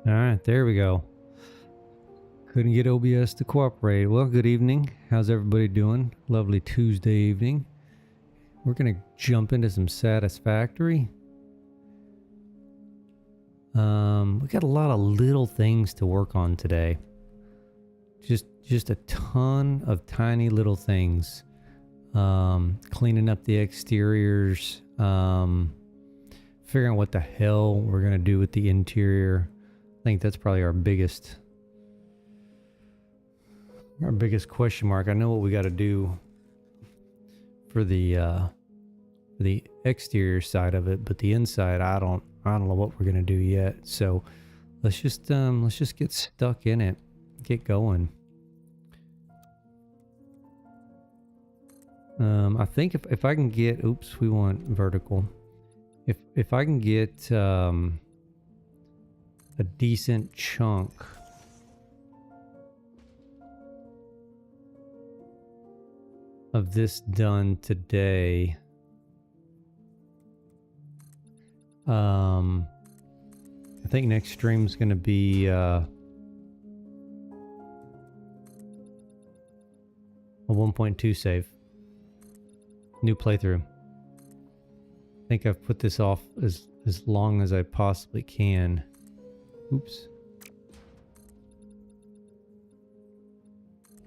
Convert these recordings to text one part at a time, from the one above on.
All right, there we go. Couldn't get OBS to cooperate. Well, good evening. How's everybody doing? Lovely Tuesday evening. We're going to jump into some Satisfactory. We got a lot of little things to work on today. Just a ton of tiny little things. Cleaning up the exteriors. Figuring out what the hell we're going to do with the interior. I think that's probably our biggest question mark. I know what we got to do for the exterior side of it, but the inside, I don't know what we're gonna do yet. So let's just get stuck in it, get going. I think if I can get, oops, we want vertical. If I can get a decent chunk of this done today, I think next stream's gonna be a 1.2 save. New playthrough. I think I've put this off as long as I possibly can. Oops.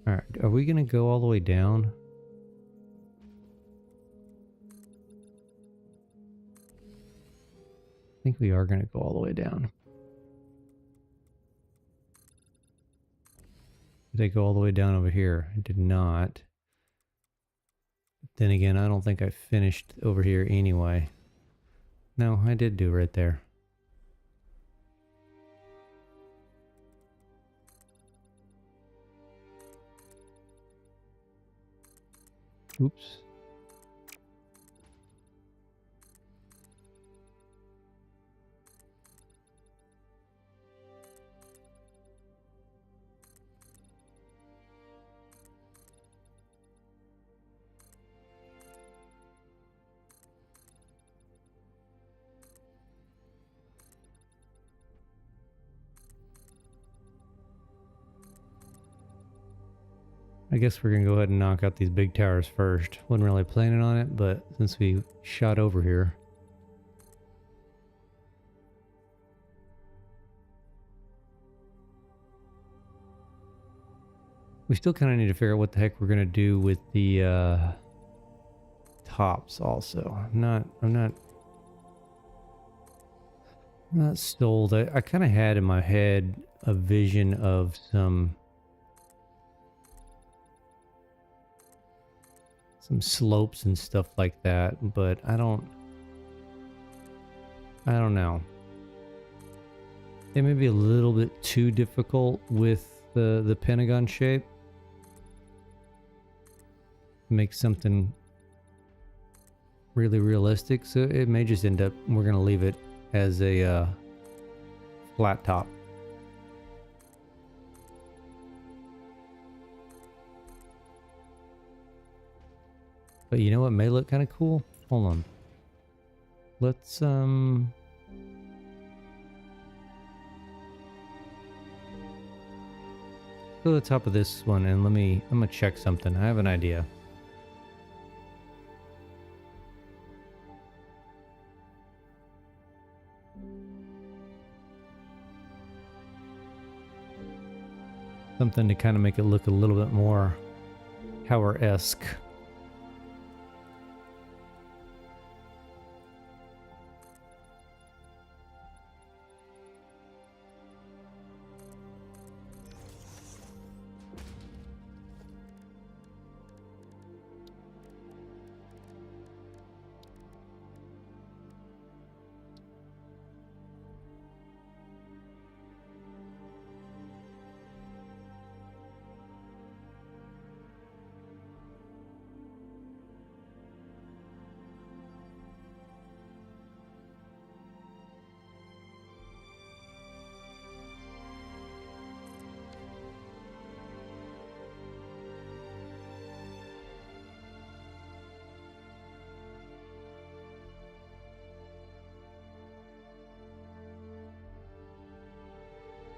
Alright, are we gonna go all the way down? I think we are gonna go all the way down. Did I go all the way down over here? I did not. Then again, I don't think I finished over here anyway. No, I did do right there. Oops. I guess we're gonna go ahead and knock out these big towers first. Wasn't really planning on it, but since we shot over here. We still kind of need to figure out what the heck we're gonna do with the tops also. I'm not sold. I kind of had in my head a vision of some slopes and stuff like that, but I don't know. It may be a little bit too difficult with the pentagon shape. Make something really realistic, so it may just end up, we're gonna leave it as a flat top. But you know what may look kind of cool? Hold on. Let's go to the top of this one and I'm gonna check something. I have an idea. Something to kind of make it look a little bit more Tower-esque.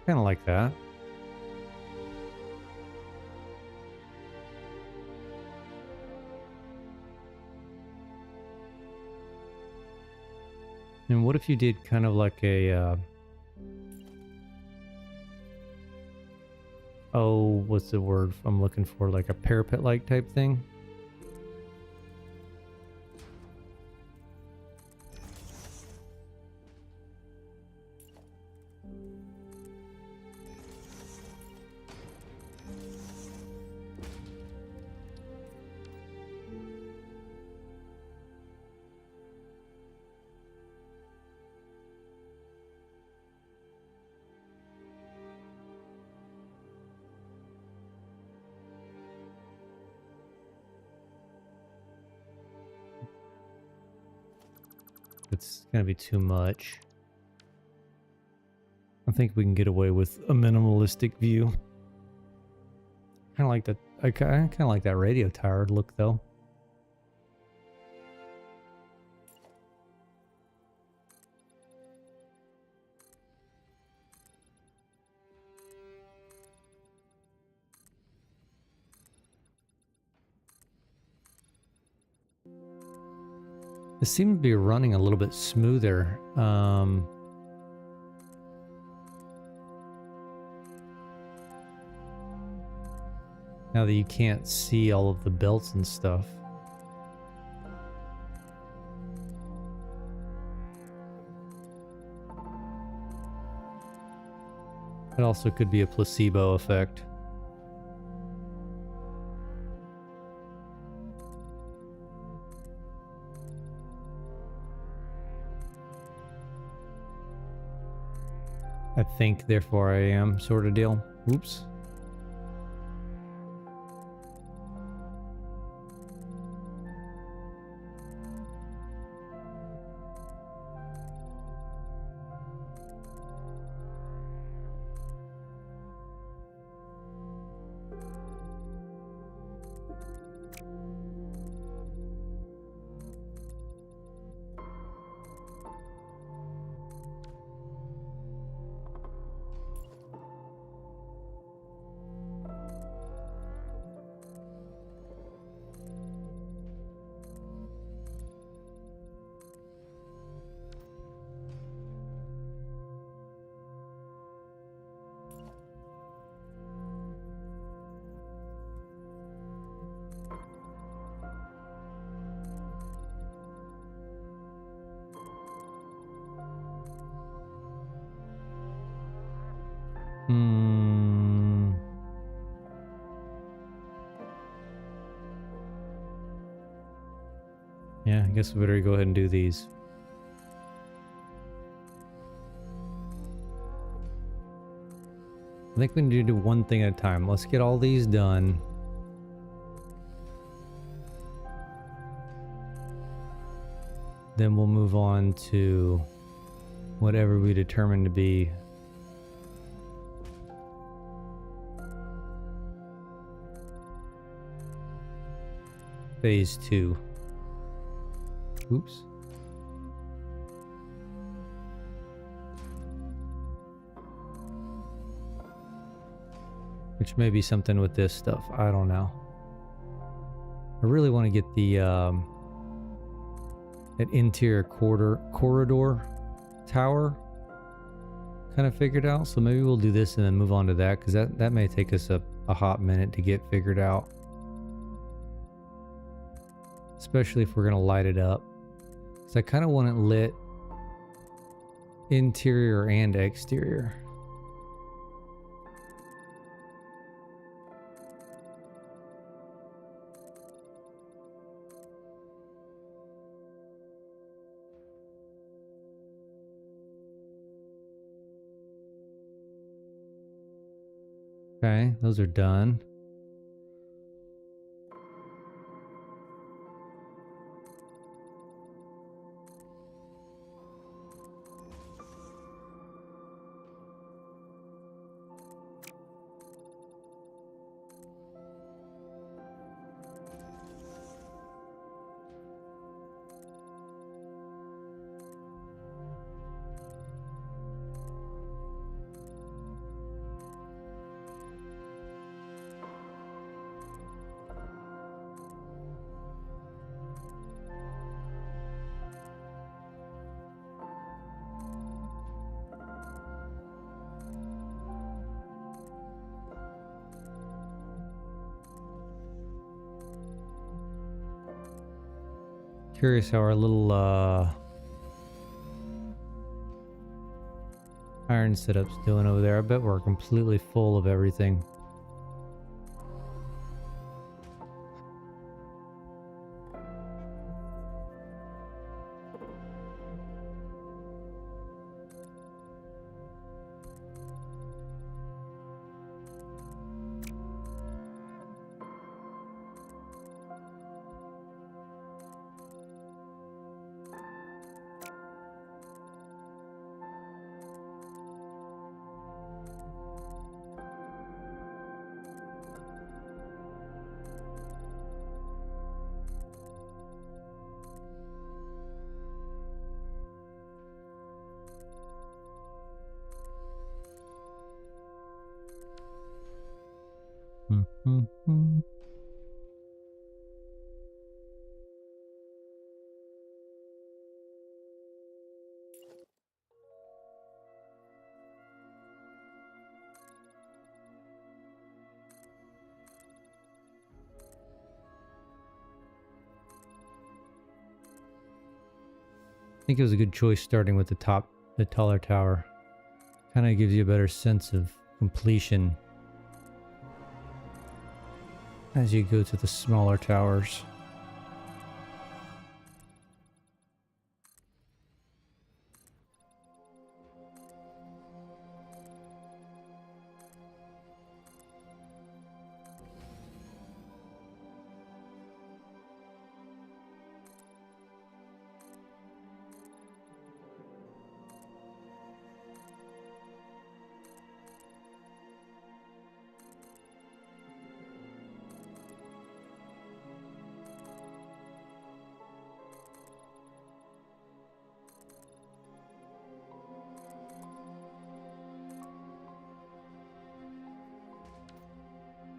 Kind of like that. And what if you did kind of like a, oh, what's the word I'm looking for? Like a parapet-like type thing? It's gonna be too much. I think we can get away with a minimalistic view. Kind of like that. I kind of like that radio tower look, though. It seems to be running a little bit smoother. Now that you can't see all of the belts and stuff. It also could be a placebo effect. I think, therefore I am, sort of deal. Oops. Yeah, I guess we better go ahead and do these. I think we need to do one thing at a time. Let's get all these done. Then we'll move on to whatever we determine to be phase 2. Oops. Which may be something with this stuff. I don't know. I really want to get the that interior corridor tower kind of figured out. So maybe we'll do this and then move on to that, because that may take us a hot minute to get figured out. Especially if we're going to light it up. So I kind of want it lit interior and exterior. Okay, those are done. Curious how our little iron setup's doing over there. I bet we're completely full of everything. Mm-hmm. I think it was a good choice starting with the taller tower. Kind of gives you a better sense of completion as you go to the smaller towers.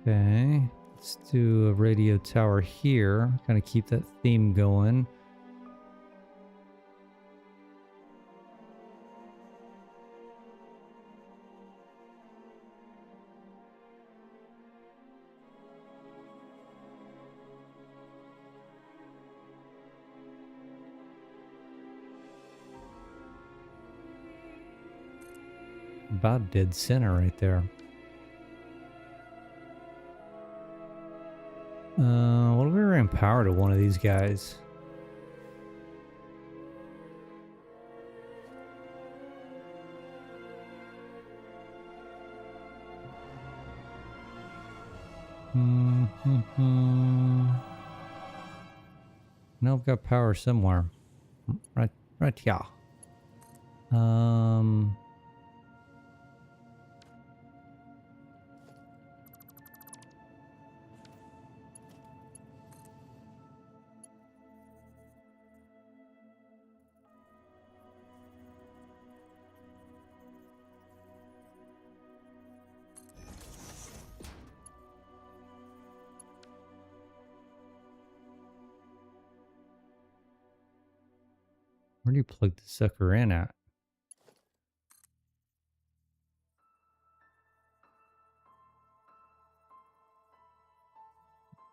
Okay, let's do a radio tower here. Kind of keep that theme going. About dead center right there. What if we ran power to one of these guys? No, I've got power somewhere. Right here. Where do you plug the sucker in at?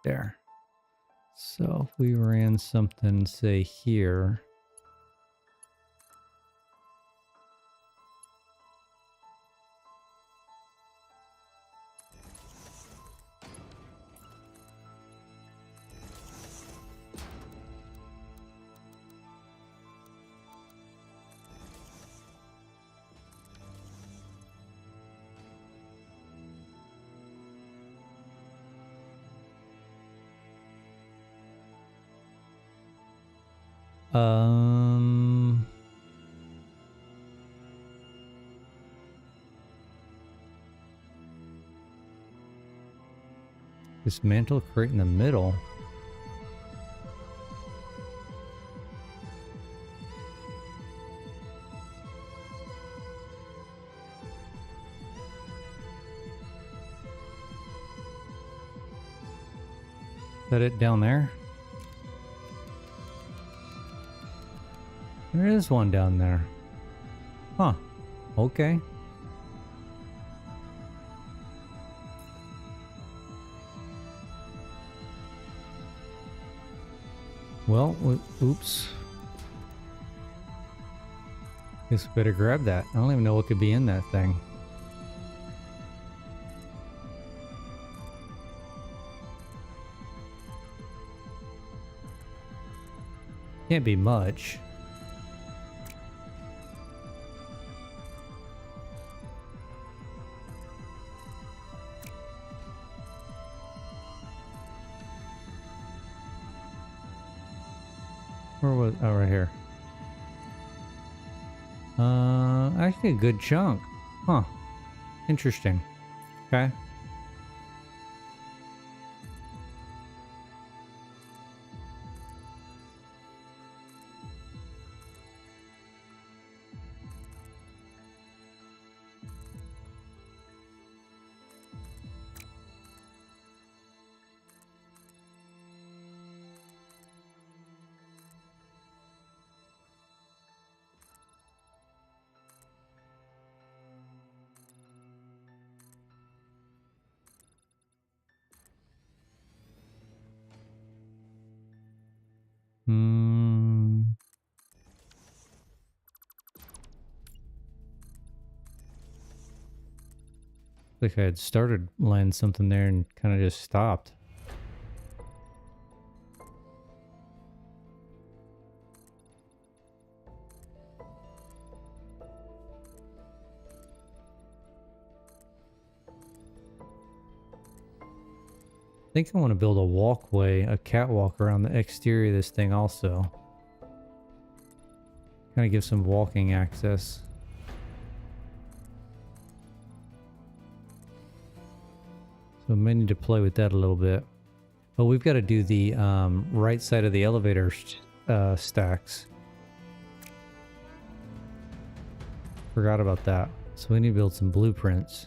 There. So if we ran something, say here. Dismantle crate in the middle. Is that it down there? There is one down there. Huh. Okay. Well, oops. Guess we better grab that. I don't even know what could be in that thing. Can't be much. Where was, oh, right here. Actually a good chunk. Huh. Interesting. Okay. Like I had started laying something there and kind of just stopped. I think I want to build a walkway, a catwalk around the exterior of this thing also. Kind of give some walking access. So I may need to play with that a little bit. Oh, we've got to do the right side of the elevator stacks. Forgot about that. So we need to build some blueprints.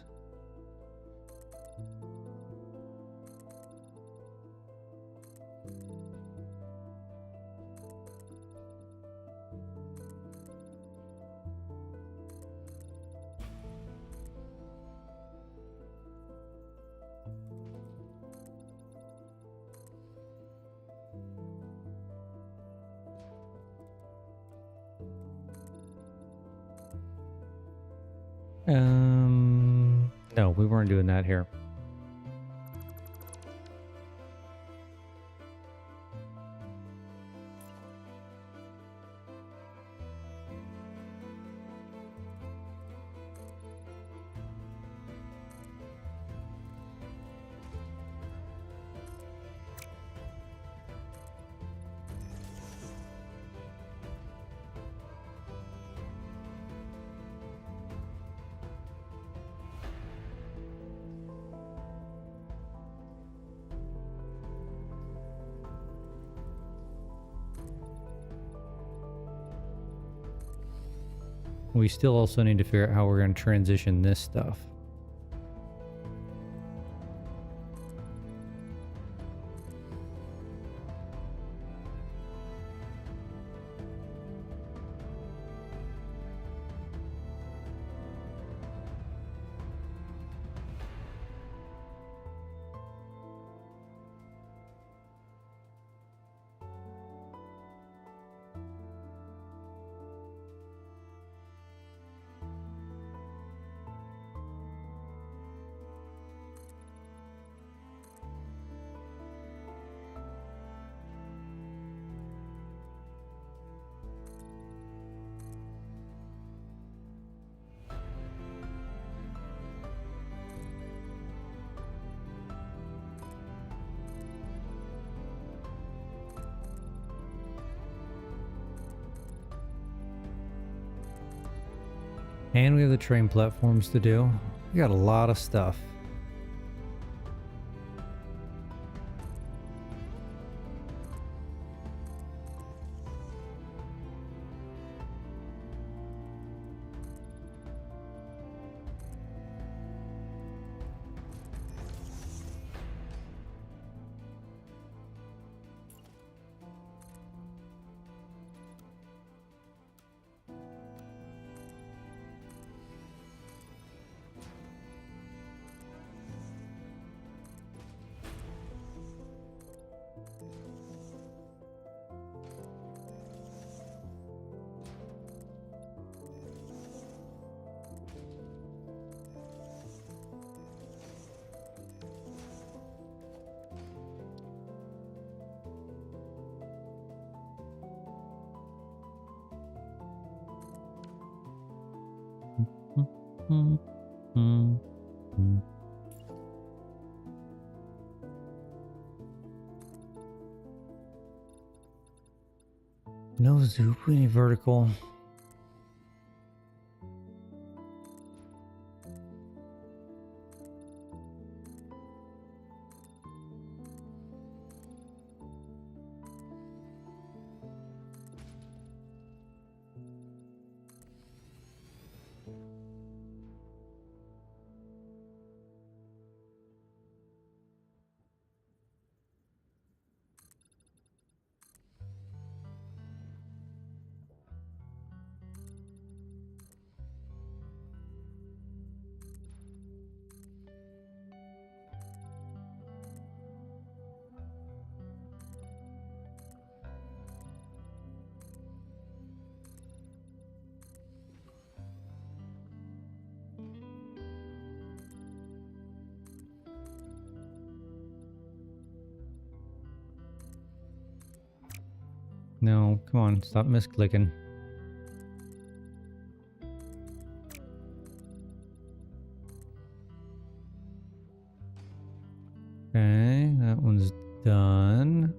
No, we weren't doing that here. We still also need to figure out how we're going to transition this stuff. And we have the train platforms to do. We got a lot of stuff. No zoop, we need vertical. No, come on, stop misclicking. Okay, that one's done.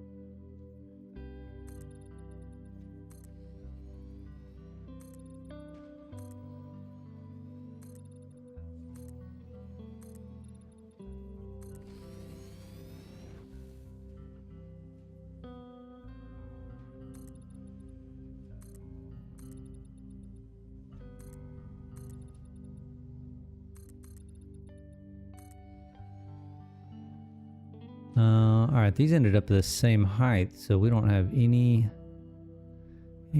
Alright, these ended up the same height, so we don't have any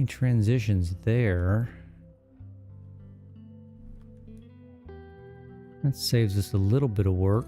transitions there. That saves us a little bit of work.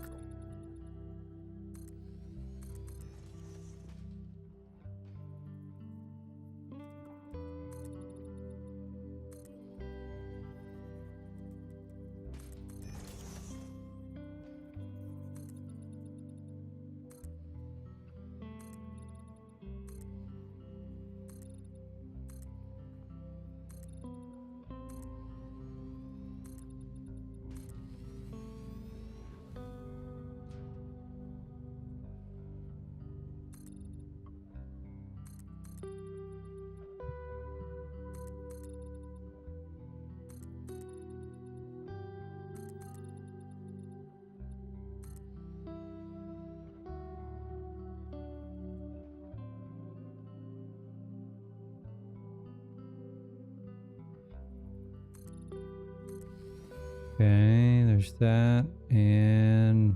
Okay, there's that, and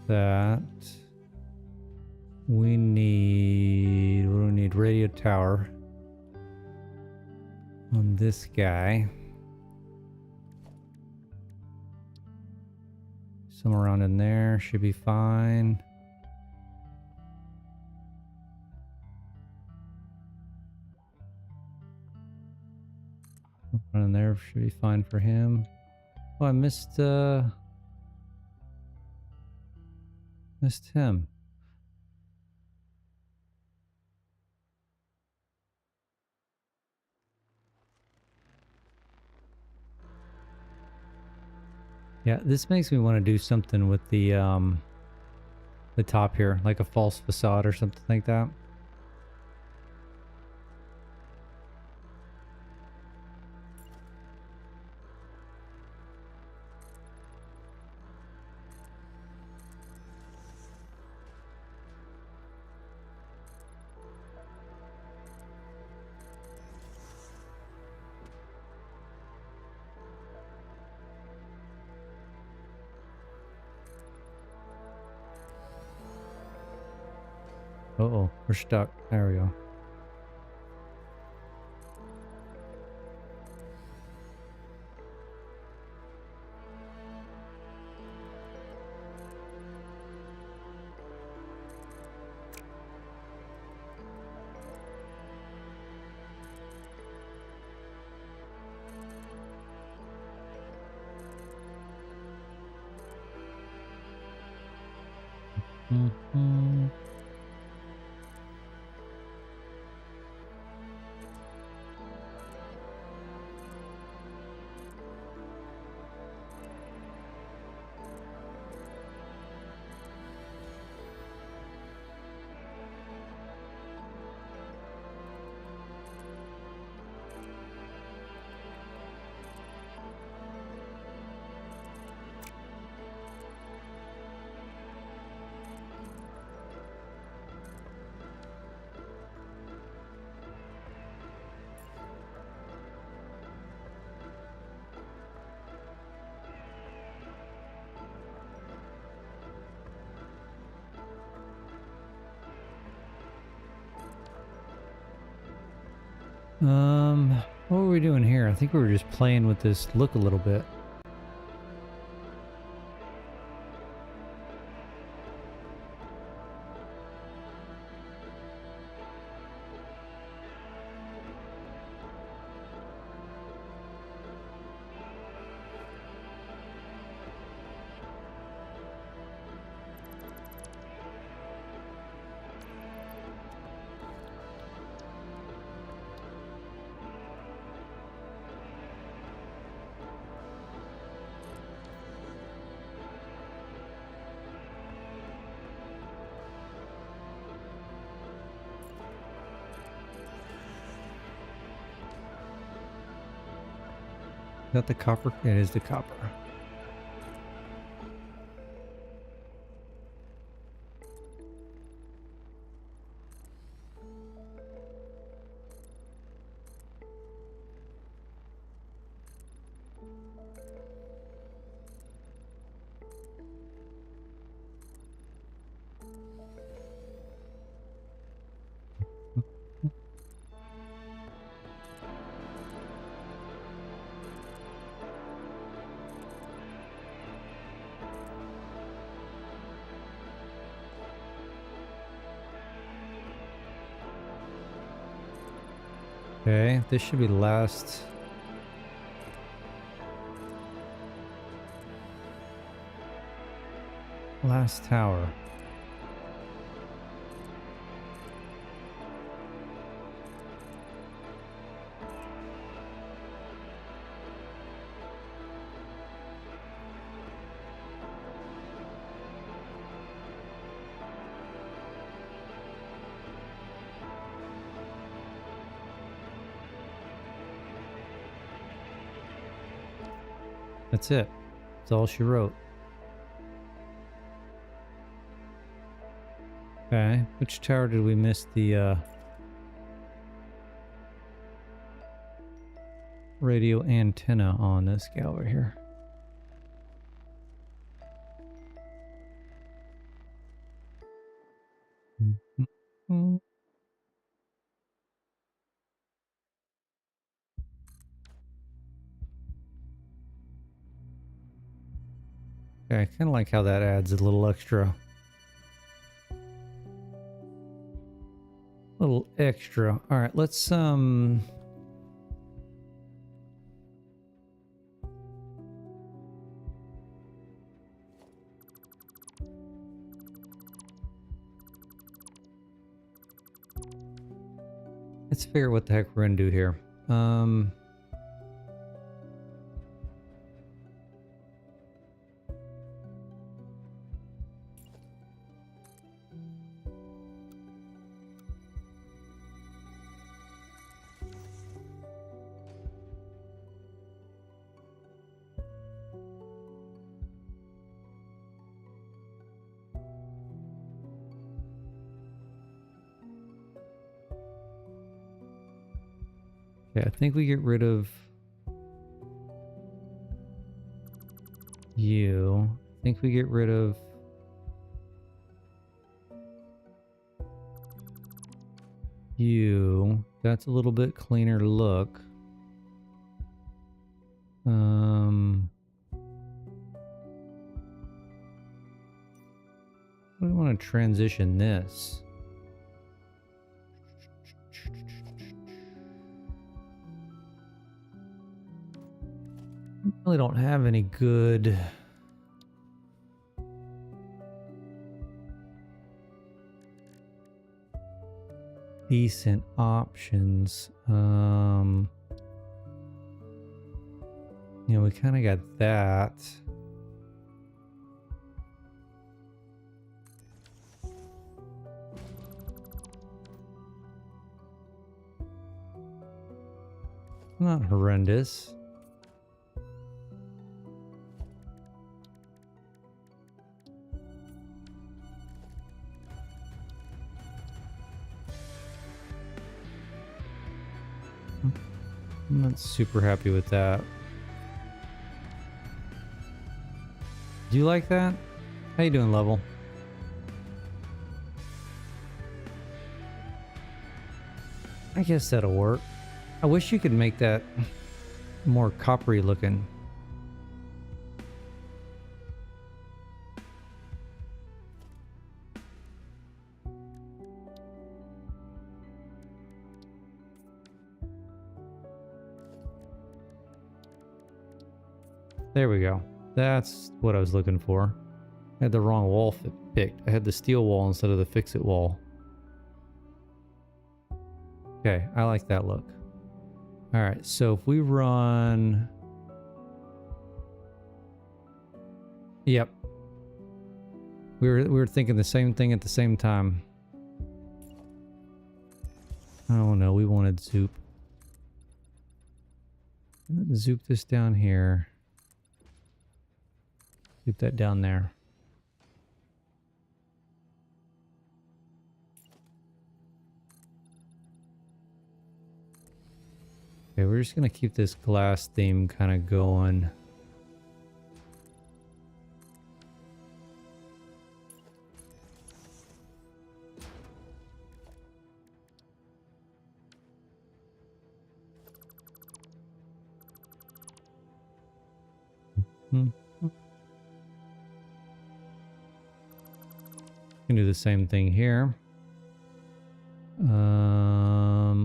that. We need, what do we need? Radio tower on this guy. Somewhere around in there should be fine. Around in there should be fine for him. Oh, I missed him. Yeah, this makes me want to do something with the top here, like a false facade or something like that. Uh-oh, we're stuck. There we go. Mm-hmm. What were we doing here? I think we were just playing with this look a little bit. Is that the copper? It is the copper. Okay, this should be last. Last tower. That's it. That's all she wrote. Okay, which tower did we miss the radio antenna on this gal right here? Okay, I kind of like how that adds a little extra. All right, let's figure out what the heck we're gonna do here. Okay, I think we get rid of you. I think we get rid of you. That's a little bit cleaner look. We want to transition this. Really don't have any good decent options. You know, we kind of got that. Not horrendous. I'm not super happy with that. Do you like that? How you doing, Level? I guess that'll work. I wish you could make that more coppery looking. There we go. That's what I was looking for. I had the wrong wall picked. I had the steel wall instead of the fix-it wall. Okay, I like that look. All right, so if we run... Yep. We were thinking the same thing at the same time. Oh no, we wanted zoop. Zoop this down here. Zoop that down there. Okay, we're just gonna keep this glass theme kind of going. Can do the same thing here.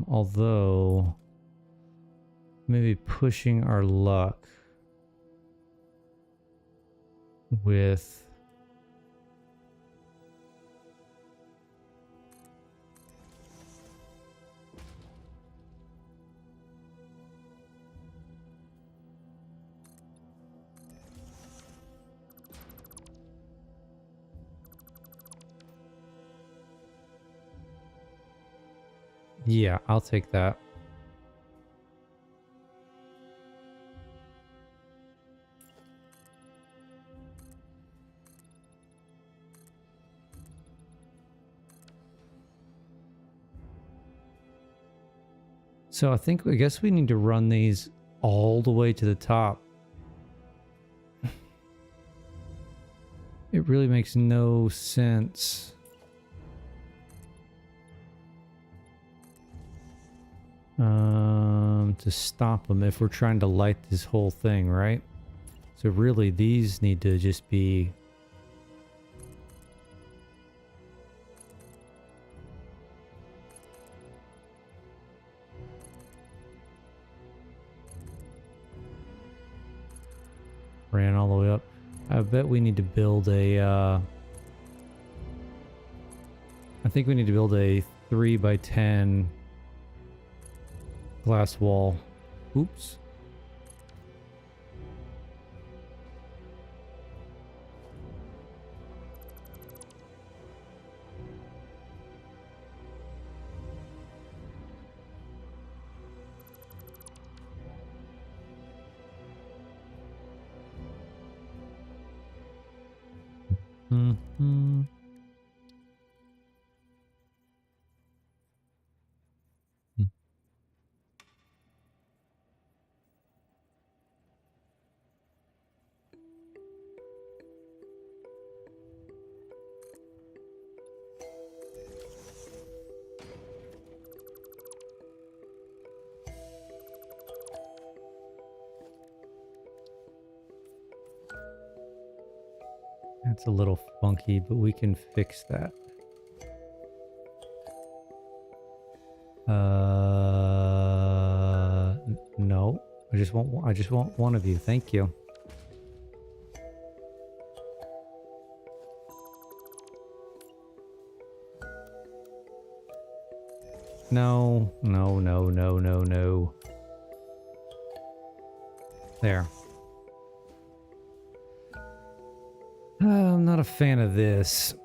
Although maybe pushing our luck with yeah, I'll take that. So I guess we need to run these all the way to the top. It really makes no sense. To stop them if we're trying to light this whole thing, right? So really these need to just be ran all the way up. I bet we need to build a I think we need to build a 3x10 glass wall. Oops. Mm-hmm. That's a little funky, but we can fix that. No. I just want one of you. Thank you. No, no, no, no, no, no. There. I'm not a fan of this.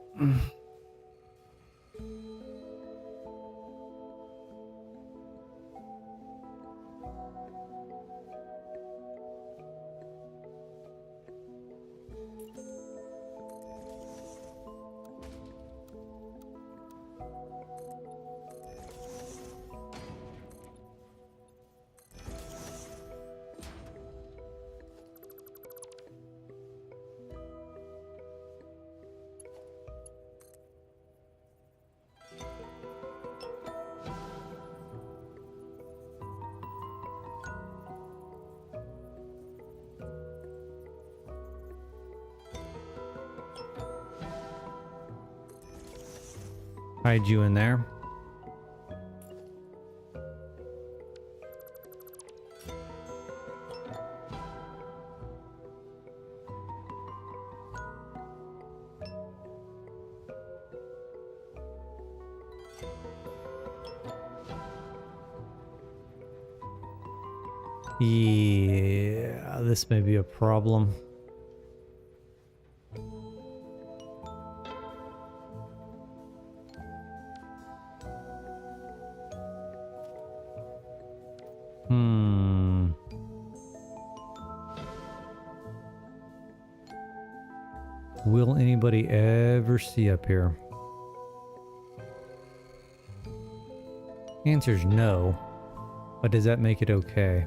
hide you in there. Yeah, this may be a problem. Will anybody ever see up here? Answer's no, but does that make it okay?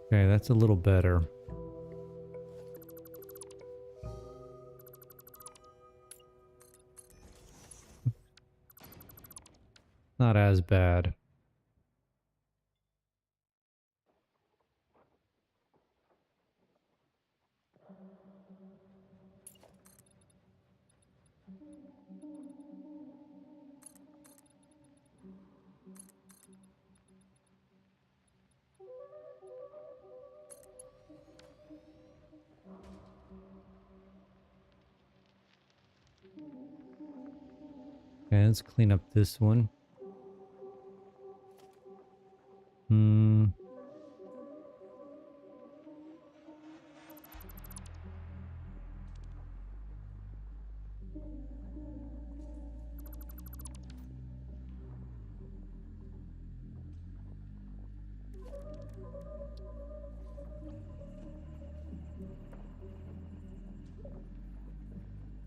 Okay, that's a little better. Not as bad. Okay, let's clean up this one.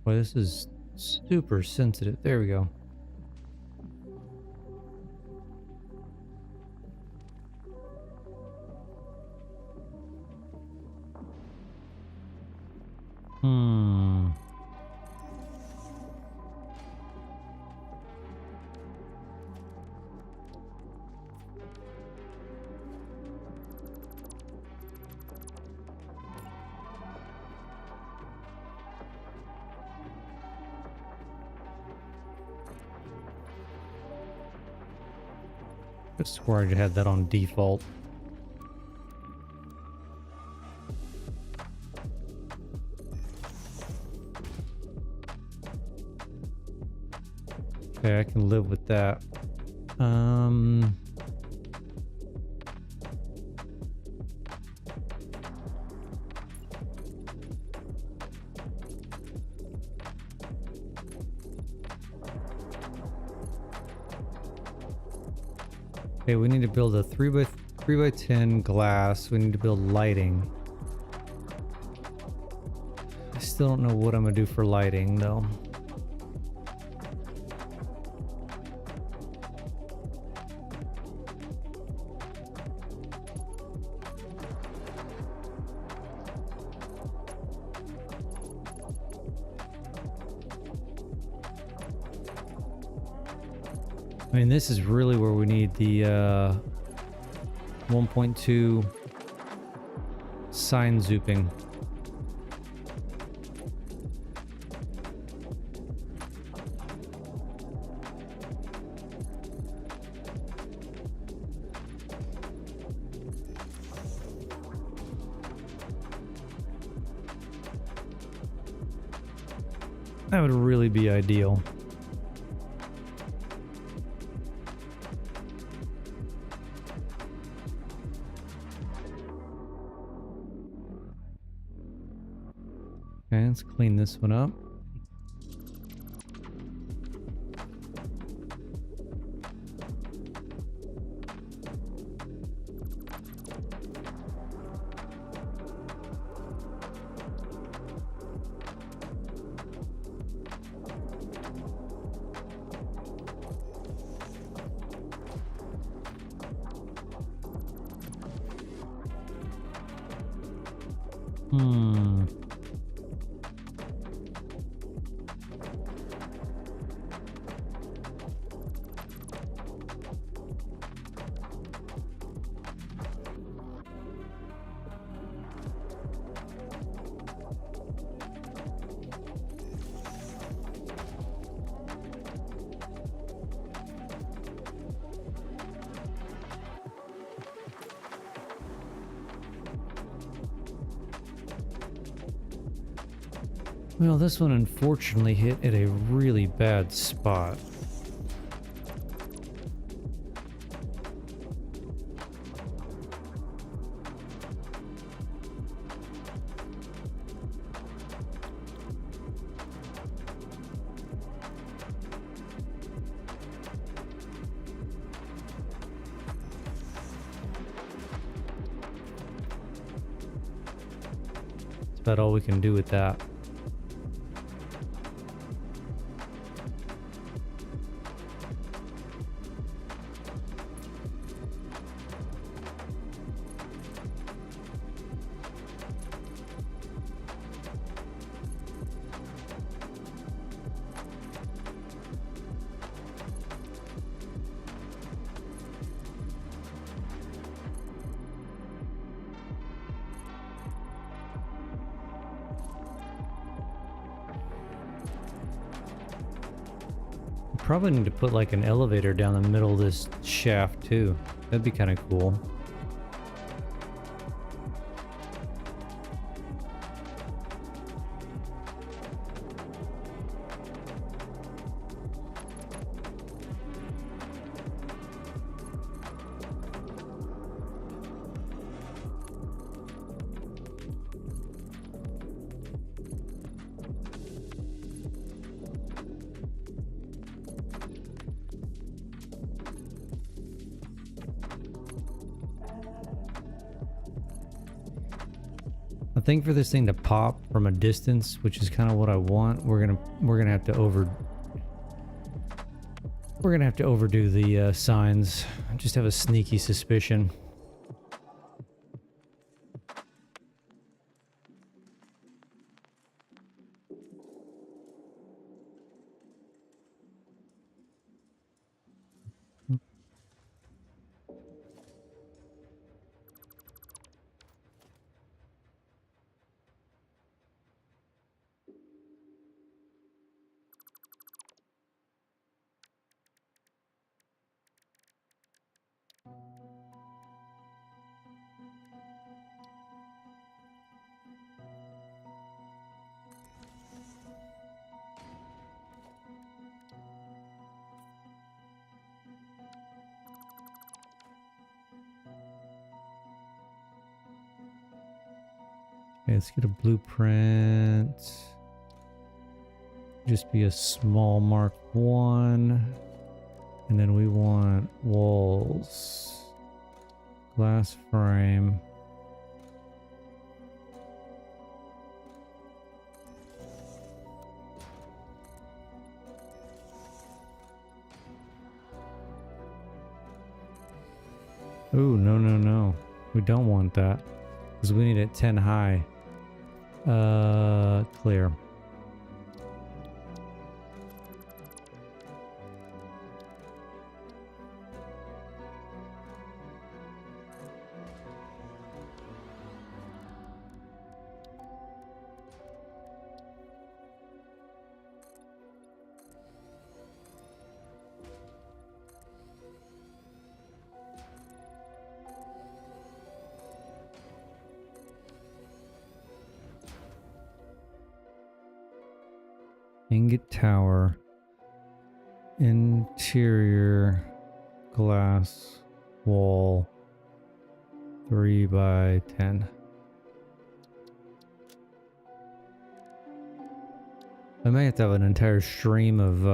Boy, this is super sensitive. There we go. I swear I had that on default. Okay, I can live with that. Okay, we need to build a 3x10 glass. We need to build lighting. I still don't know what I'm gonna do for lighting though. I mean, this is really where we need the 1.2 sign zooping. That would really be ideal. Okay, let's clean this one up. Well, this one unfortunately hit at a really bad spot. That's about all we can do with that. Probably need to put like an elevator down the middle of this shaft too. That'd be kind of cool. I think for this thing to pop from a distance, which is kind of what I want, we're gonna have to overdo the signs. I just have a sneaky suspicion. Okay, let's get a blueprint. Just be a small Mark 1. And then we want walls. Glass frame. Ooh, no, no, no. We don't want that. Because we need it 10 high. Clear. Ingot tower, interior glass wall, 3 by 10. I may have to have an entire stream of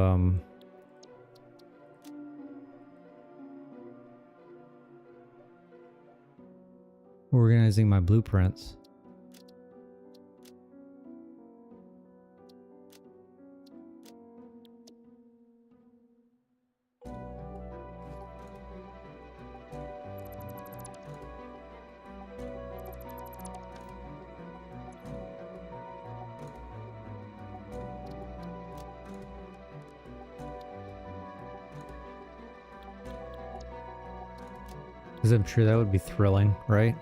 organizing my blueprints. Because I'm sure that would be thrilling, right?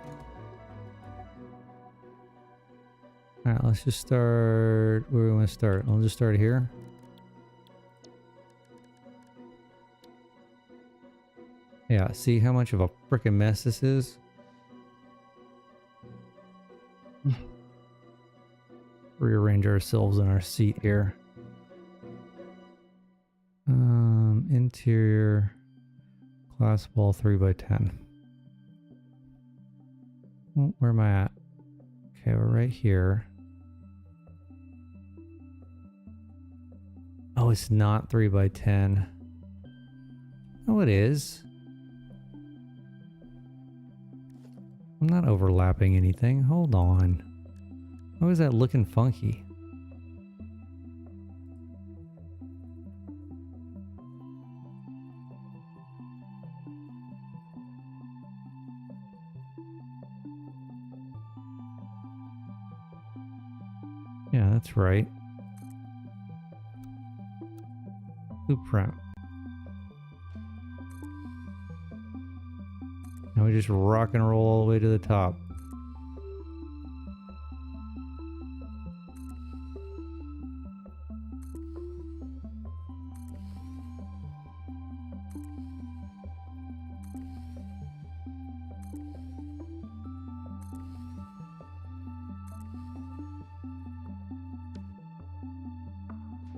Alright, let's just start. Where do we want to start? I'll just start here. Yeah, see how much of a freaking mess this is? Rearrange rearrange ourselves in our seat here. Interior glass wall 3x10. Oh, where am I at? Okay, we're right here. Oh, it's not 3x10. Oh, it is. I'm not overlapping anything. Hold on. Why was that looking funky? Yeah, that's right. Blueprint. Now we just rock and roll all the way to the top.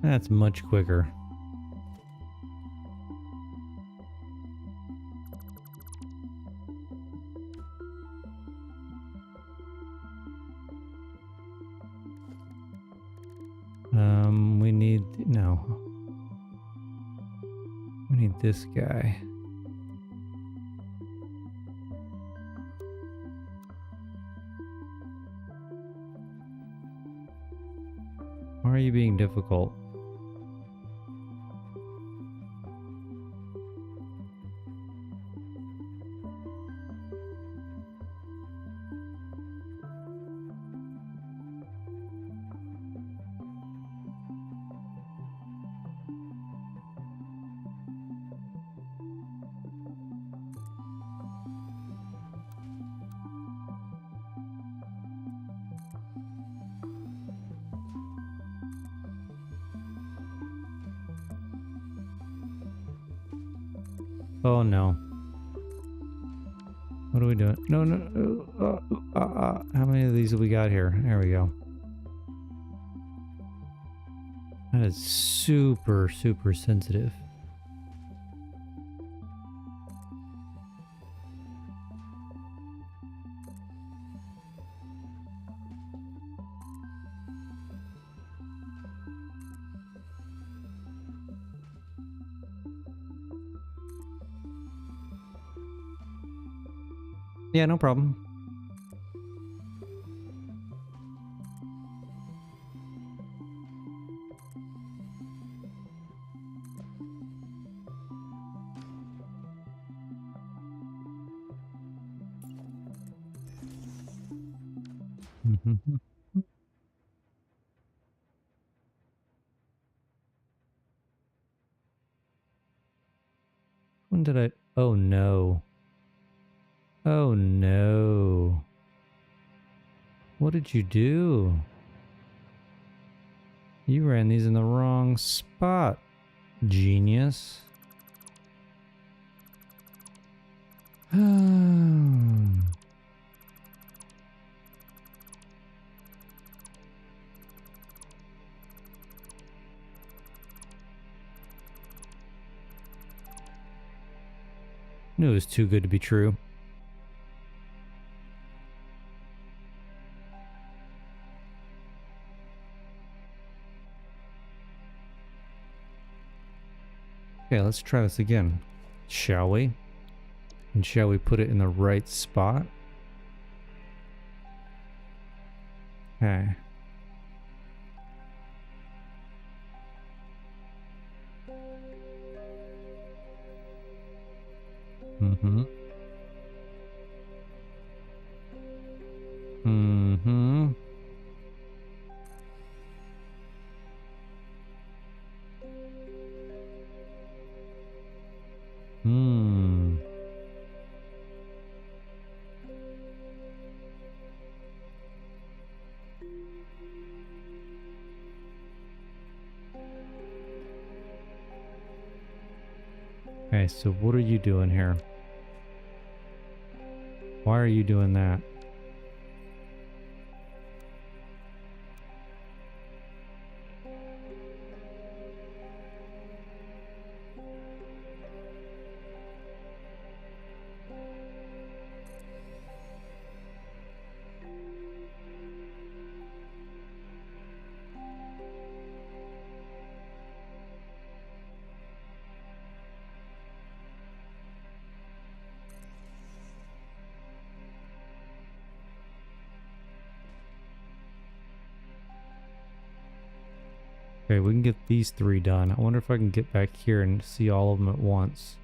That's much quicker. We need, no. We need this guy. Why are you being difficult? Oh no. What are we doing? No, no. How many of these have we got here? There we go. That is super, super sensitive. Yeah, no problem. When did I? Oh no. Oh no. What did you do? You ran these in the wrong spot, genius. Knew it was too good to be true. Okay, let's try this again, shall we? And shall we put it in the right spot? Okay. Mm-hmm. Mm-hmm. Hmm. Okay, so what are you doing here? Why are you doing that? Okay, we can get these 3 done. I wonder if I can get back here and see all of them at once.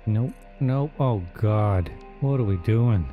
Nope, nope. Oh God, what are we doing?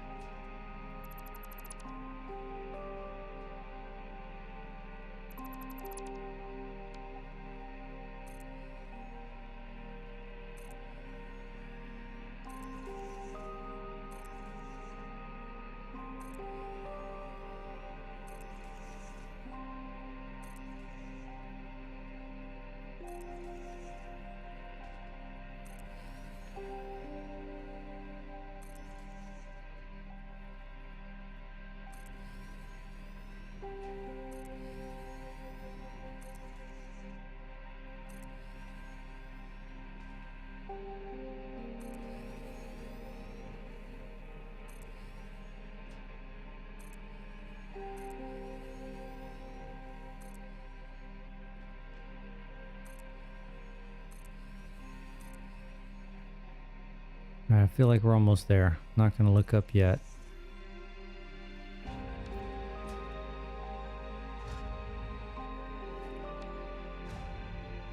I feel like we're almost there. Not gonna look up yet.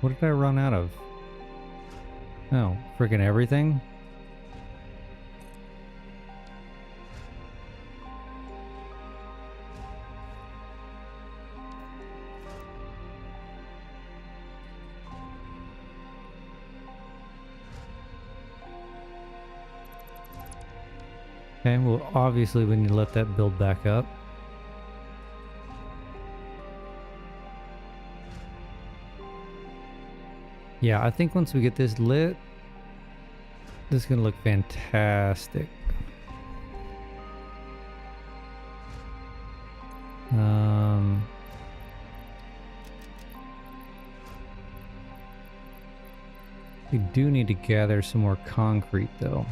What did I run out of? Oh, freaking everything? Okay, well obviously we need to let that build back up. Yeah, I think once we get this lit, this is gonna look fantastic. We do need to gather some more concrete though.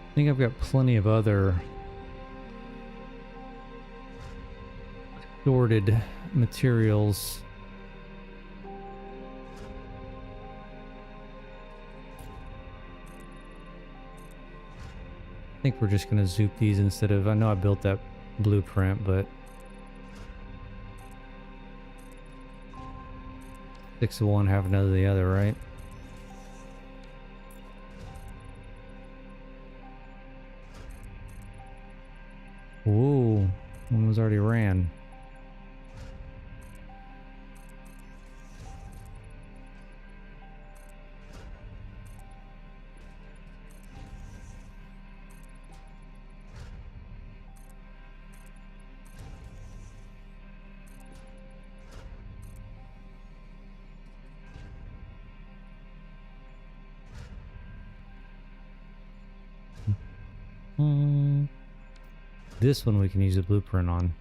I think I've got plenty of other sorted materials. I think we're just gonna zoop these instead of, I know I built that blueprint, but 6 of one, half another of the other, right? Whoa, one was already ran. This one we can use a blueprint on.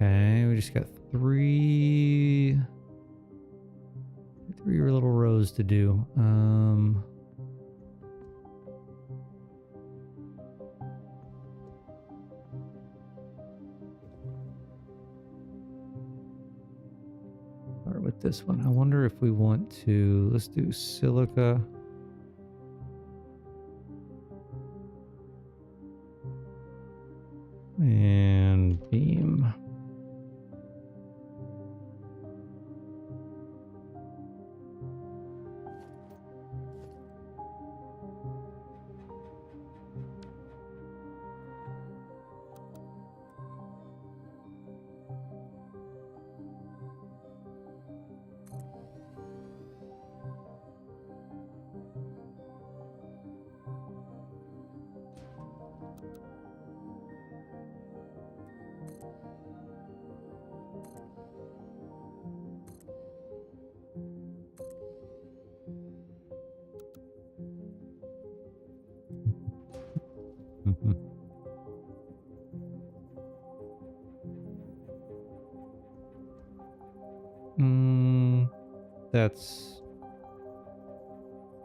Okay, we just got three little rows to do. Start with this one. I wonder if we want to, let's do silica. And beam.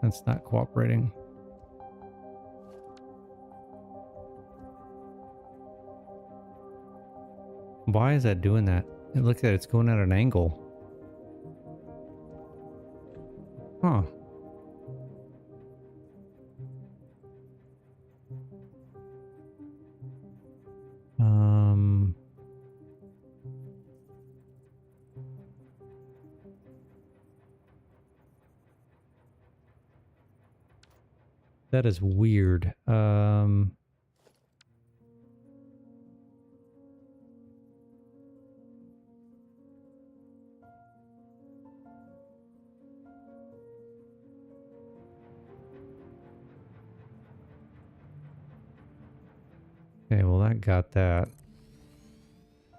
That's not cooperating. Why is that doing that? It looks like it's going at an angle. Huh. That is weird. Okay, well that got that. All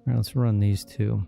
right, let's run these two.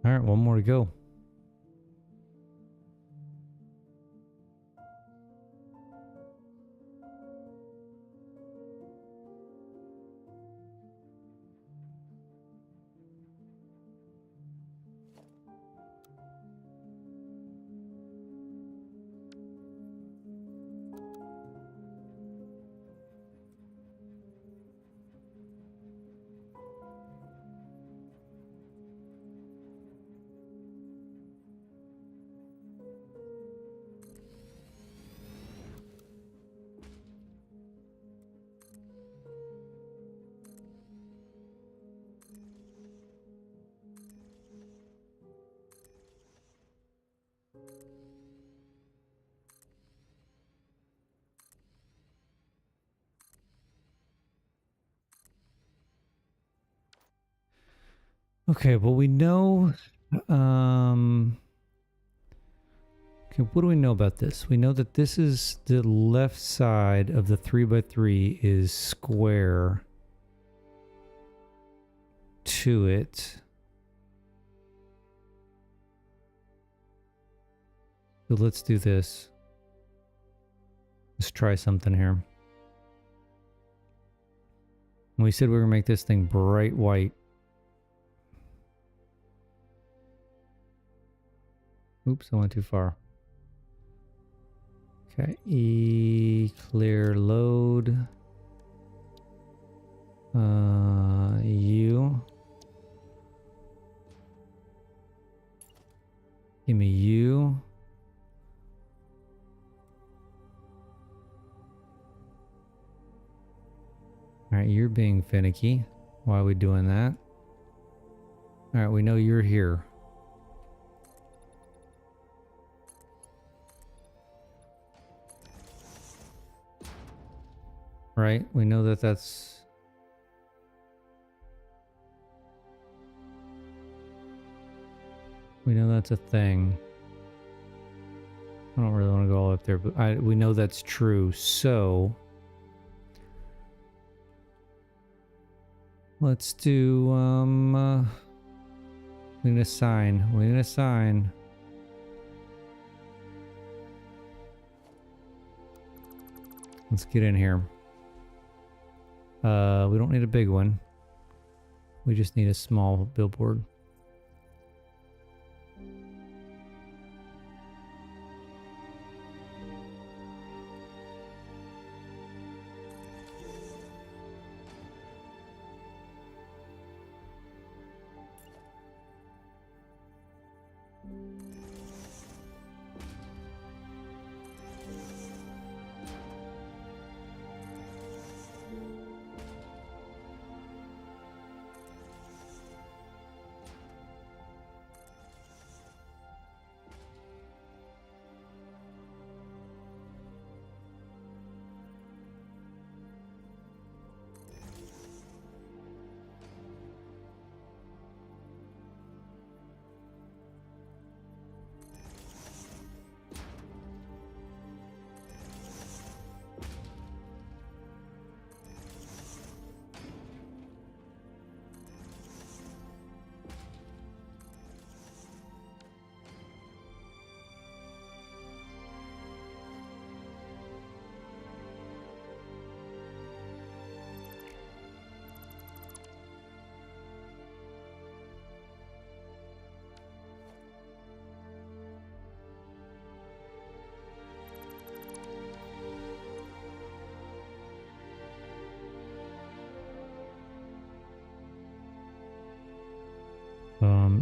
All right, one more to go. Okay, well we know, okay, what do we know about this? We know that this is the left side of the 3x3 is square to it. So let's do this. Let's try something here. We said we were gonna make this thing bright white. Oops, I went too far. Okay, E clear load. U. Give me you. All right, you're being finicky. Why are we doing that? All right, we know you're here. Right, we know that that's... We know that's a thing. I don't really want to go all up there, but we know that's true, so... Let's do, we need a sign. We need a sign. Let's get in here. We don't need a big one. We just need a small billboard.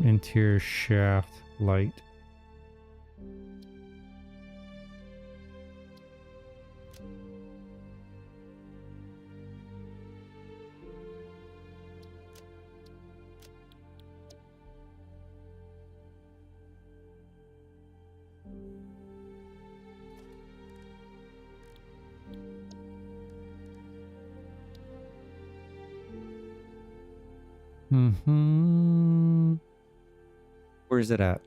Interior shaft light. Where's it at?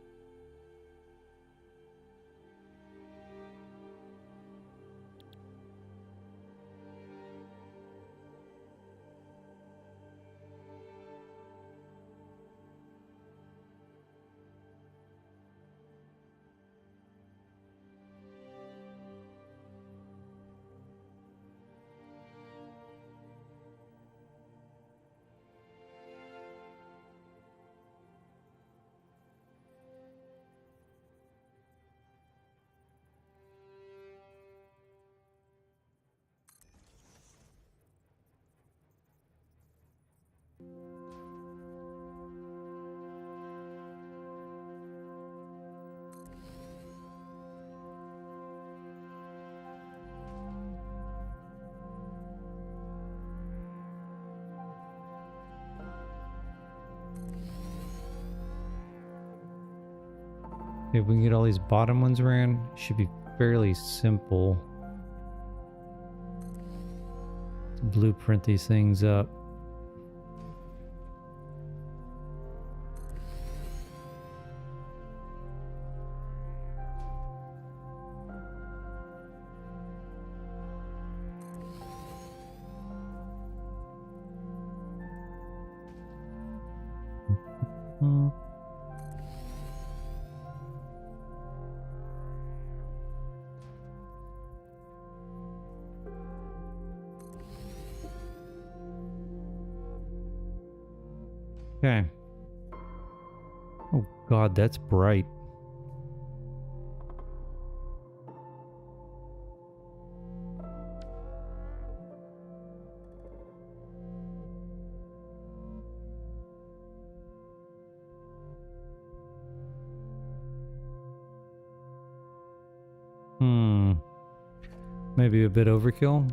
If we can get all these bottom ones ran, it should be fairly simple to blueprint these things up. Okay. Oh God, that's bright. Maybe a bit overkill.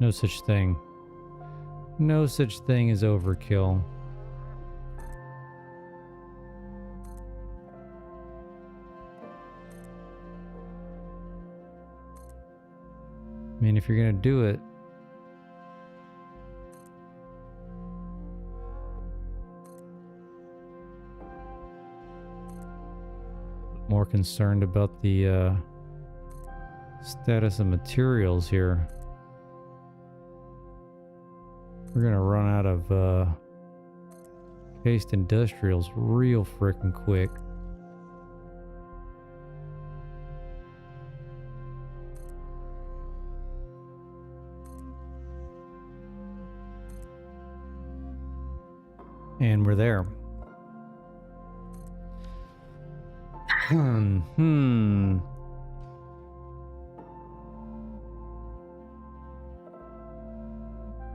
No such thing. No such thing as overkill. I mean, if you're gonna do it, more concerned about the status of materials here. We're gonna run out of cased industrials real frickin' quick. And we're there.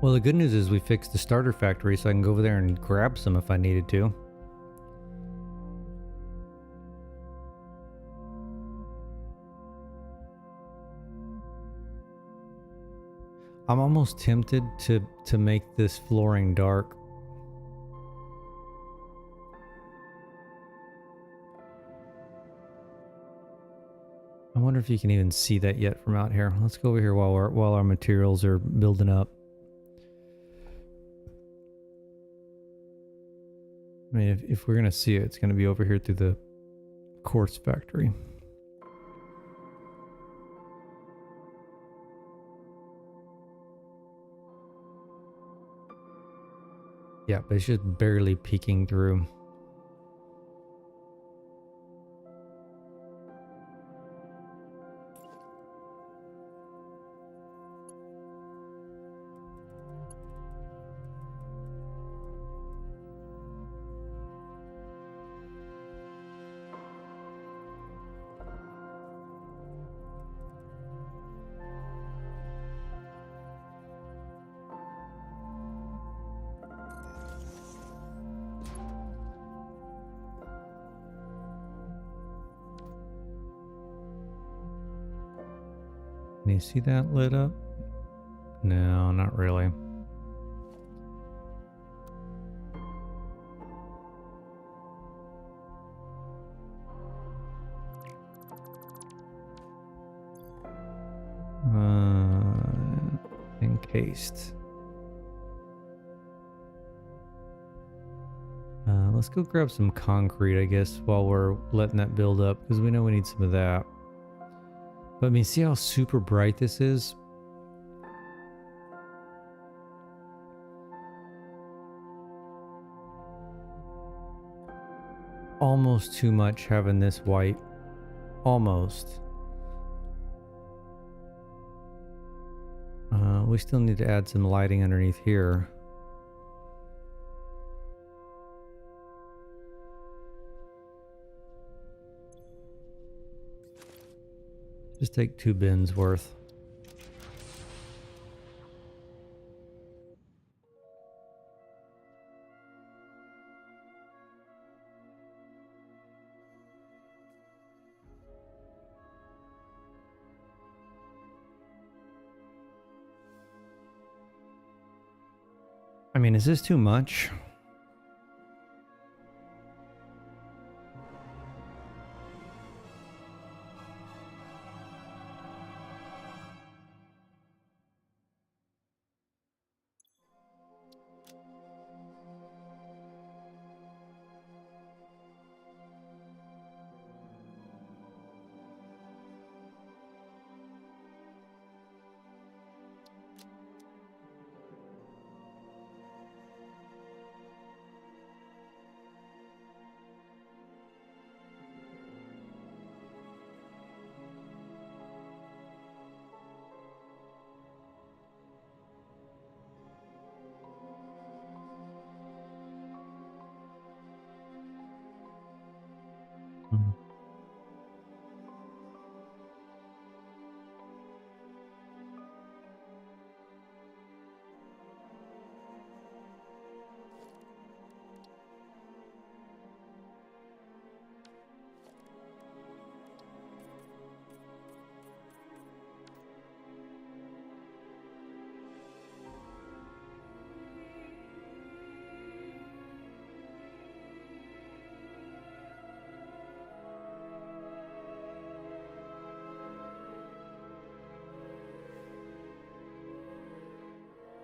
Well, the good news is we fixed the starter factory, so I can go over there and grab some if I needed to. I'm almost tempted to make this flooring dark. I wonder if you can even see that yet from out here. Let's go over here while our materials are building up. I mean, if we're gonna see it, it's gonna be over here through the quartz factory. Yeah, but it's just barely peeking through. Can you see that lit up? No, not really. Encased. Let's go grab some concrete, I guess, while we're letting that build up, because we know we need some of that. But I mean, see how super bright this is? Almost too much having this white. Almost. We still need to add some lighting underneath here. Just take 2 bins worth. I mean, is this too much?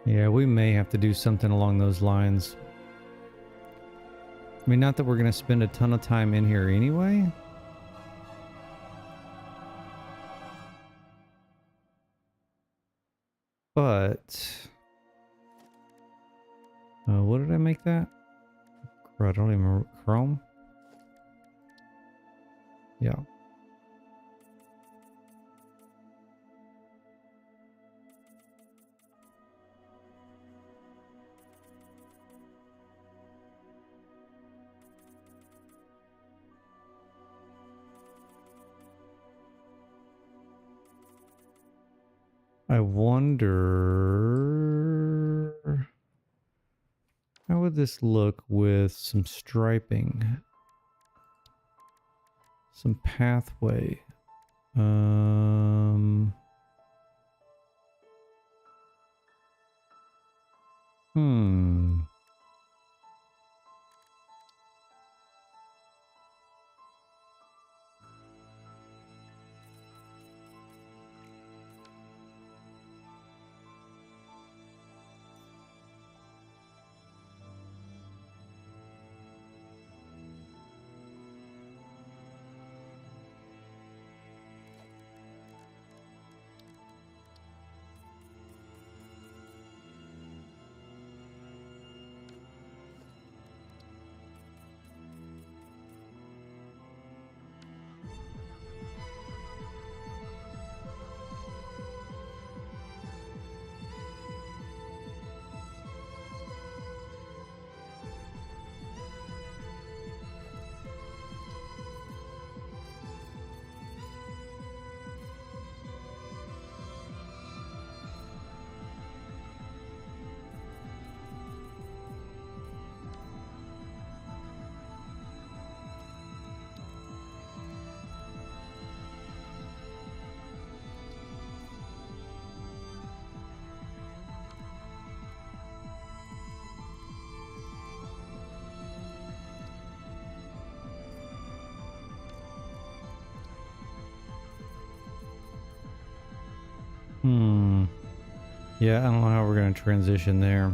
Yeah, we may have to do something along those lines. I mean, not that we're going to spend a ton of time in here anyway. But... what did I make that? I don't even remember. Chrome? Yeah. I wonder... how would this look with some striping? Some pathway. Hmm. Yeah, I don't know how we're going to transition there.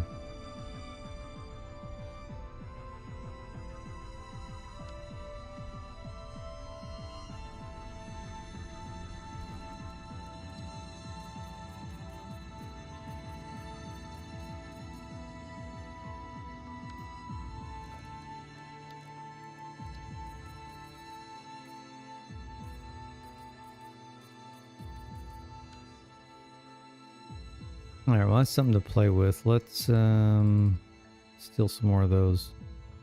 All right, well, that's something to play with. Let's steal some more of those.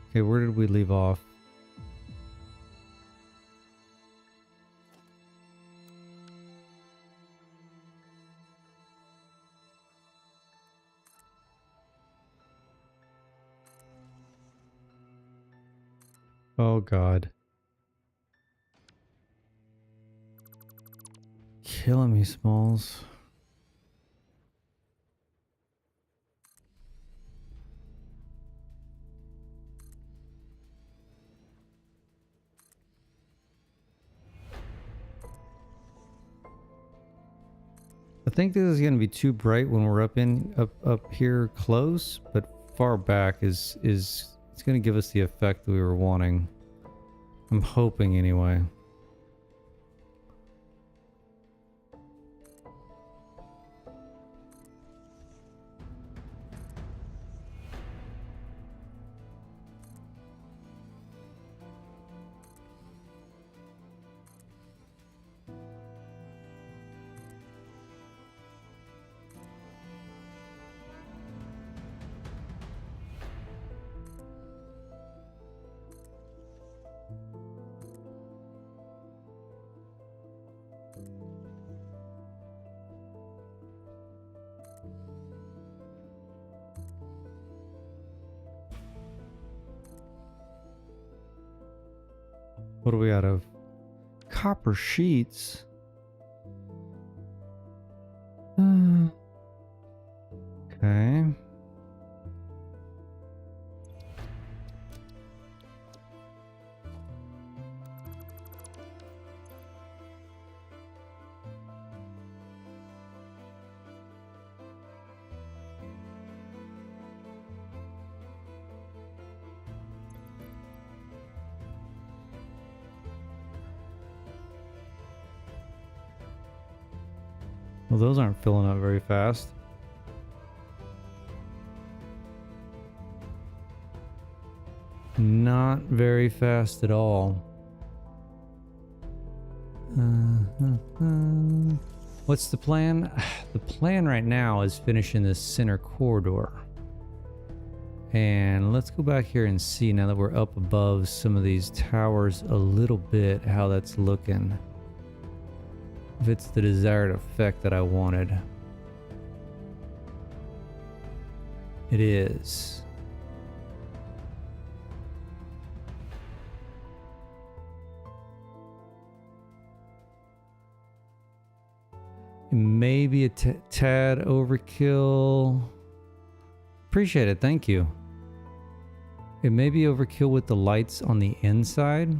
Okay, where did we leave off? Oh, God. Killing me, Smalls. I think this is going to be too bright when we're up here close, but far back is it's going to give us the effect we were wanting. I'm hoping anyway. What are we out of? Copper sheets? Okay. Well, those aren't filling up very fast. Not very fast at all. What's the plan? The plan right now is finishing this center corridor. And let's go back here and see, now that we're up above some of these towers a little bit, how that's looking. If it's the desired effect that I wanted. It is. Maybe a tad overkill. Appreciate it, thank you. It may be overkill with the lights on the inside.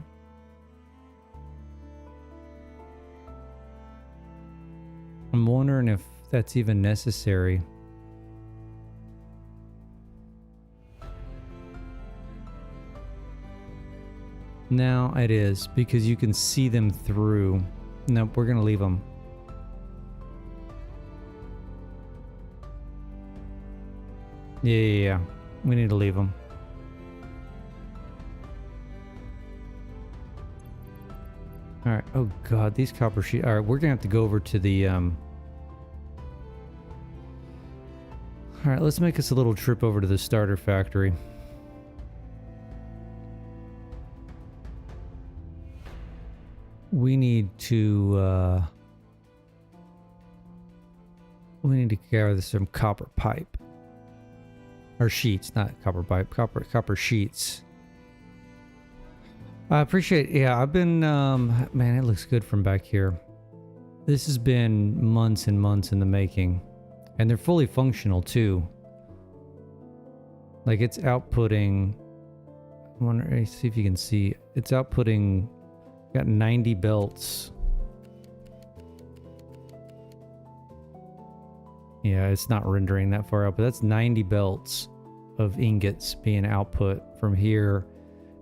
I'm wondering if that's even necessary. Now it is, because you can see them through. Nope, we're gonna leave them. Yeah. We need to leave them. Alright. Oh god, these copper sheets. Alright, we're gonna have to go over to the Alright, let's make us a little trip over to the starter factory. We need to gather some copper pipe. Or sheets, not copper pipe, copper sheets. I appreciate, yeah, I've been, man, it looks good from back here. This has been months and months in the making. And they're fully functional too. Like it's outputting, I wonder, see if you can see, it's outputting, got 90 belts. Yeah, it's not rendering that far out, but that's 90 belts of ingots being output from here,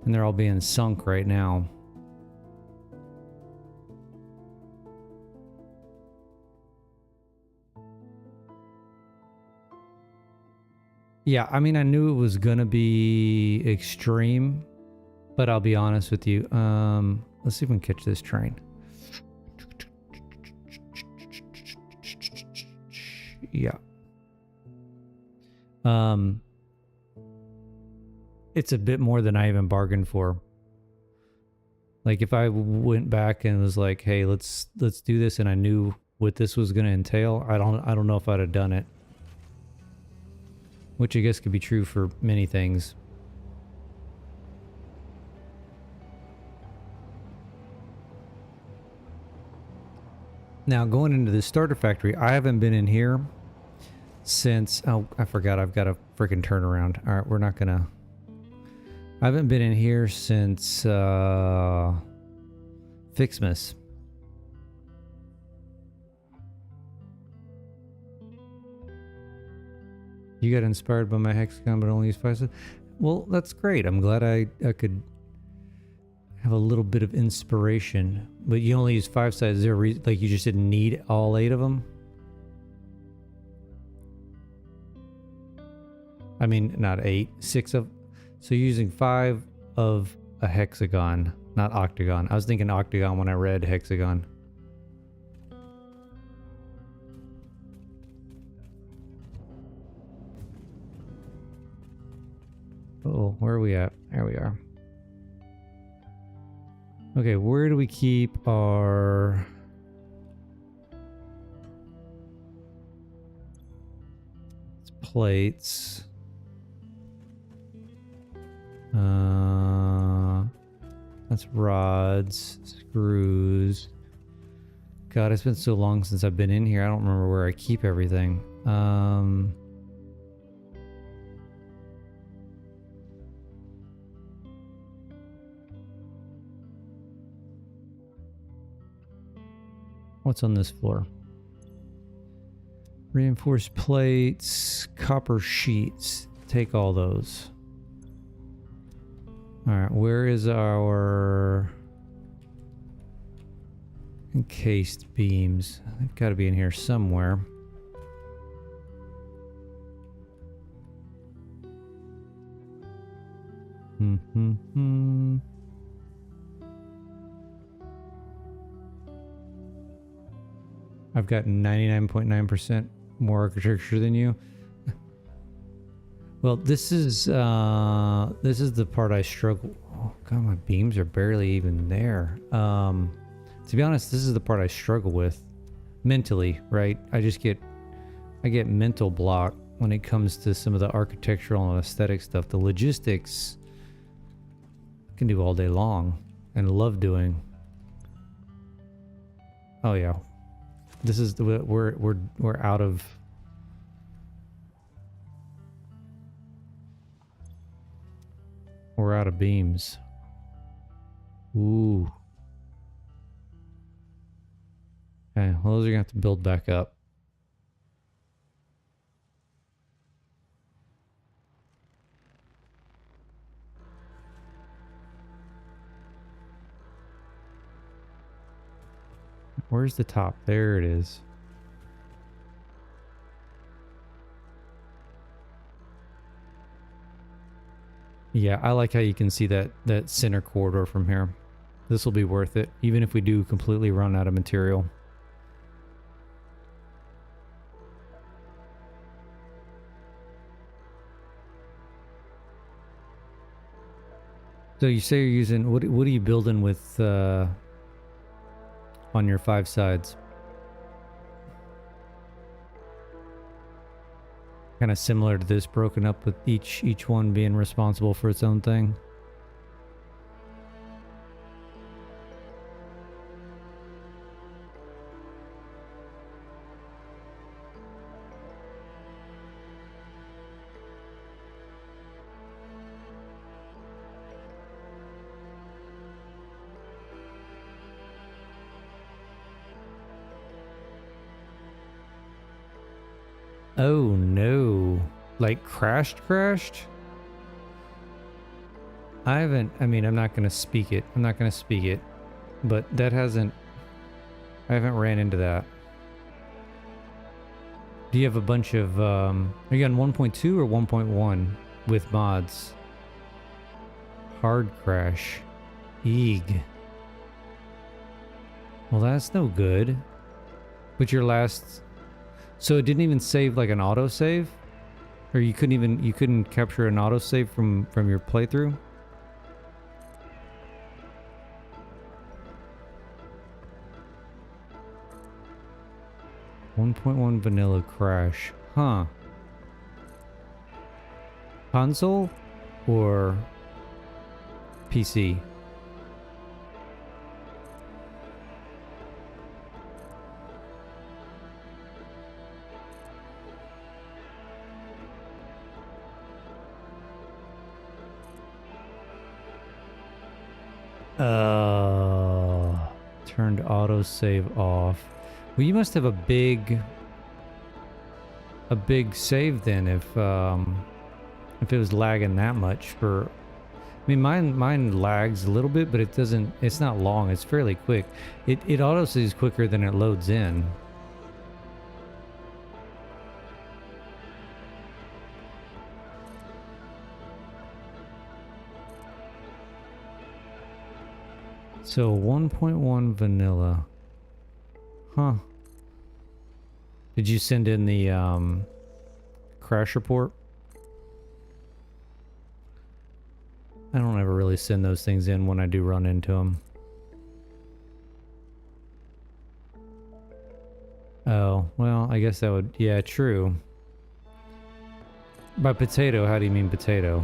and they're all being sunk right now. Yeah, I mean, I knew it was gonna be extreme, but I'll be honest with you. Let's see if we can catch this train. Yeah. It's a bit more than I even bargained for. Like if I went back and was like, "Hey, let's do this," and I knew what this was going to entail, I don't know if I'd have done it. Which I guess could be true for many things. Now, going into the starter factory, I haven't been in here since... Oh, I forgot I've got a freaking turnaround. All right, we're not gonna... I haven't been in here since Fixmas. You got inspired by my hexagon, but only use 5 sides. Well, that's great. I'm glad I could have a little bit of inspiration. But you only use 5 sides. Is there a reason, like you just didn't need all 8 of them? I mean, not 8, 6 of... So you're using 5 of a hexagon, not octagon. I was thinking octagon when I read hexagon. Oh, where are we at? There we are. Okay, where do we keep our... plates? That's rods, screws. God, it's been so long since I've been in here. I don't remember where I keep everything. What's on this floor? Reinforced plates, copper sheets. Take all those. All right, where is our Encased beams. They've got to be in here somewhere. I've got 99.9% more architecture than you. Well, this is the part I struggle. Oh god, my beams are barely even there. To be honest, this is the part I struggle with mentally, right? I get mental block when it comes to some of the architectural and aesthetic stuff. The logistics I can do all day long and love doing. Oh yeah. This is the we're out of beams. Ooh. Okay, well, those are gonna have to build back up. Where's the top? There it is. Yeah, I like how you can see that center corridor from here. This will be worth it, even if we do completely run out of material. So you say you're using, what are you building with on your 5 sides? Kind of similar to this, broken up with each one being responsible for its own thing. Oh no. Like crashed? I mean, I'm not going to speak it. But that I haven't ran into that. Do you have a bunch of, are you on 1.2 or 1.1 with mods? Hard crash. Eeg. Well, that's no good. But your last... So it didn't even save like an autosave? Or you couldn't capture an autosave from your playthrough? .1 vanilla crash. Huh. Console or PC? Turned autosave off. Well, you must have a big save then if it was lagging that much for... I mean, mine lags a little bit, but it's not long. It's fairly quick. It autosaves quicker than it loads in. So 1.1 vanilla. Huh. Did you send in the crash report? I don't ever really send those things in when I do run into them. Oh, well, I guess that would... Yeah, true. By potato, how do you mean potato?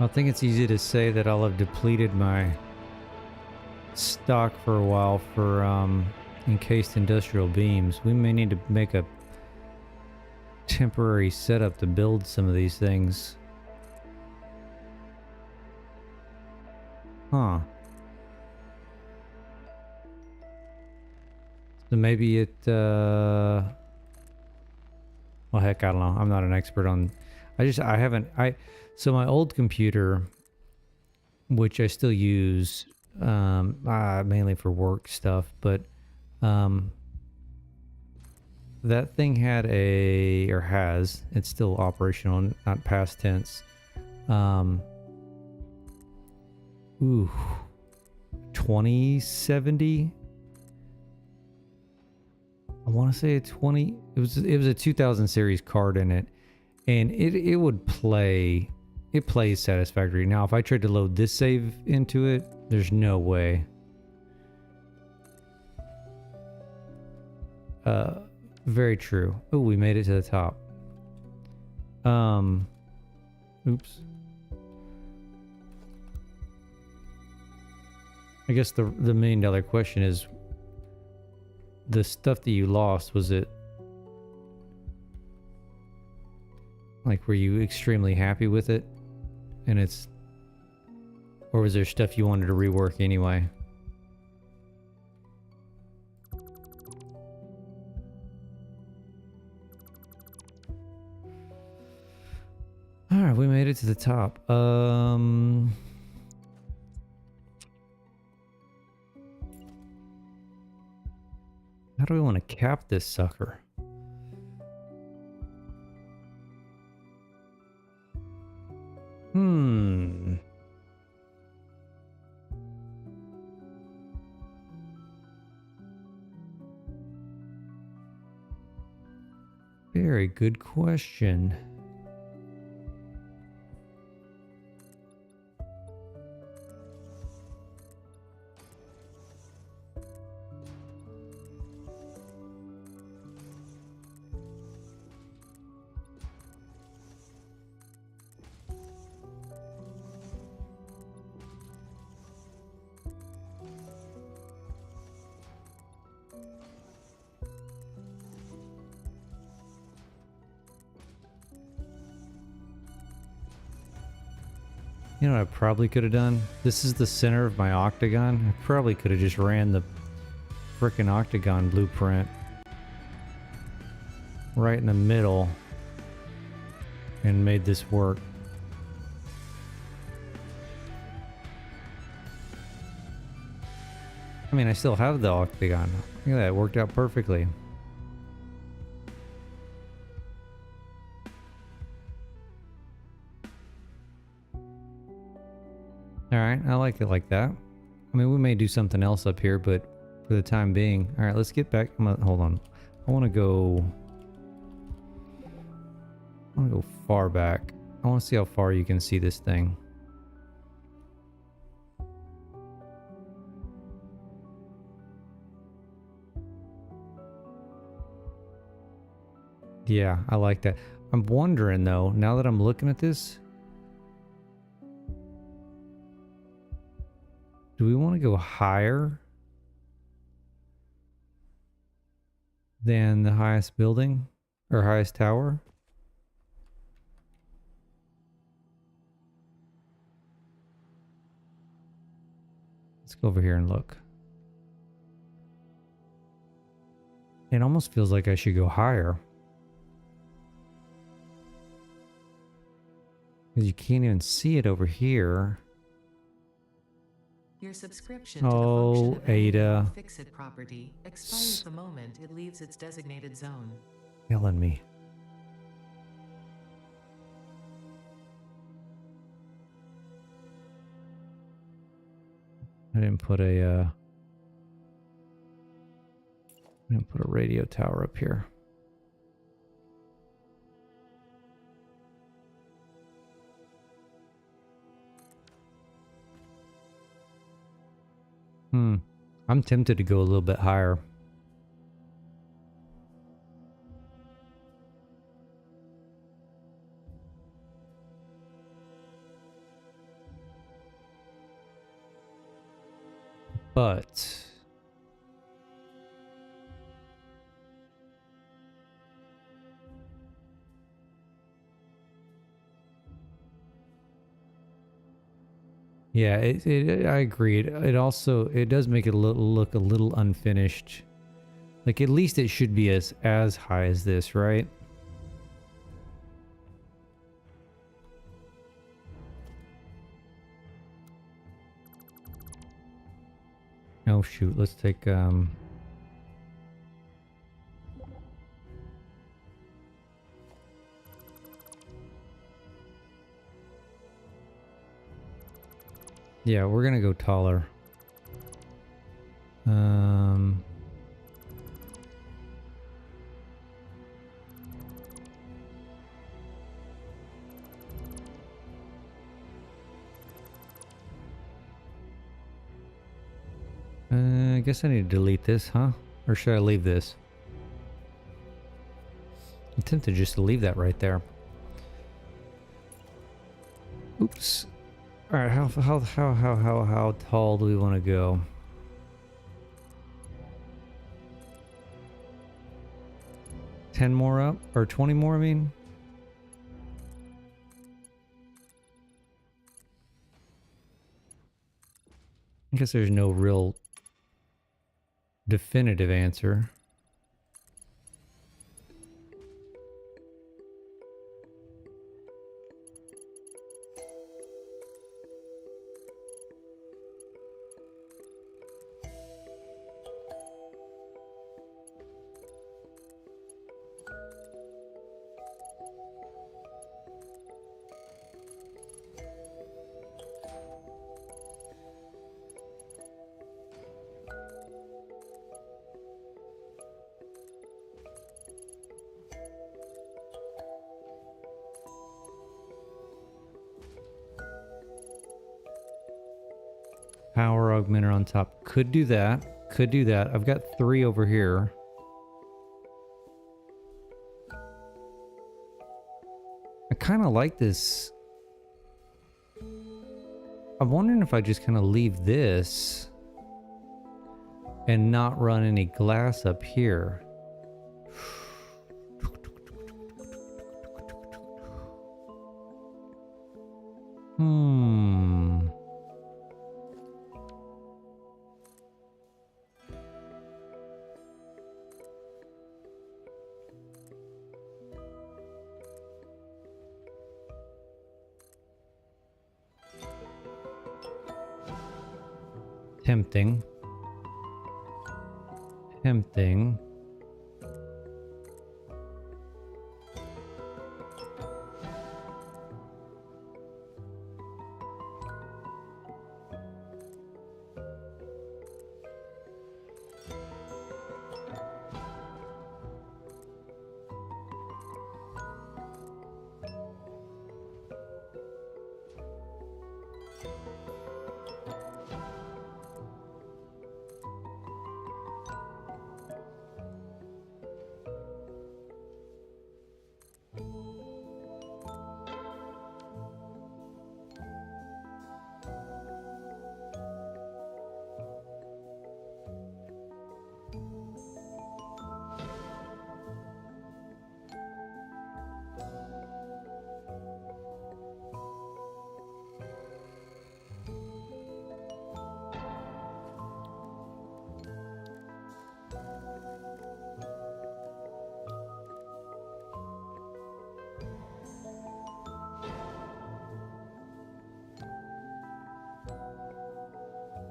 I think it's easy to say that I'll have depleted my stock for a while for encased industrial beams. We may need to make a temporary setup to build some of these things. Huh. So maybe it, well, heck, I don't know. I'm not an expert on, so my old computer, which I still use, mainly for work stuff, but, that thing had it's still operational, not past tense. 2070. I want to say a 20. It was a 2000 series card in it, and it would play. It plays Satisfactory. Now, if I tried to load this save into it, there's no way. Very true. Oh, we made it to the top. Oops. I guess the $1 million question is, the stuff that you lost, was it like, were you extremely happy with it and or was there stuff you wanted to rework anyway? All right, we made it to the top. How do we want to cap this sucker? Very good question. You know what I probably could have done? This is the center of my octagon. I probably could have just ran the frickin' octagon blueprint right in the middle and made this work. I mean, I still have the octagon. Look at that, it worked out perfectly. Alright, I like it like that. I mean, we may do something else up here, but for the time being. Alright, let's get back. Hold on. I want to go far back. I want to see how far you can see this thing. Yeah, I like that. I'm wondering though, now that I'm looking at this, do we want to go higher than the highest building or highest tower? Let's go over here and look. It almost feels like I should go higher. Because you can't even see it over here. Your subscription to the function of Ada. Fix-It property expires the moment it leaves its designated zone. Killing me. I didn't put a radio tower up here. I'm tempted to go a little bit higher. But yeah, I agree. It also it does make it look a little unfinished. Like at least it should be as high as this, right? Oh shoot, let's take yeah, we're gonna go taller. I guess I need to delete this, huh? Or should I leave this? I'm tempted just to leave that right there. Oops. All right, how tall do we want to go? $10 more up or 20 more? I mean, I guess there's no real definitive answer. Power augmenter on top. Could do that. Could do that. I've got 3 over here. I kind of like this. I'm wondering if I just kind of leave this and not run any glass up here. Tempting. Tempting.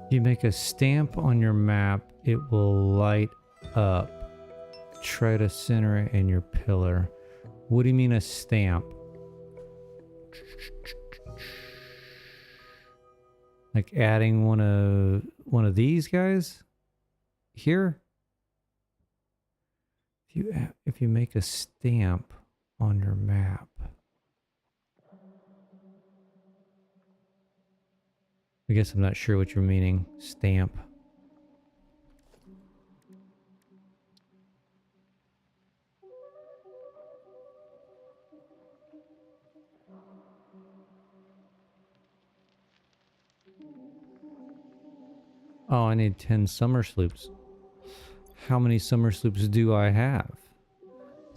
You make a stamp on your map, it will light up. Try to center it in your pillar. What do you mean a stamp? Like adding one of these guys here? If you make a stamp on your map. I guess I'm not sure what you're meaning. Stamp. Oh, I need 10 summer sloops. How many summer sloops do I have?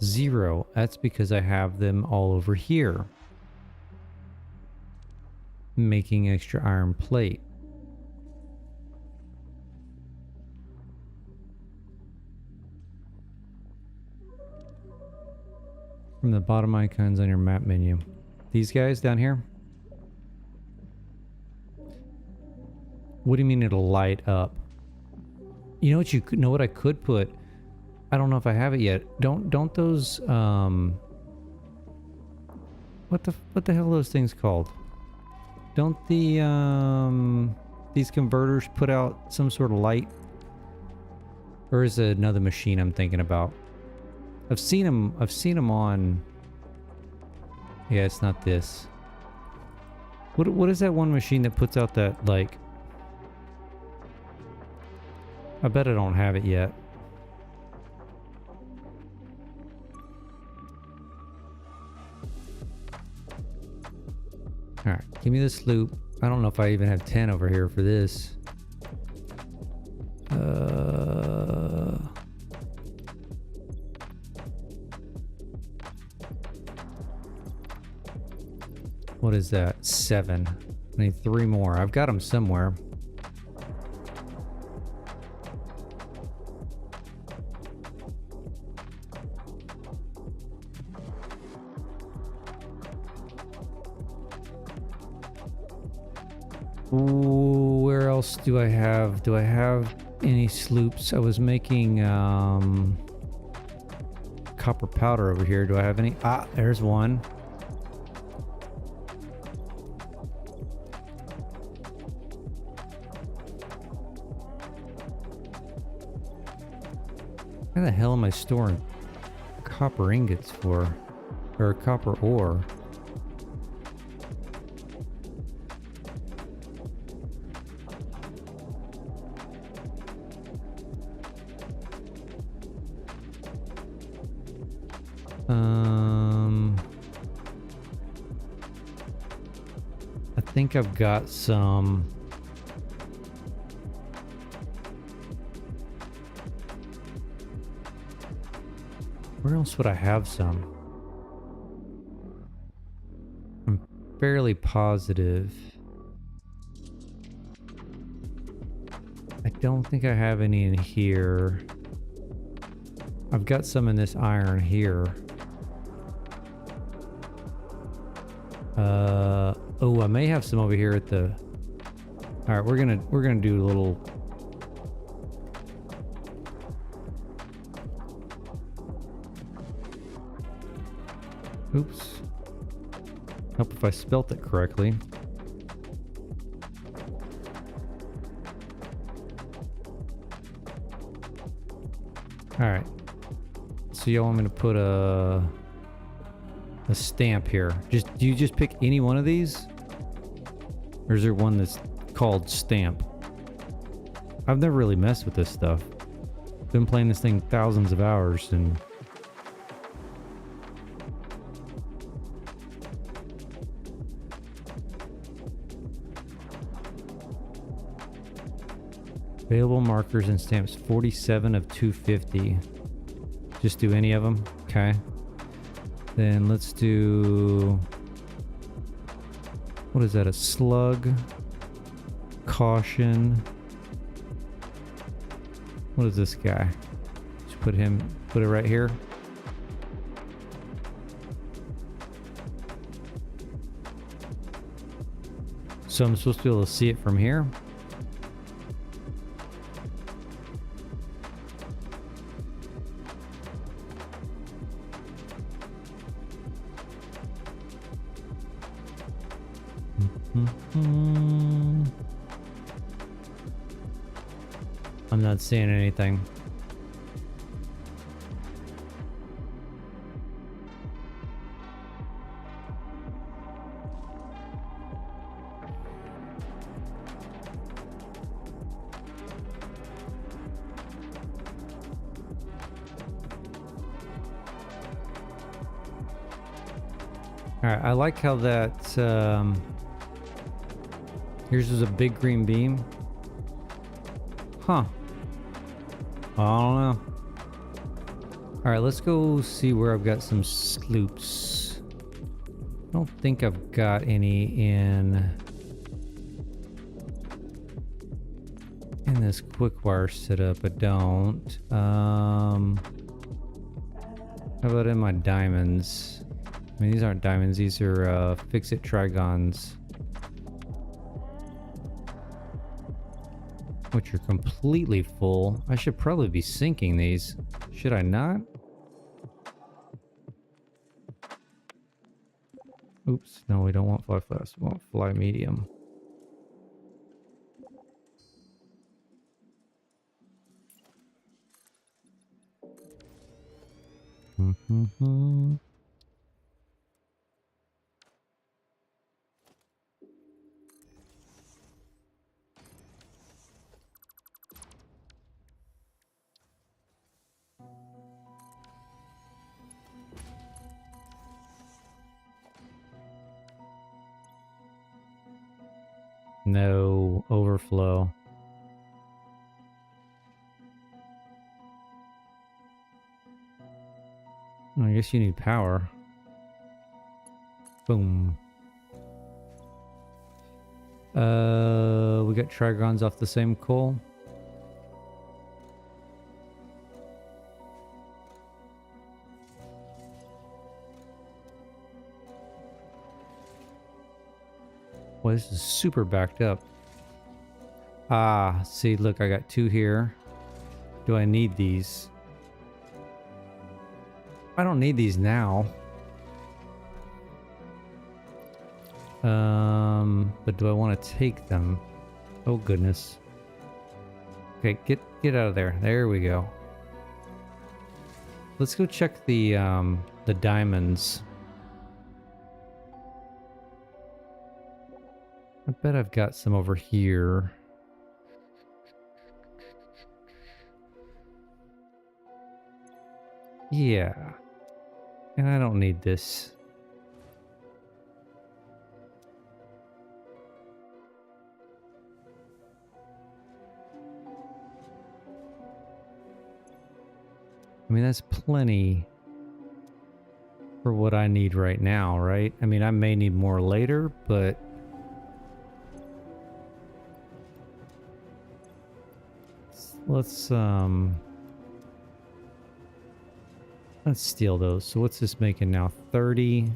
0. That's because I have them all over here. Making extra iron plate. From the bottom icons on your map menu. These guys down here? What do you mean it'll light up? You know what you could know what I could put? I don't know if I have it yet. Don't those what the hell are those things called? Don't the these converters put out some sort of light? Or is it another machine I'm thinking about? I've seen them on. Yeah, it's not this. What is that one machine that puts out that, like, I bet I don't have it yet. Alright, give me this loop. I don't know if I even have 10 over here for this. What is that? 7. I need 3 more. I've got them somewhere. Ooh, where else do I have? Do I have any sloops? I was making copper powder over here. Do I have any? Ah, there's one. How the hell am I storing copper ingots for? Or copper ore? I think I've got some. Where else would I have some? I'm fairly positive. I don't think I have any in here. I've got some in this iron here. Oh, I may have some over here at the. All right, we're gonna do a little. Oops. Hope if I spelt it correctly. All right. So y'all want me to put a stamp here? Do you just pick any one of these? Or is there one that's called stamp? I've never really messed with this stuff. Been playing this thing thousands of hours and available markers and stamps 47 of 250. Just do any of them. Okay. Then let's do, what is that? A slug, caution. What is this guy? Just put it right here. So I'm supposed to be able to see it from here. I'm not seeing anything. All right, I like how that yours is a big green beam. Huh. I don't know. Alright, let's go see where I've got some sloops. I don't think I've got any in this quick wire setup. I don't. How about in my diamonds? I mean, these aren't diamonds, these are fix-it trigons, which are completely full. I should probably be sinking these. Should I not? Oops, no, we don't want fly fast. We want fly medium. No overflow. I guess you need power. Boom. We got trigons off the same coal. Well, this is super backed up. Ah, see, look, I got 2 here. Do I need these? I don't need these now. But do I want to take them? Oh goodness. Okay, get out of there. There we go. Let's go check the diamonds. I bet I've got some over here. Yeah. And I don't need this. I mean, that's plenty for what I need right now, right? I mean, I may need more later, but let's steal those. So what's this making now? 30,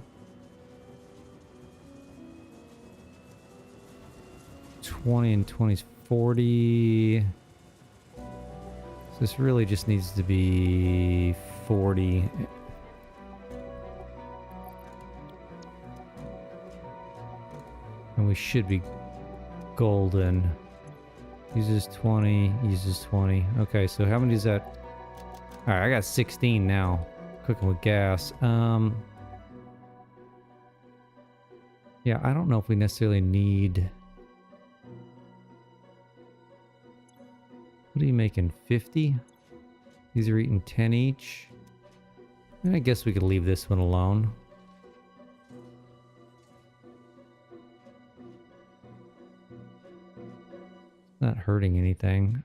20, and 20 is 40. So this really just needs to be 40. And we should be golden. Uses 20, uses 20. Okay, so how many is that? Alright, I got 16 now. Cooking with gas. Yeah, I don't know if we necessarily need... What are you making? 50? These are eating 10 each. And I guess we could leave this one alone. Not hurting anything.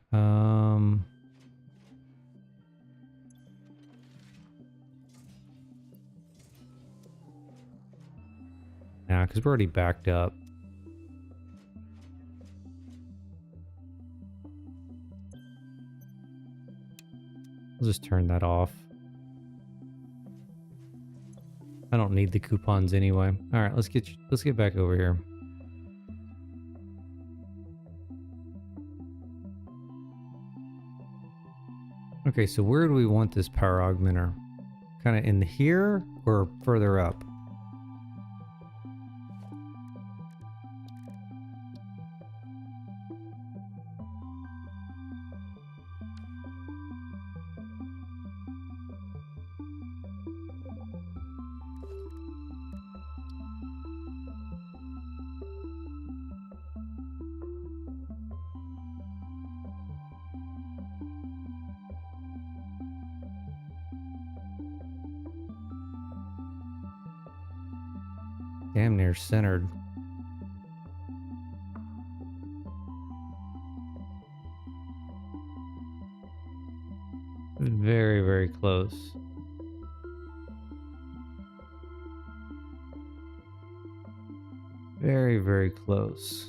Nah, because we're already backed up. I'll just turn that off. I don't need the coupons anyway. All right, let's get back over here. Okay, so where do we want this power augmenter? Kind of in here or further up? Damn near centered. Very, very close. Very, very close.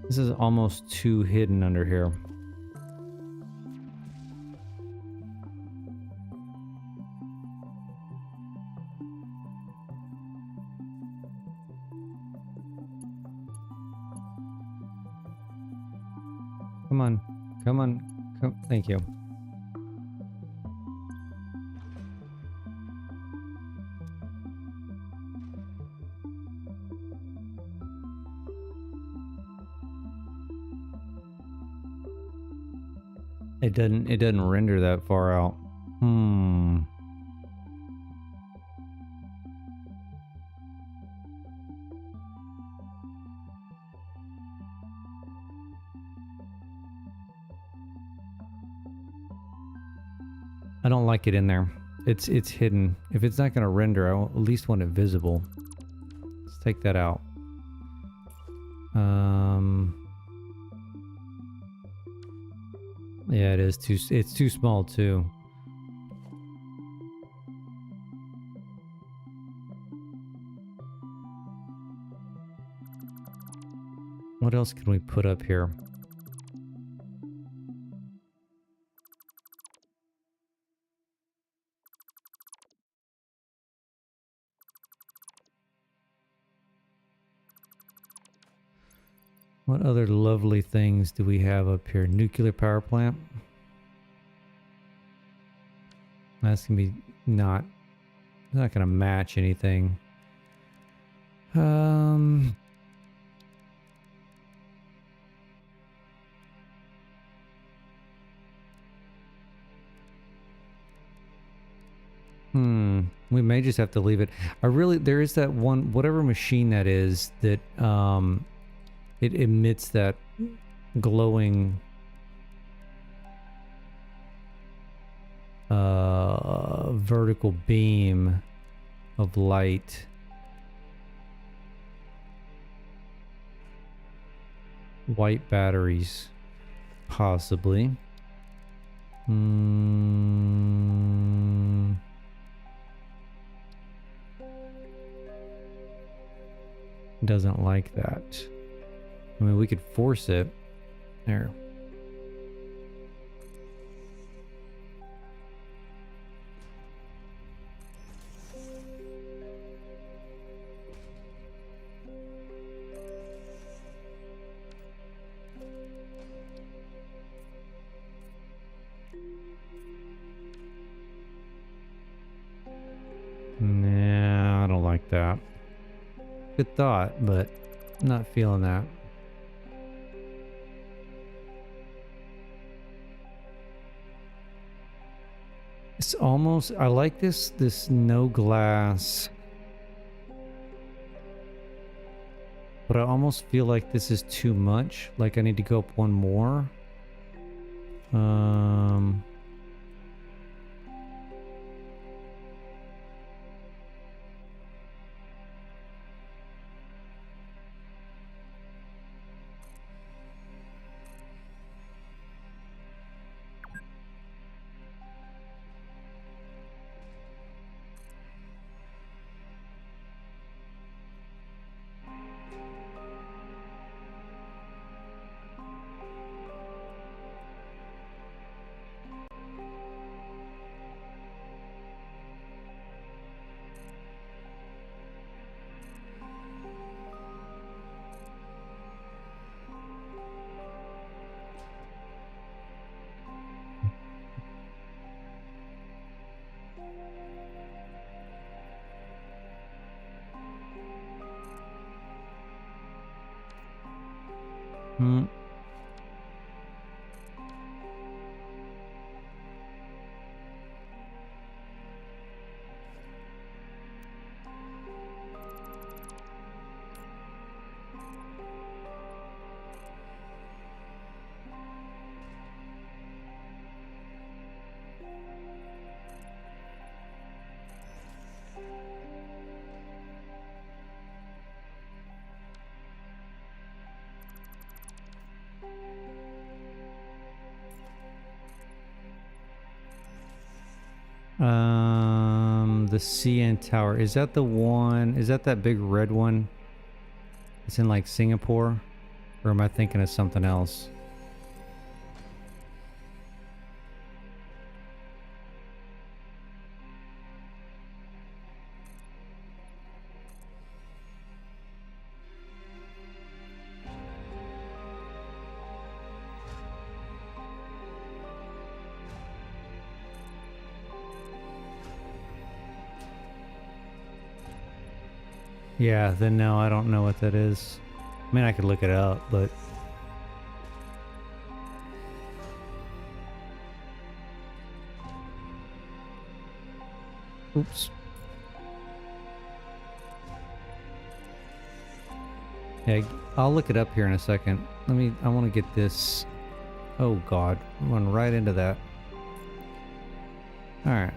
This is almost too hidden under here. Come on. Come on. Come. Thank you. It doesn't render that far out. I don't like it in there. It's hidden. If it's not going to render, I at least want it visible. Let's take that out. Yeah, it is too. It's too small too. What else can we put up here? What other lovely things do we have up here? Nuclear power plant. That's gonna be not gonna match anything. We may just have to leave it. There is that one, whatever machine that is, that it emits that glowing vertical beam of light. White batteries, possibly. Doesn't like that. I mean, we could force it. There. Nah, I don't like that. Good thought, but not feeling that. It's almost, I like this no glass, but I almost feel like this is too much. Like I need to go up one more. The CN Tower. Is that the one? Is that big red one? It's in like Singapore? Or am I thinking of something else? Yeah, then no, I don't know what that is. I mean, I could look it up, but... Oops. Yeah, I'll look it up here in a second. I want to get this... Oh god, I'm going right into that. Alright.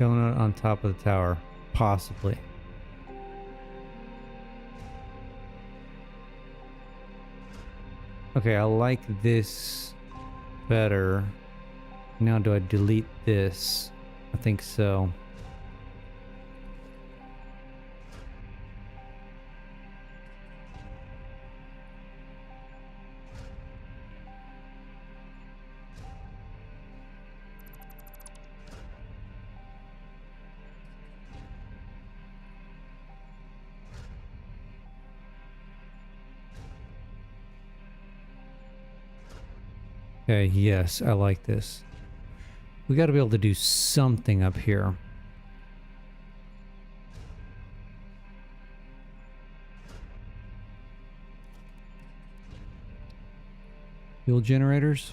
Donut on top of the tower. Possibly. Okay, I like this better. Now do I delete this? I think so. Okay, yes, I like this. We got to be able to do something up here. Fuel generators?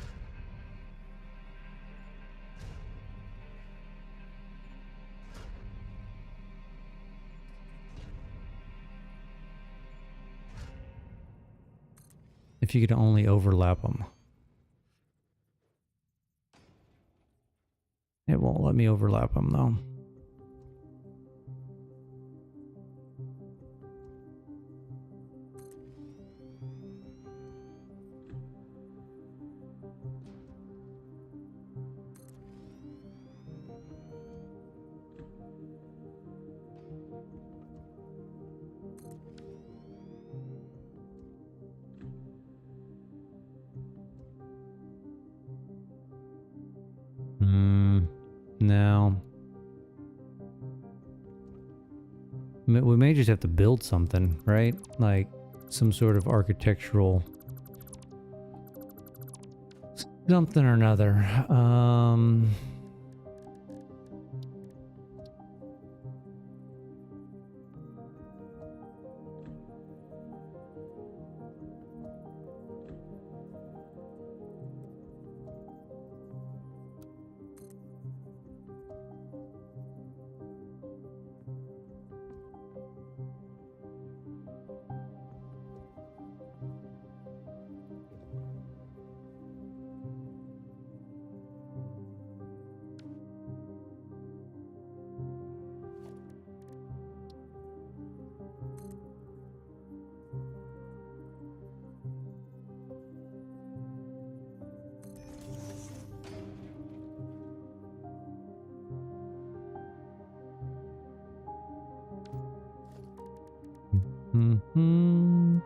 If you could only overlap them. It won't let me overlap them though. No. We may just have to build something, right? Like some sort of architectural something or another. Mm-hmm.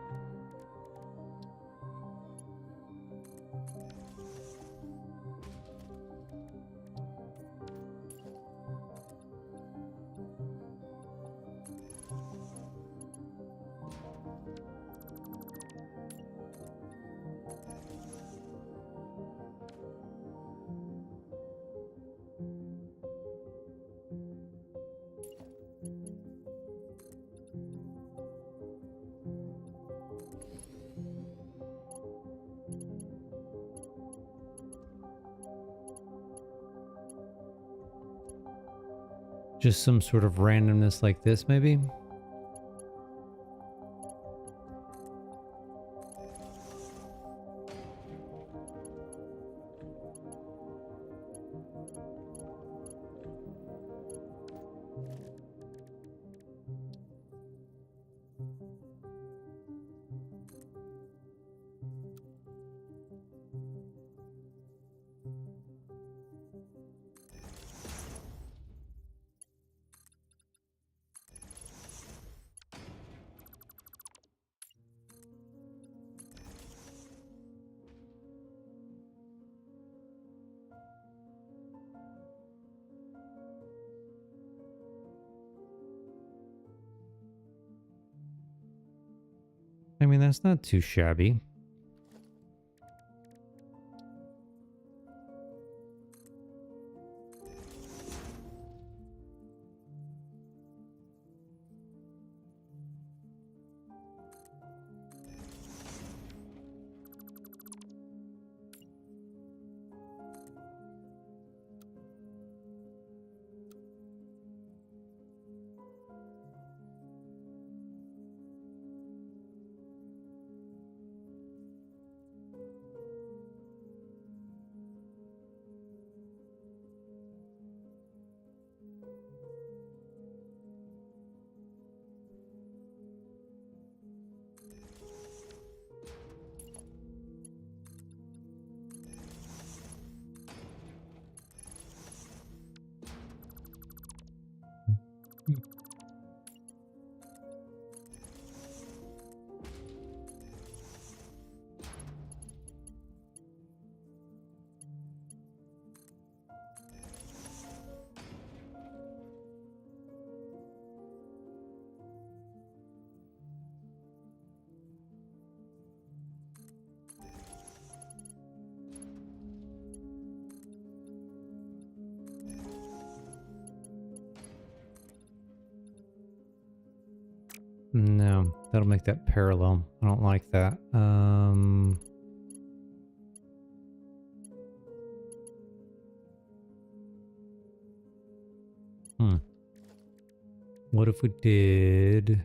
Just some sort of randomness like this, maybe? I mean, that's not too shabby. No, that'll make that parallel. I don't like that. What if we did...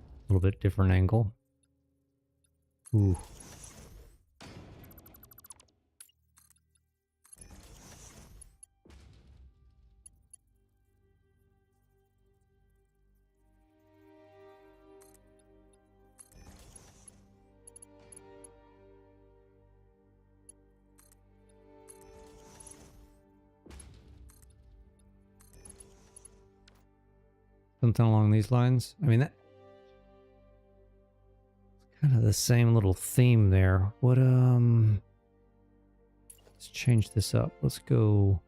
a little bit different angle? Ooh. Something along these lines. I mean, that's kind of the same little theme there. What, let's change this up. Let's go...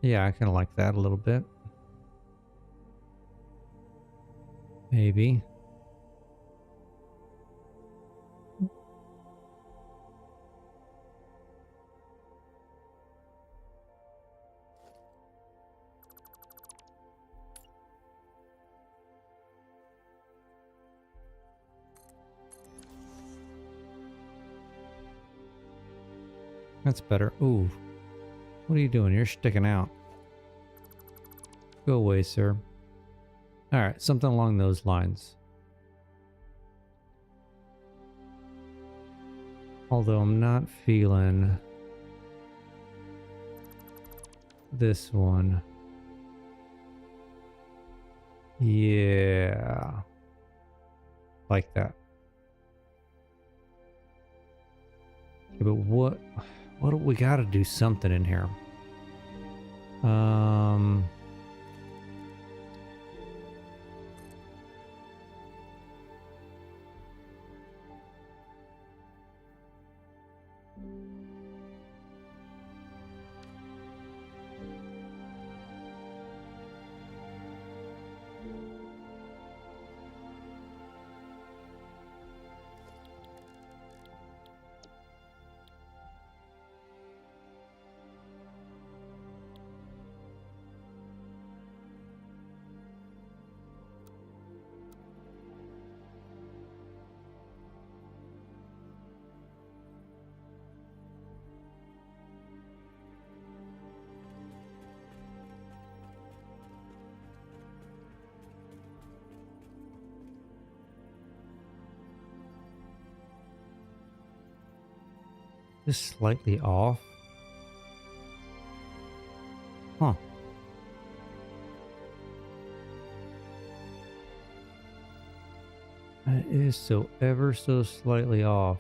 Yeah, I kind of like that a little bit. Maybe. That's better. Ooh. What are you doing? You're sticking out. Go away, sir. Alright, something along those lines. Although I'm not feeling this one. Yeah. Like that. Okay, but what do we gotta do something in here? Just slightly off. Huh. It is so ever so slightly off.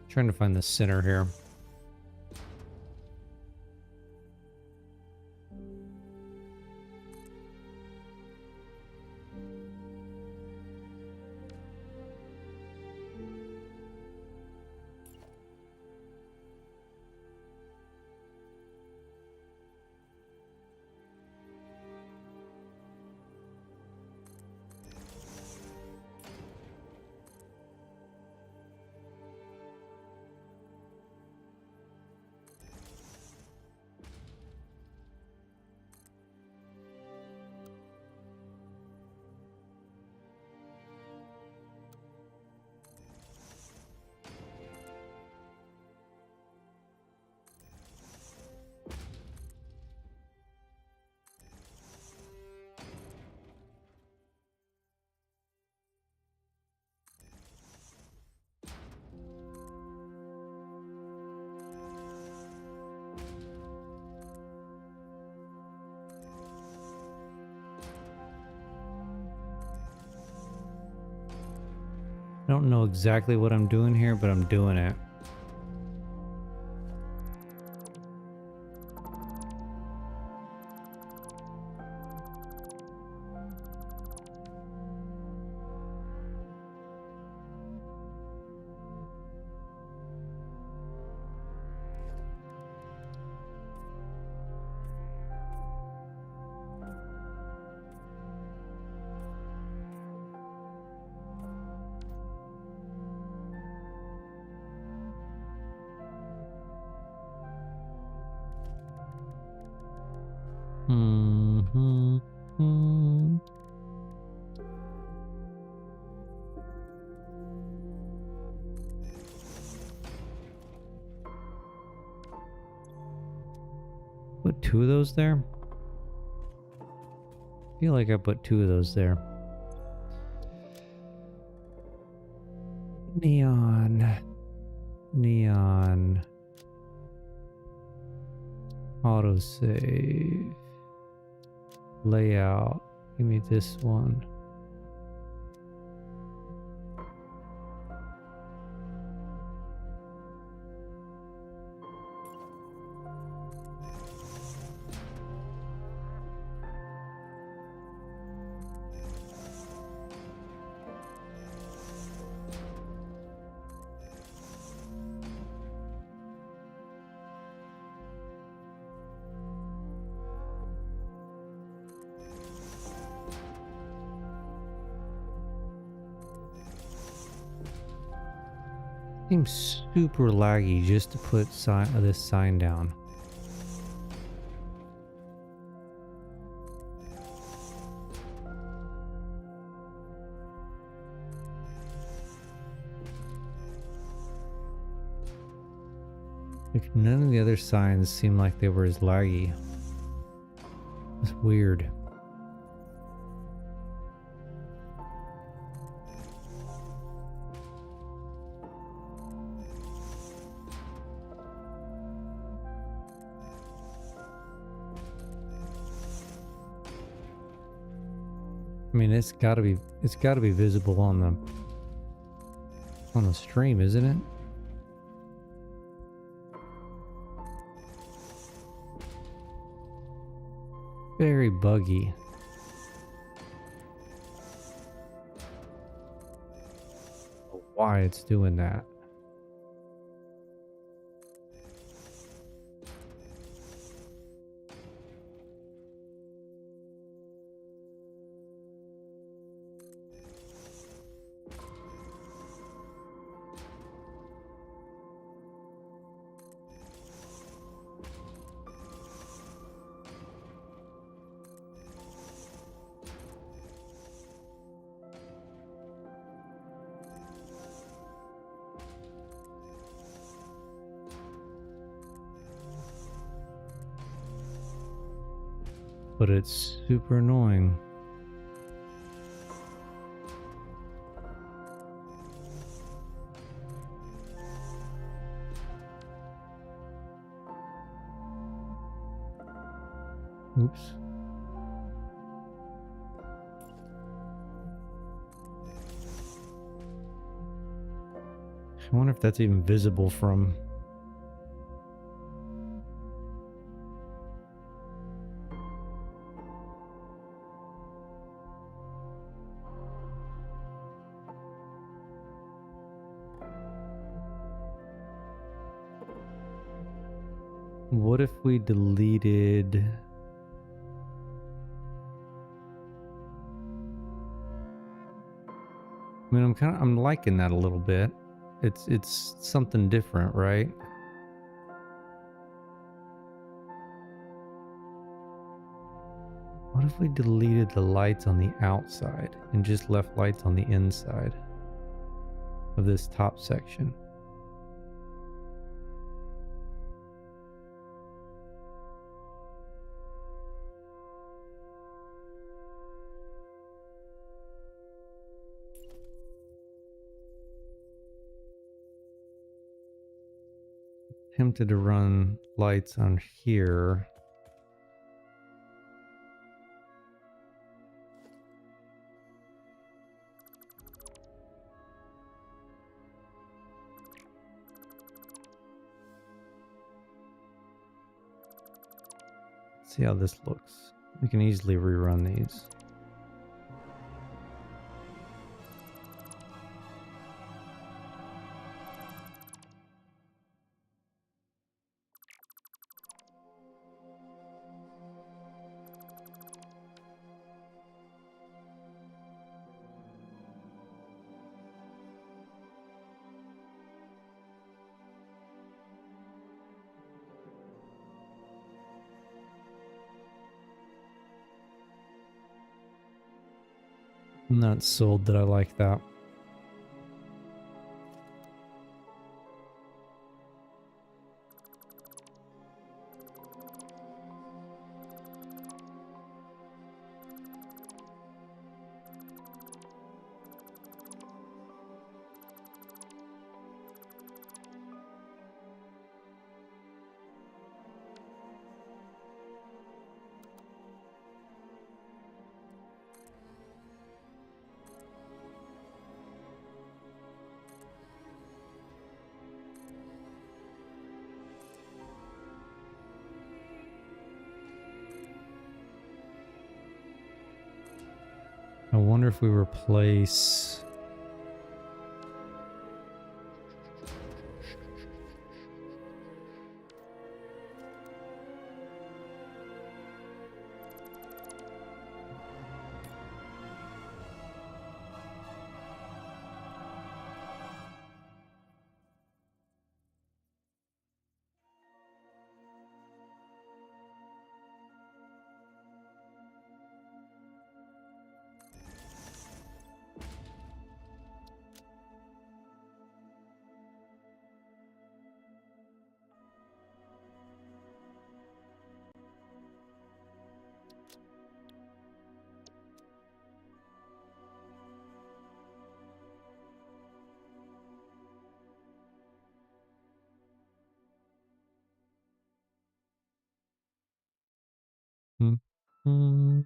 Trying to find the center here. I don't know exactly what I'm doing here, but I'm doing it. Put two of those there? I feel like I put two of those there. Neon. Neon. Autosave. Layout. Give me this one. Seems super laggy just to put this sign down. Like none of the other signs seem like they were as laggy. It's weird. I mean, it's got to be visible on the stream, isn't it? Very buggy. Why it's doing that? but it's super annoying. Oops. I wonder if that's even visible from... What if we deleted... I mean, I'm liking that a little bit. It's something different, right? What if we deleted the lights on the outside and just left lights on the inside of this top section? Tempted to run lights on here. See how this looks. We can easily rerun these. I'm not sold that I like that. I wonder if we replace... Hmm.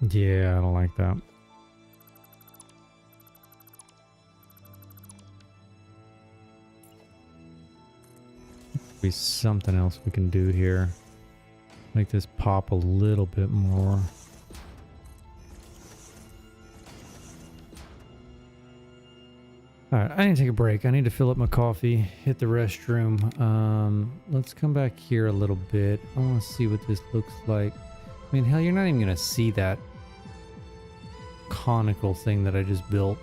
Yeah, I don't like that. Be something else we can do here. Make this pop a little bit more. Alright, I need to take a break. I need to fill up my coffee, hit the restroom. Let's come back here a little bit. I want to see what this looks like. I mean, hell, you're not even going to see that conical thing that I just built.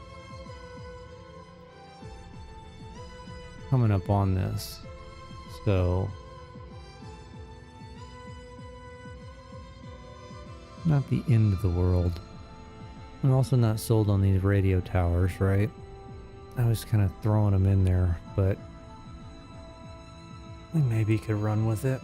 coming up on this. So not the end of the world. I'm also not sold on these radio towers, right? I was kind of throwing them in there, but we maybe could run with it.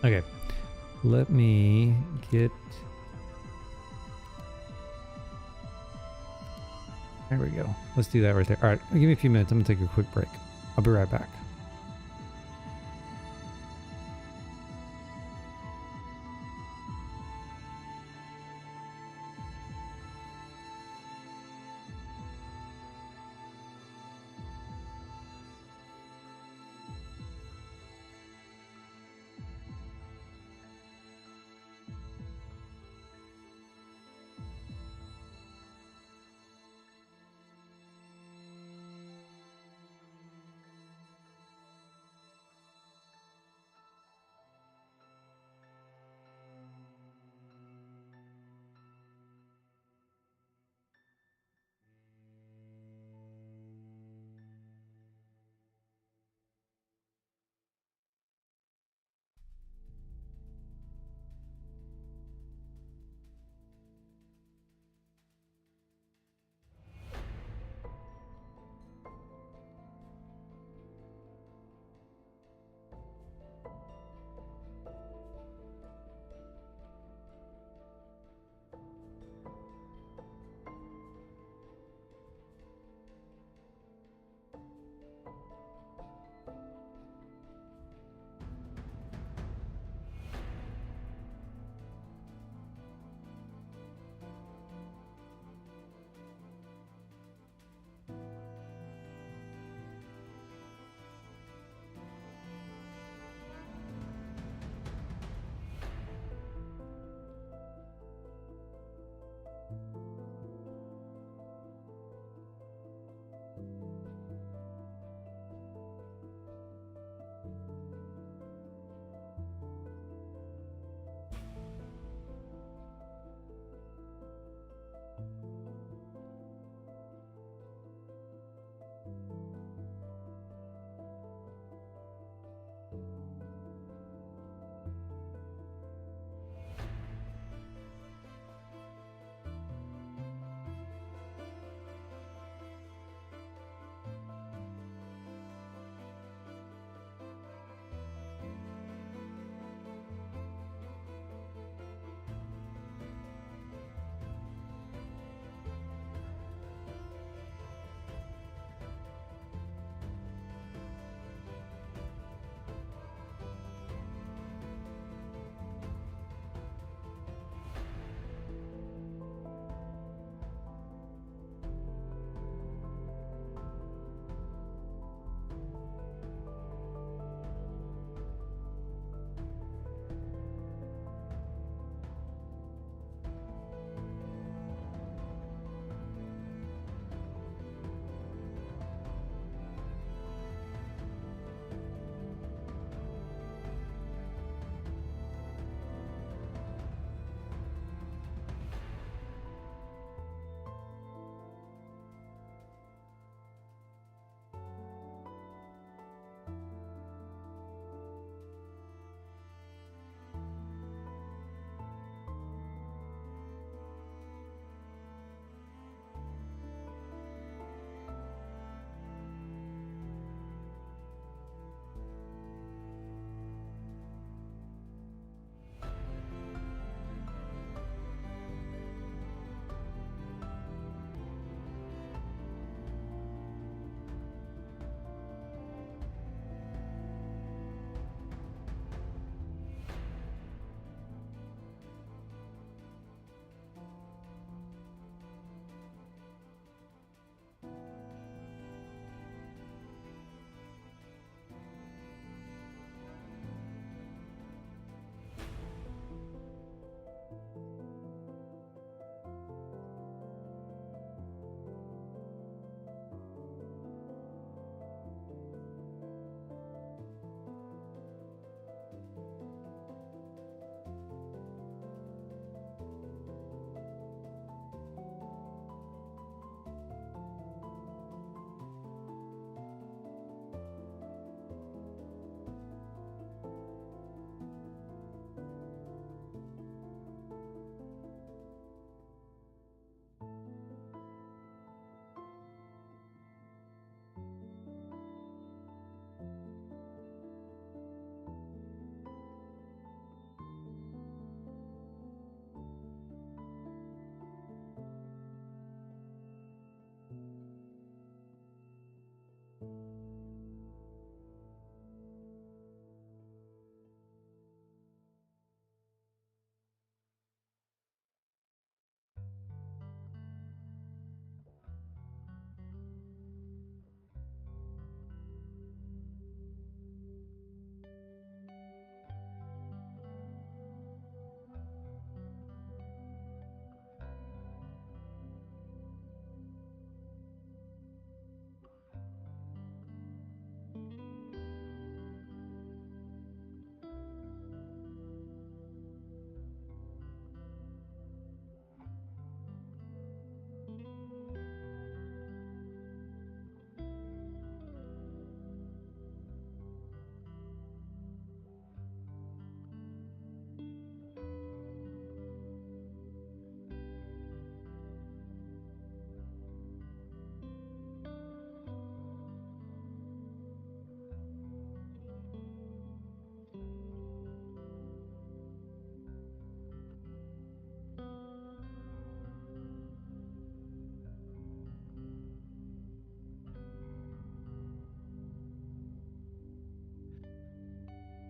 Okay, let me get... There we go. Let's do that right there. All right, give me a few minutes. I'm gonna take a quick break. I'll be right back.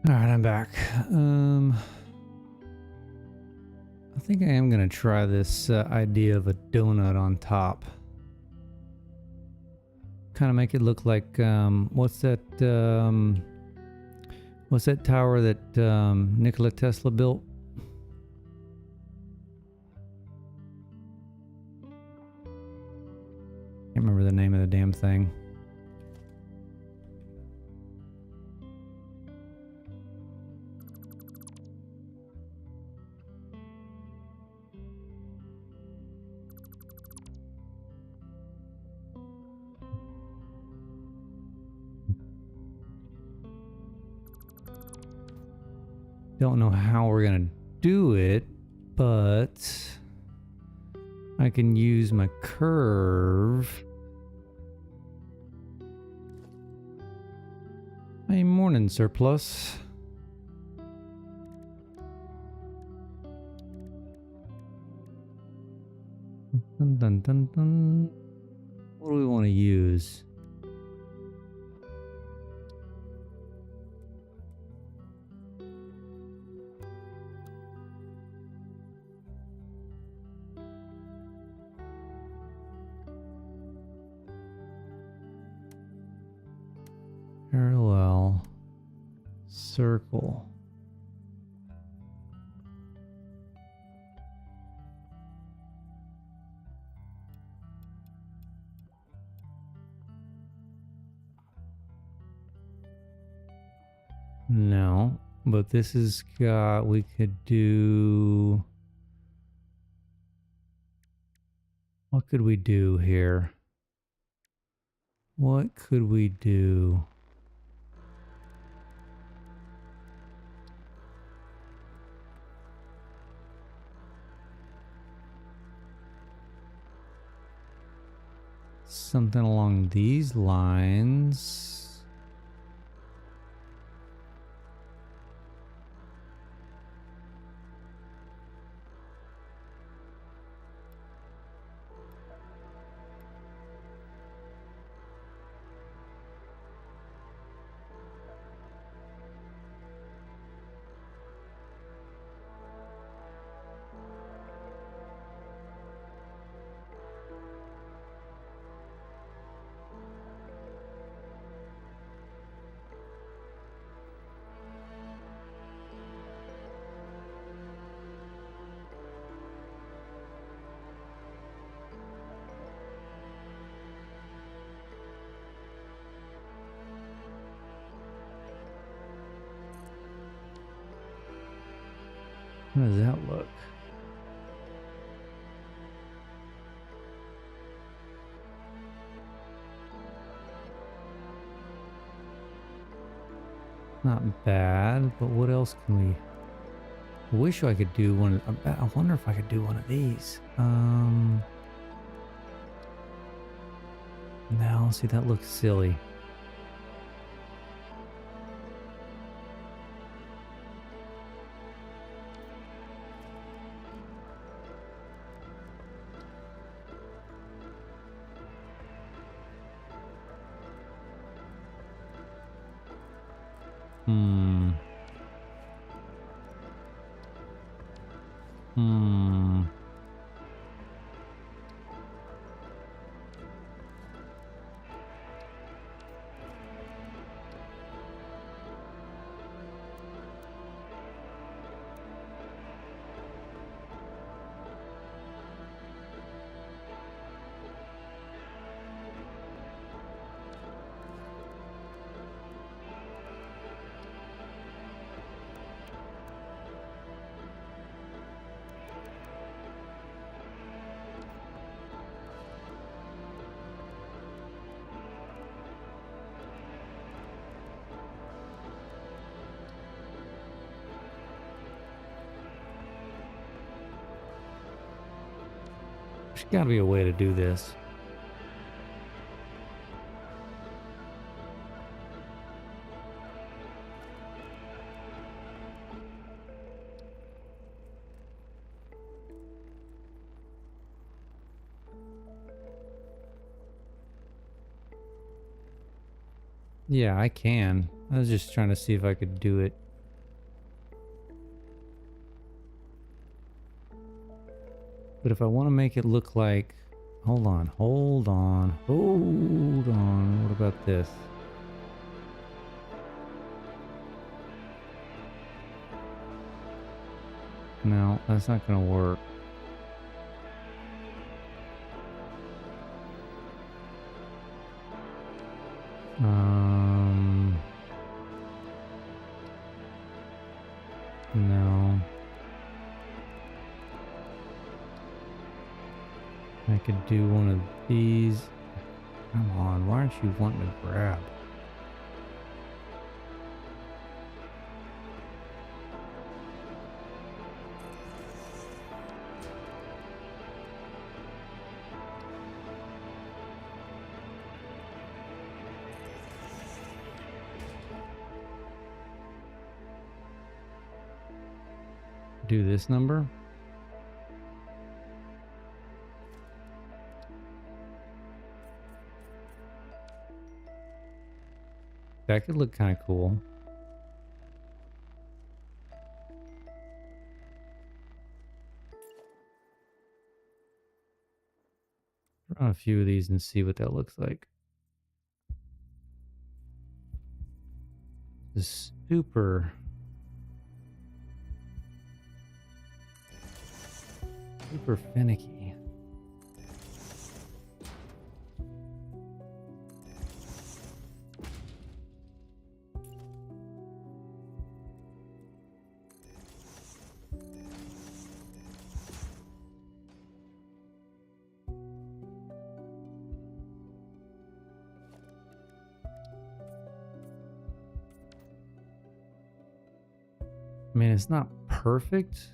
All right, I'm back. I think I am gonna try this idea of a donut on top. Kind of make it look like what's that tower that Nikola Tesla built? Can't remember the name of the damn thing. Don't know how we're gonna do it, but I can use my curve. Hey, morning, surplus. Dun, dun, dun, dun. What do we want to use? Parallel circle. No, but this has got, we could do, what could we do here? What could we do? Something along these lines. How does that look? Not bad, but what else can we? I wish I could do one. I wonder if I could do one of these. No, see, that looks silly. Hmm. There's got to be a way to do this. Yeah, I can. I was just trying to see if I could do it But if I want to make it look like, hold on. What about this? No, that's not going to work. No. I could do one of these. Come on, why aren't you wanting to grab? Do this number. That could look kind of cool. Run a few of these and see what that looks like. This super finicky. I mean, it's not perfect.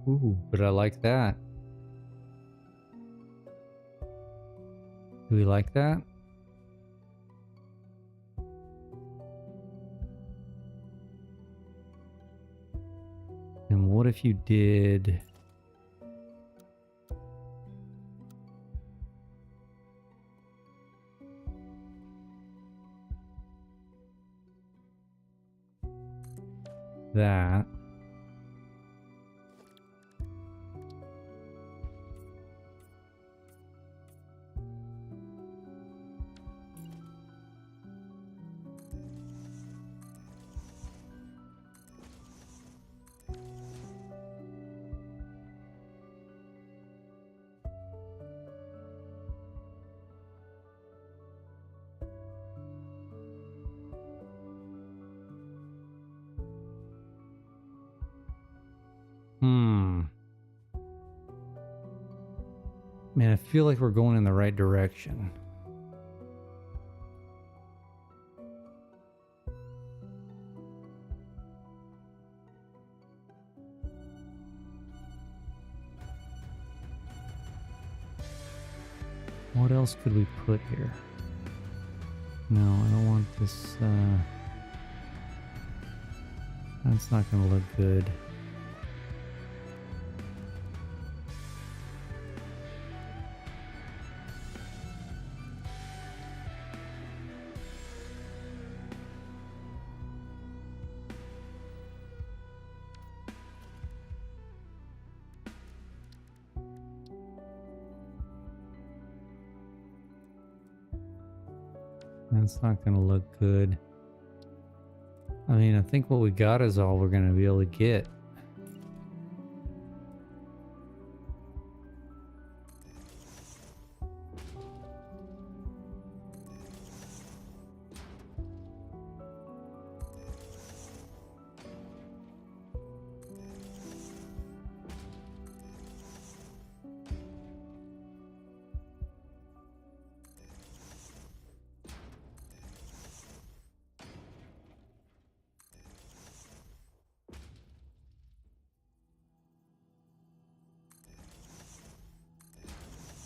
Ooh, but I like that. Do we like that? And what if you did... that? Man, I feel like we're going in the right direction. What else could we put here? No, I don't want this, that's not gonna look good. That's not gonna look good. I mean, I think what we got is all we're gonna be able to get.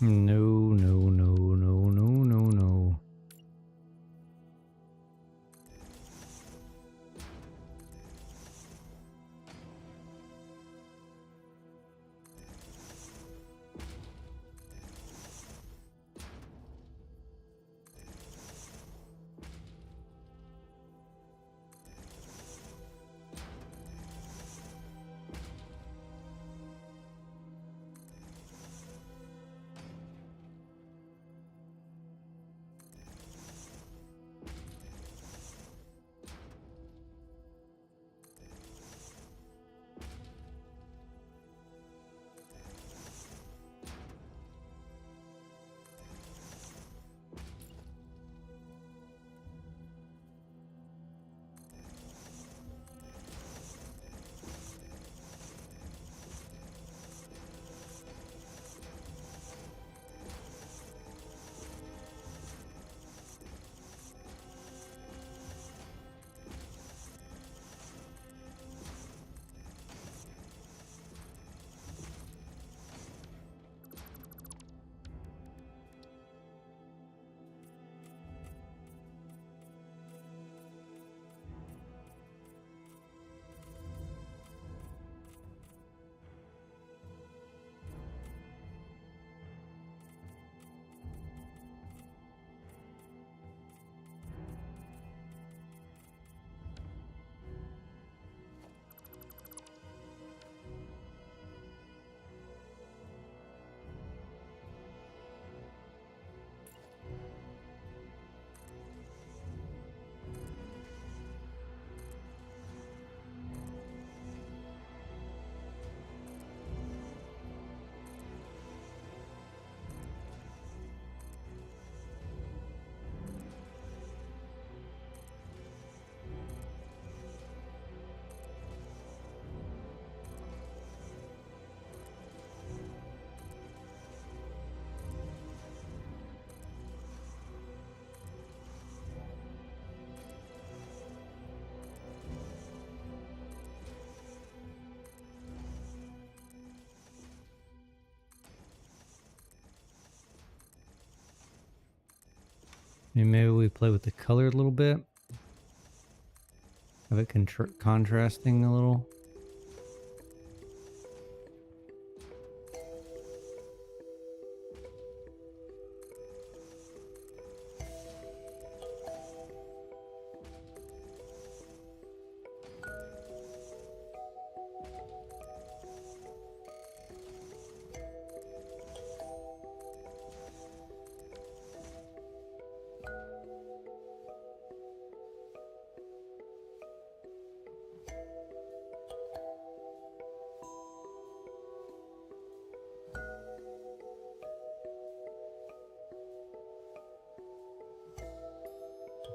No, no, no, no, no, no, no. Maybe we play with the color a little bit. Have it contrasting a little.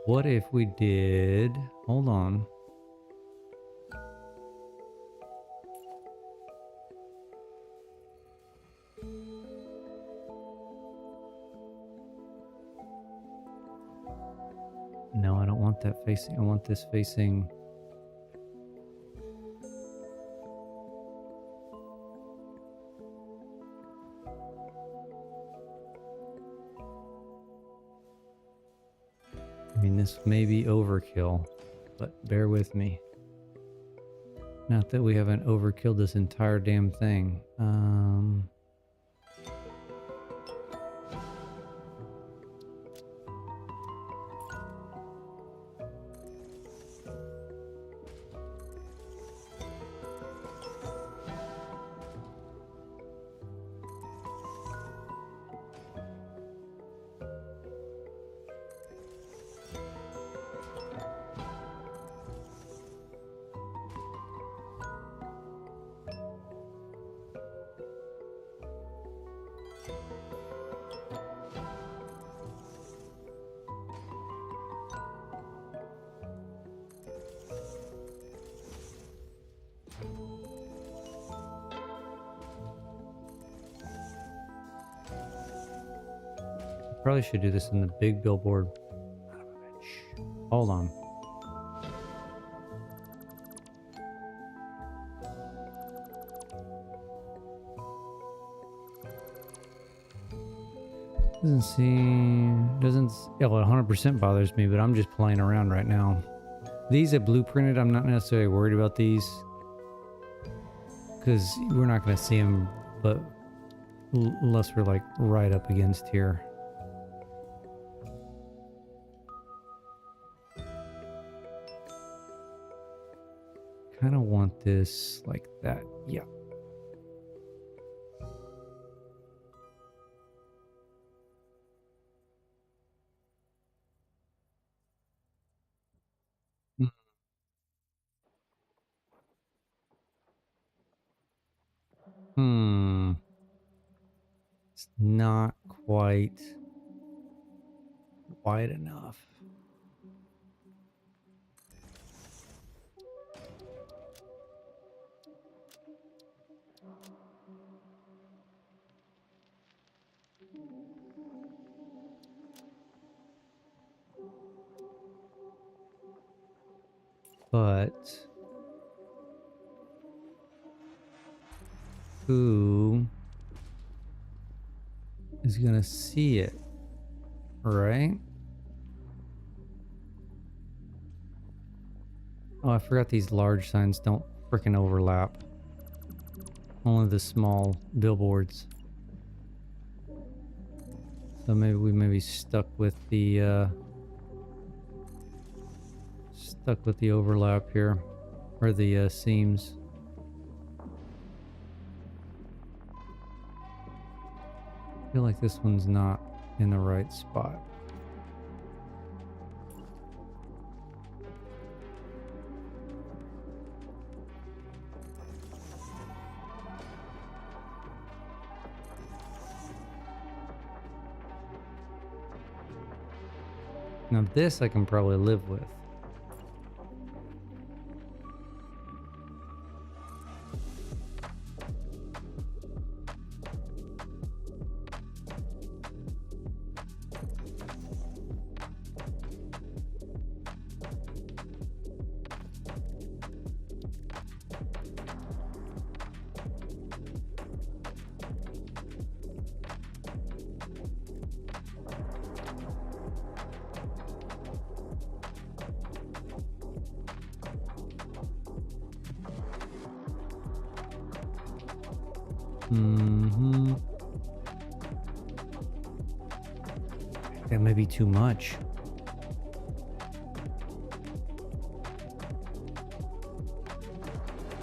What if we did, hold on. No, I don't want that facing, I want this facing. I mean, this may be overkill, but bear with me. Not that we haven't overkilled this entire damn thing. Probably should do this in the big billboard. Hold on. Yeah, well, 100% bothers me, but I'm just playing around right now. These are blueprinted. I'm not necessarily worried about these because we're not going to see them, but unless we're like right up against here. Kind of want this like that. Yeah. It's not quite wide enough. But who is gonna see it, right? Oh, I forgot these large signs don't freaking overlap. Only the small billboards. So maybe we may be stuck with the overlap here, or the seams. I feel like this one's not in the right spot. Now this I can probably live with. Mm-hmm. That may be too much.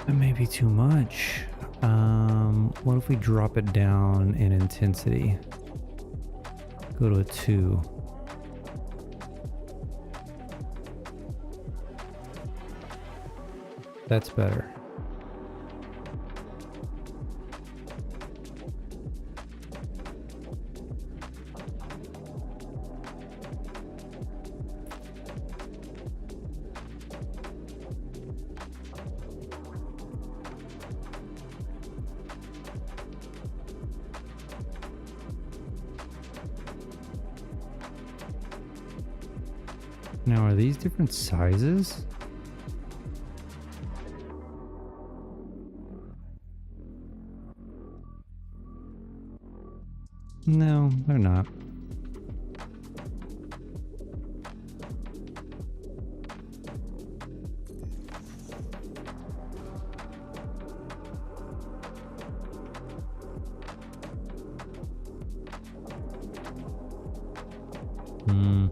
That may be too much. What if we drop it down in intensity? Go to a 2. That's better. Now, are these different sizes? No, they're not. Hmm.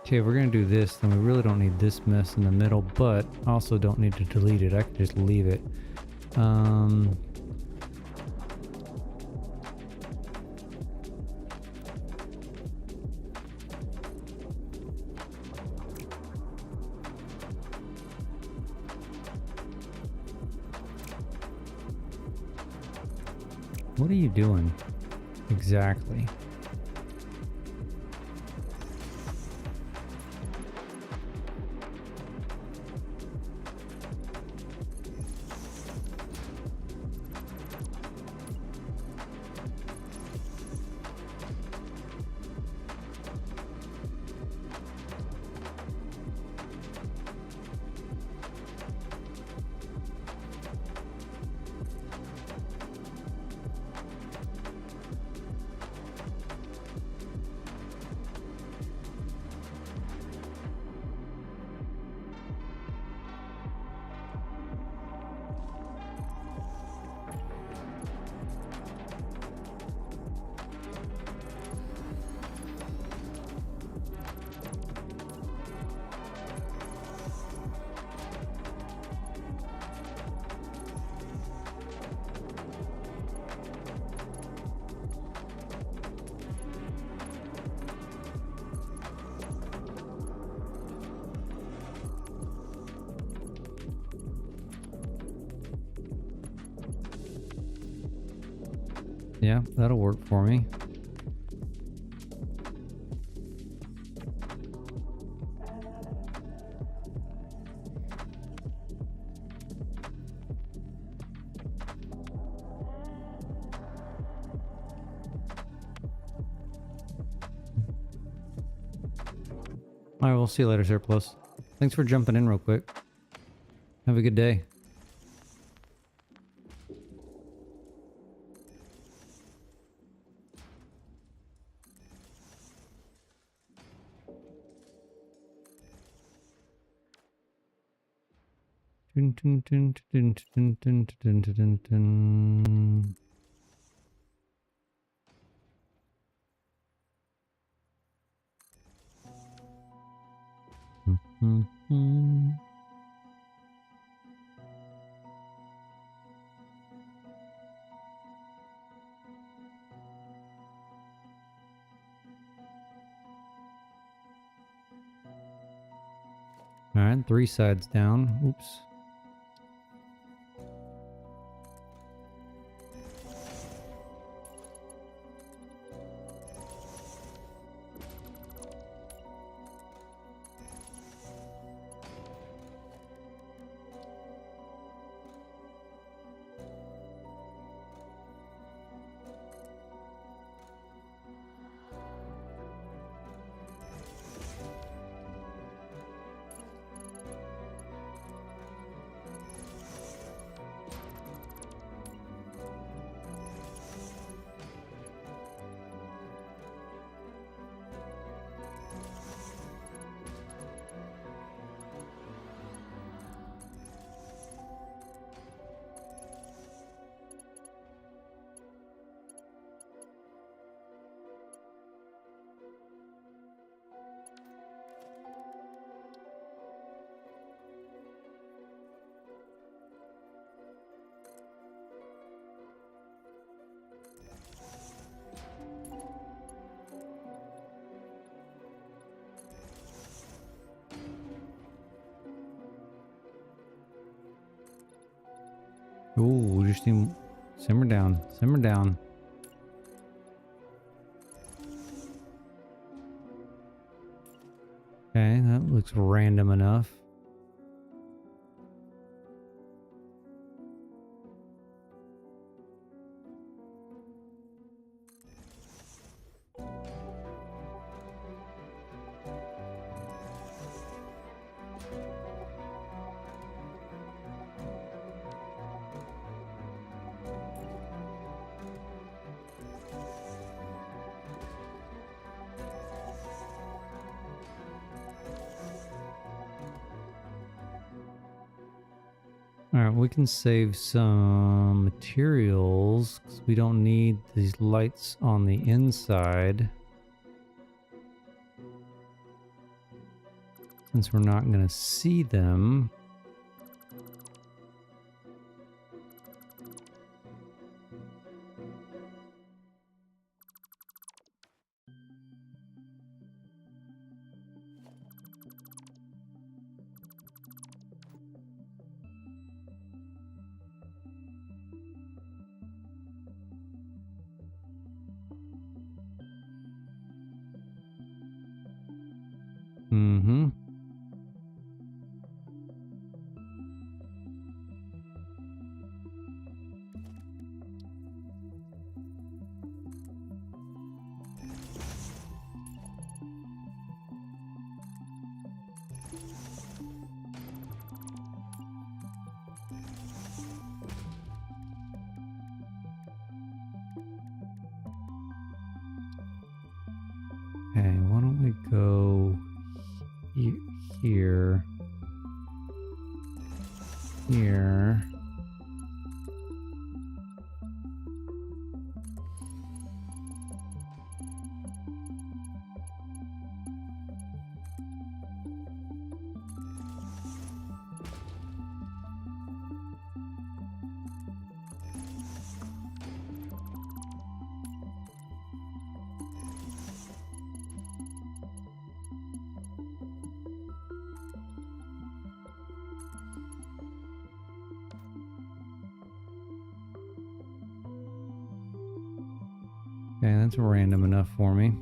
Okay, if we're gonna do this, then we really don't need this mess in the middle, but also don't need to delete it. I can just leave it. What are you doing exactly? Yeah, that'll work for me. All right, we'll see you later, Surplus. Thanks for jumping in real quick. Have a good day. Dun, dun, dun, dun, dun, dun, dun, dun, dun, dun. Mhm. All right, 3 sides down. Oops. Oh, we just need simmer down, simmer down. Okay, that looks random enough. All right, we can save some materials 'cause we don't need these lights on the inside. Since we're not going to see them. Mm-hmm. Okay, why don't we go here, here. Okay, that's random enough for me.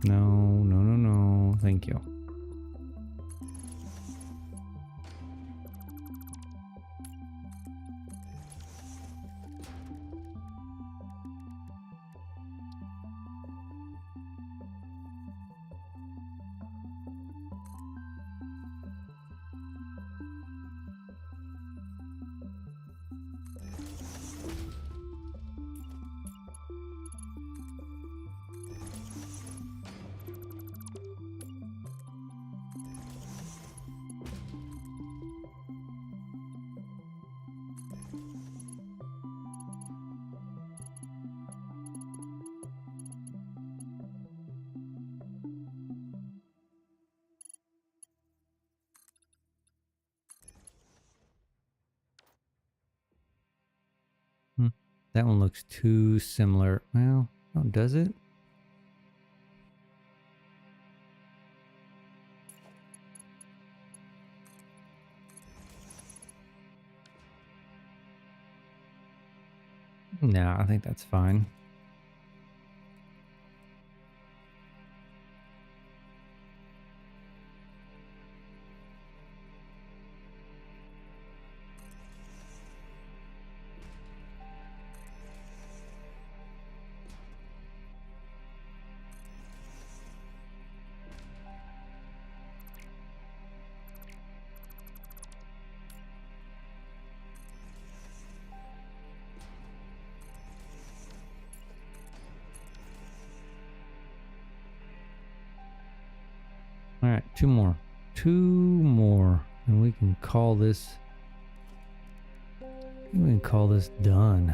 No, no, no, no. Thank you. That one looks too similar. Well, oh, does it? No, I think that's fine. All right, two more. Two more. And we can call this... we can call this done.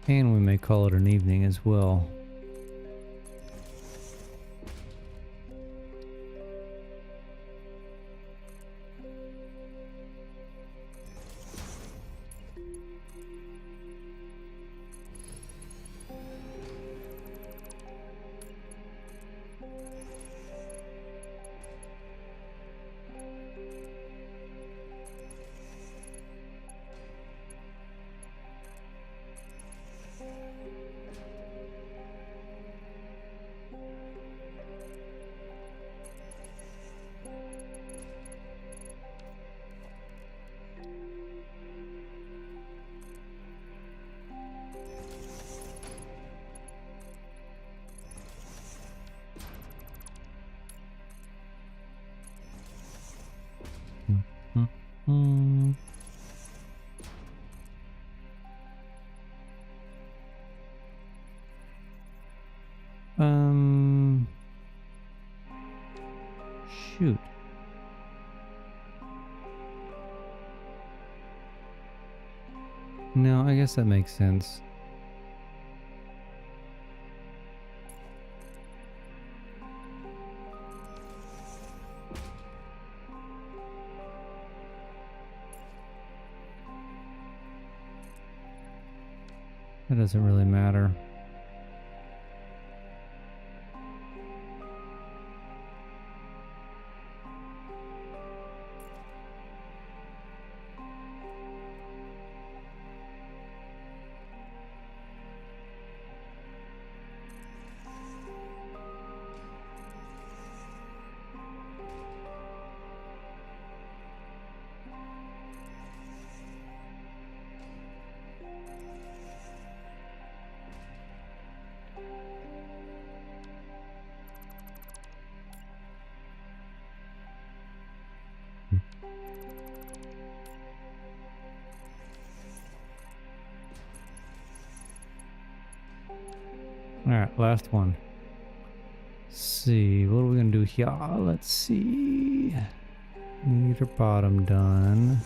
And we may call it an evening as well. Hmm. Shoot. No, I guess that makes sense. That doesn't really matter. Alright, last one. Let's see, what are we gonna do here? Let's see. Need our bottom done.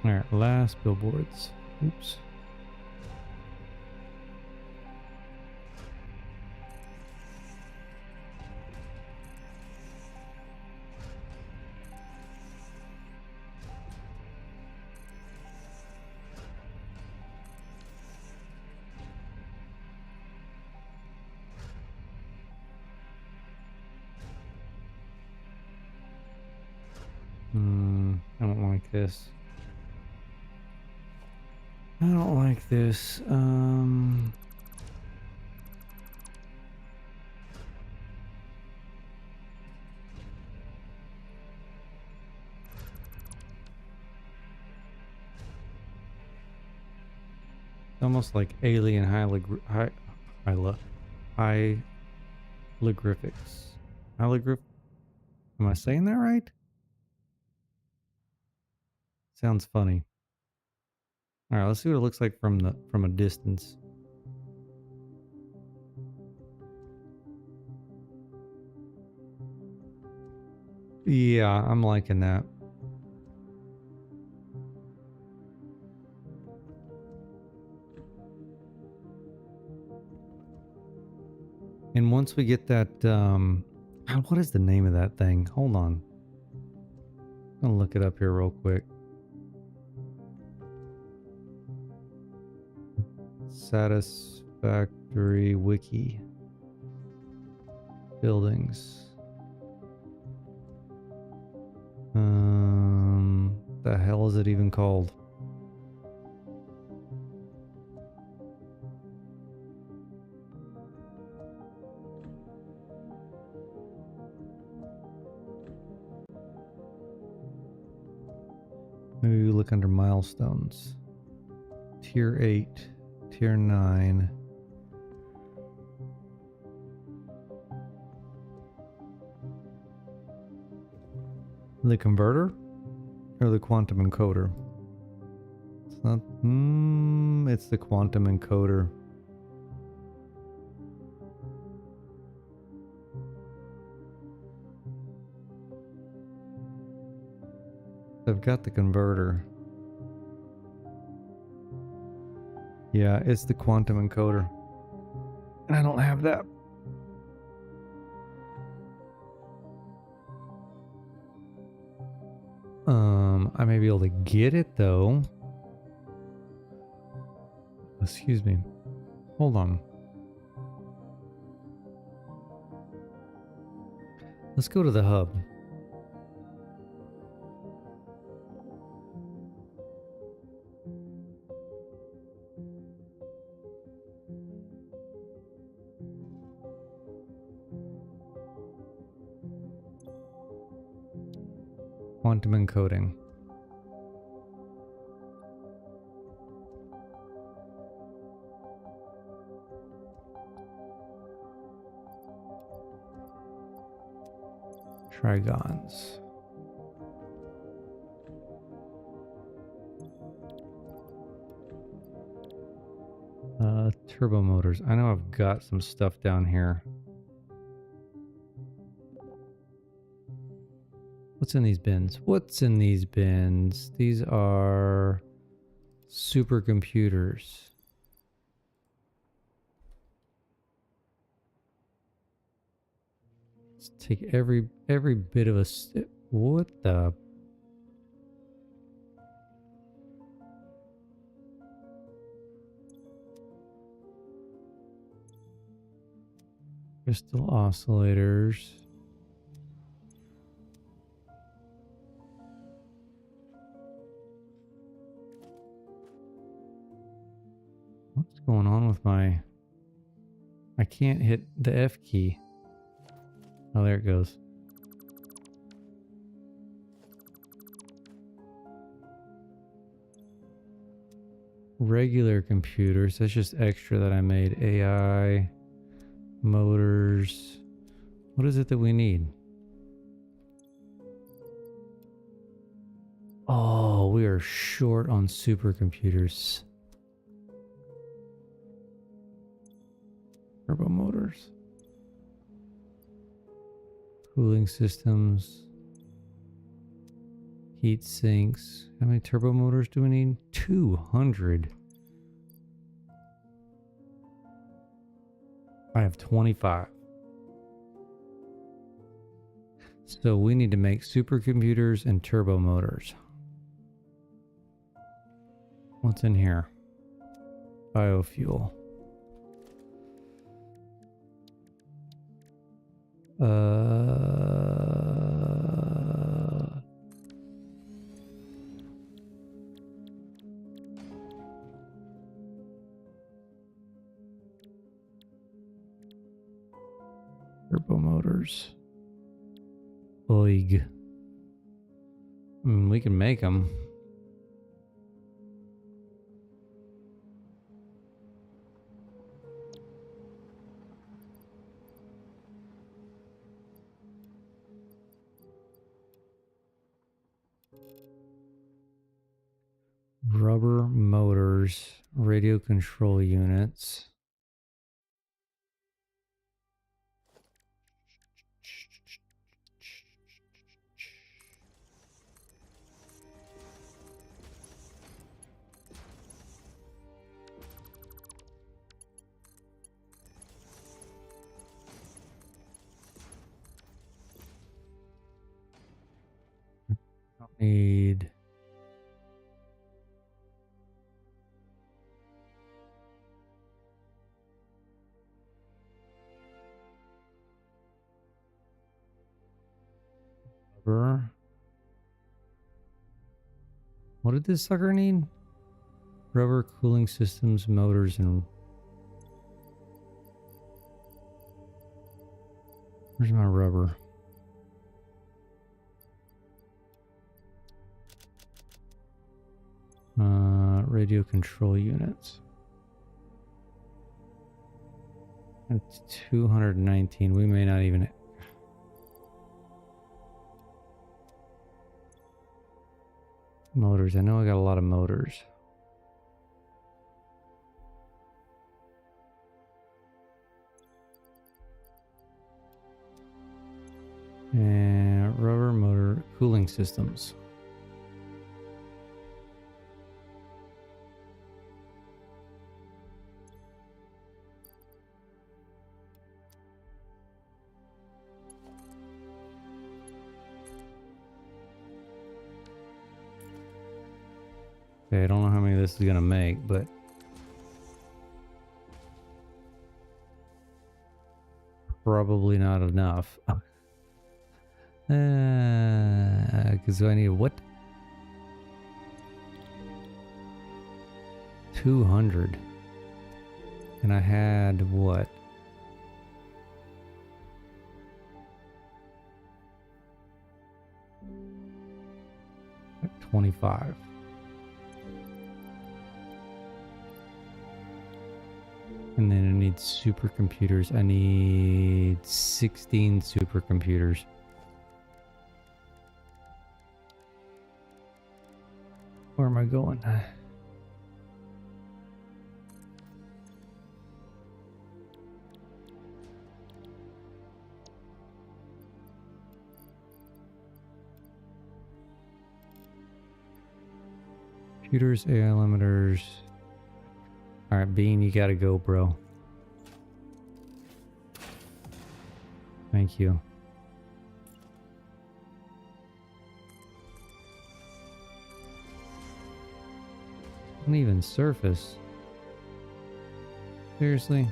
Alright, last billboards. Oops. I don't like this. I don't like this. Almost like alien hieroglyphics. Hieroglyph. Am I saying that right? Sounds funny. All right, let's see what it looks like from a distance. Yeah, I'm liking that. And once we get that, God, what is the name of that thing? Hold on. I'm gonna look it up here real quick. Satisfactory wiki. Buildings. The hell is it even called? Maybe we look under milestones. Tier 8, Tier 9. The converter or the quantum encoder? It's not. It's the quantum encoder. I've got the converter. Yeah, it's the quantum encoder. And I don't have that. I may be able to get it though. Excuse me. Hold on. Let's go to the hub. Quantum encoding. Trigons. Turbo motors. I know I've got some stuff down here. What's in these bins? What's in these bins? These are supercomputers. Let's take every bit of a. What the? Crystal oscillators. What's going on with my... I can't hit the F key. Oh, there it goes. Regular computers. That's just extra that I made. AI, motors. What is it that we need? Oh, we are short on supercomputers. Turbo motors. Cooling systems. Heat sinks. How many turbo motors do we need? 200. I have 25. So we need to make supercomputers and turbo motors. What's in here? Biofuel. Turbo motors. Oig. We can make them. motors, radio control units. Need rubber. What did this sucker need? Rubber, cooling systems, motors, and where's my rubber? Radio control units. That's 219. We may not even. Motors. I know I got a lot of motors. And rubber motor cooling systems. Okay, I don't know how many this is gonna make, but probably not enough. Because I need what? 200. And I had what? Like 25. And then I need supercomputers. I need 16 supercomputers. Where am I going? Computers, AI limiters. Alright, Bean, you gotta go, bro. Thank you. Uneven surface. Seriously?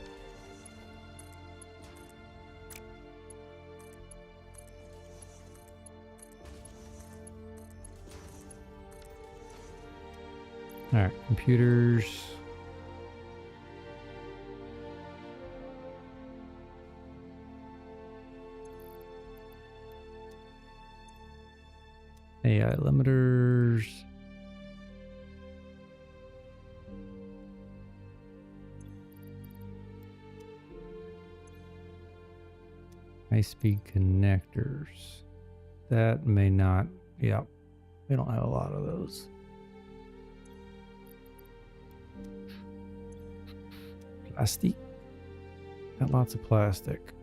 Alright, computers. AI limiters. High-speed connectors. That may not. Yeah, we don't have a lot of those. Plastic. Got lots of plastic.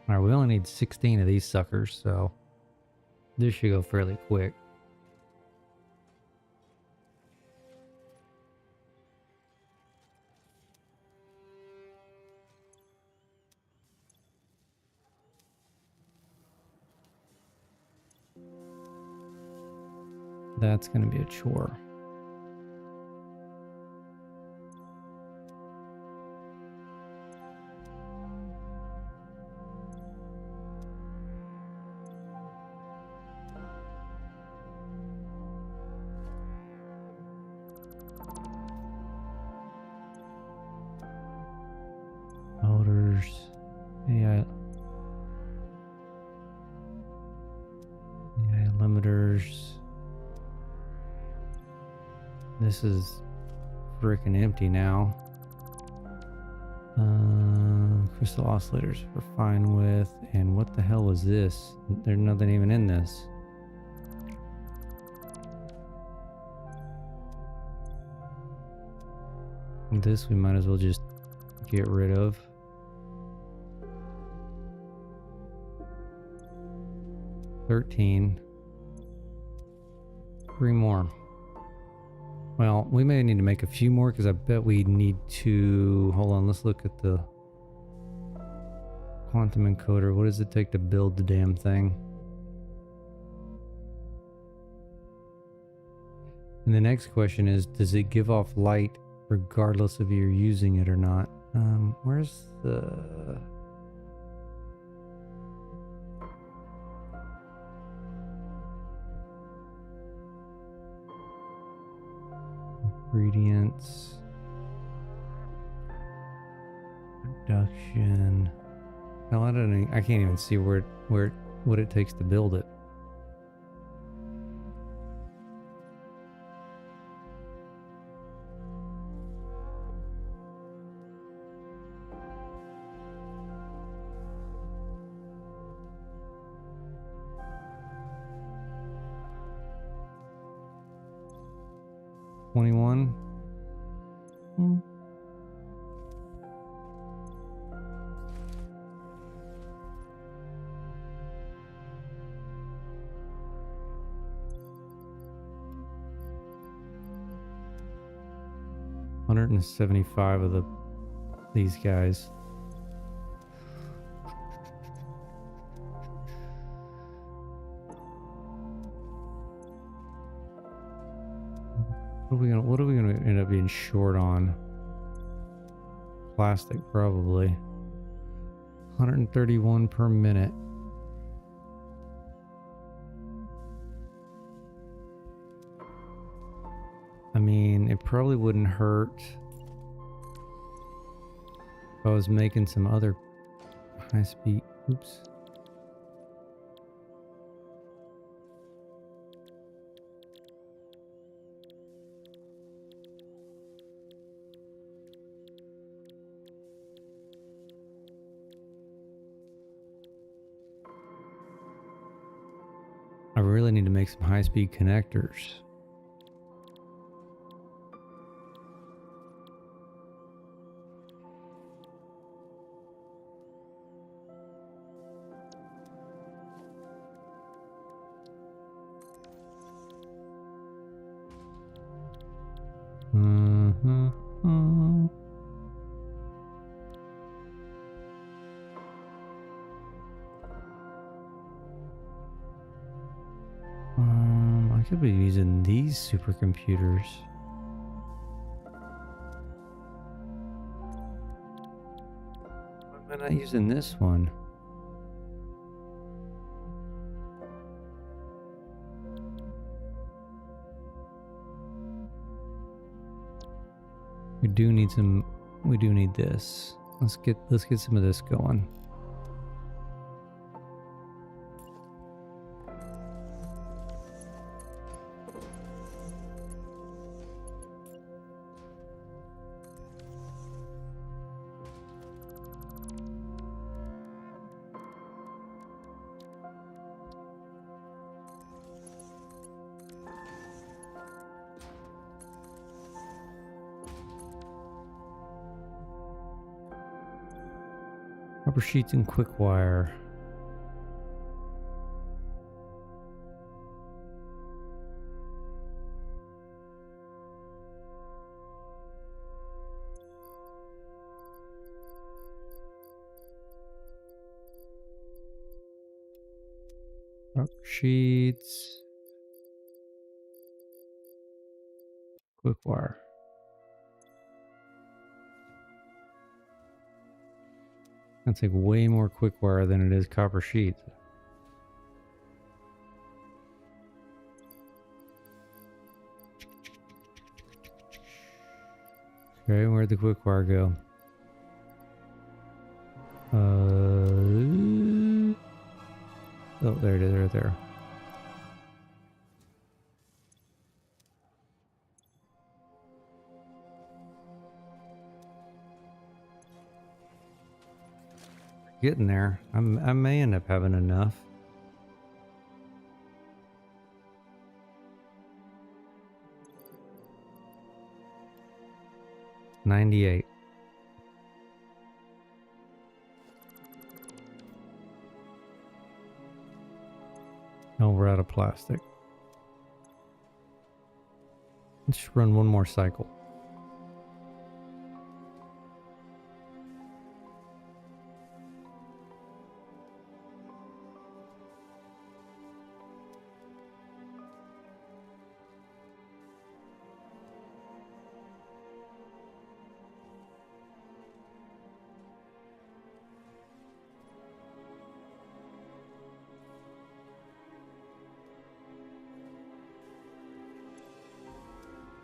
Alright, we only need 16 of these suckers, so this should go fairly quick. That's going to be a chore. Motors. limiters. This is freaking empty now. Crystal oscillators we're fine with. And what the hell is this? There's nothing even in this. This we might as well just get rid of. $13. 3 more. Well, we may need to make a few more because I bet we need to... Hold on, let's look at the quantum encoder. What does it take to build the damn thing? And the next question is, does it give off light regardless of you're using it or not? Where's the... ingredients, production. Hell, I can't even see what it takes to build it. $21. $175 of these guys. What are we gonna end up being short on? Plastic, probably. 131 per minute. I mean, it probably wouldn't hurt if I was making some other high speed. Oops. I really need to make some high-speed connectors. I could be using these supercomputers. Why am I not using this one? We do need this. Let's get some of this going. Rubber sheets and quick wire. Rubber sheets. Quick wire. That's like way more quick wire than it is copper sheets. Okay, where'd the quick wire go? Oh, there it is, right there. Getting there. I may end up having enough. $98. Oh, we're out of plastic. Let's run one more cycle.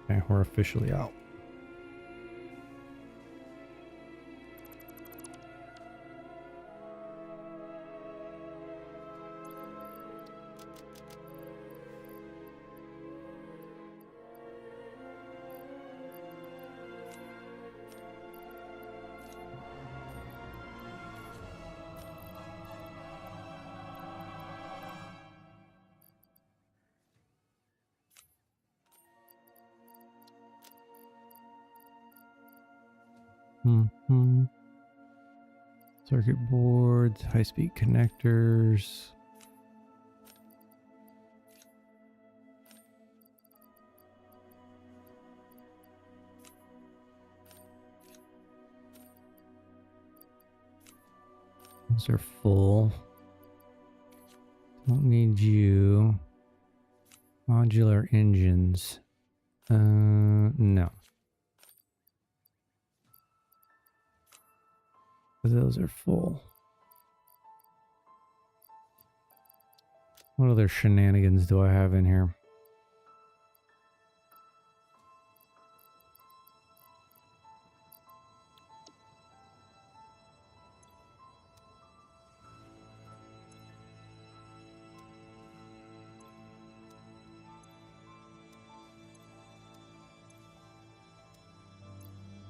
Okay, we're officially out. Circuit boards, high-speed connectors. Those are full. Don't need you. Modular engines. No. Those are full. What other shenanigans do I have in here?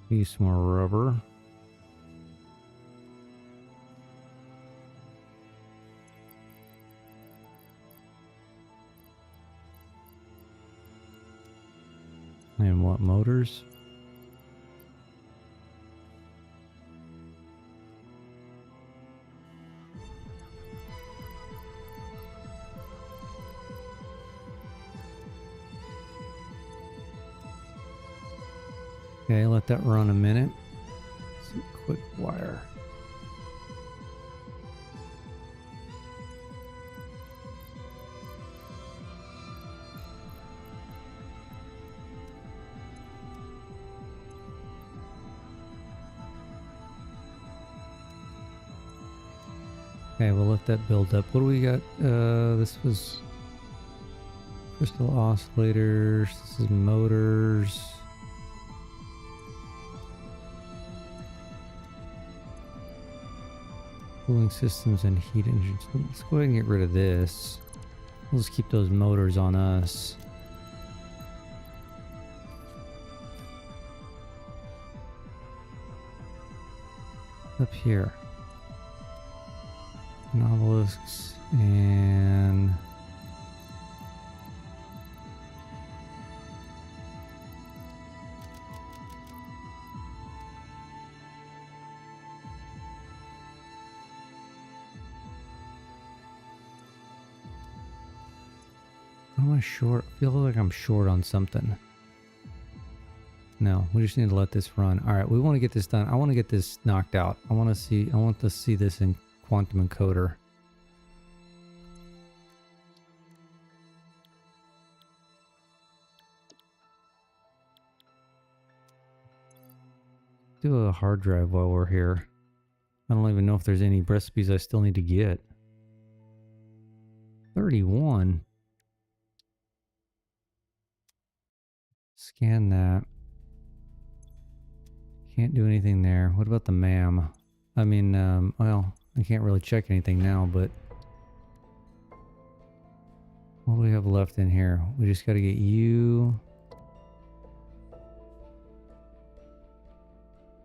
Use more rubber. And what motors? Okay, let that run a minute. Some quick wire. Okay, we'll let that build up. What do we got? This was crystal oscillators. This is motors. Cooling systems and heat engines. Let's go ahead and get rid of this. We'll just keep those motors on us. Up here. Novelisks and what am I short? I feel like I'm short on something. No, we just need to let this run. All right, we want to get this done. I want to get this knocked out. I want to see this in quantum encoder. Do a hard drive while we're here. I don't even know if there's any recipes I still need to get. 31. Scan that. Can't do anything there. What about the MAM? I mean, well, I can't really check anything now, but what do we have left in here? We just got to get you.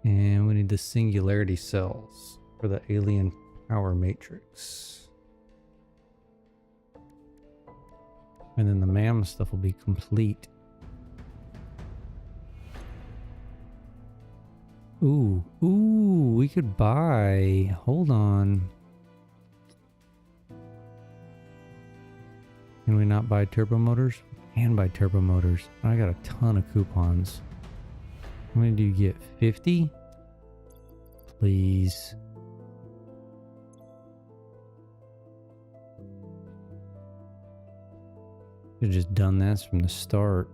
And we need the singularity cells for the alien power matrix. And then the MAM stuff will be complete. Ooh, we could buy, hold on. Can we not buy turbo motors? We can buy turbo motors. I got a ton of coupons. How many do you get? 50? Please. Should have just done this from the start.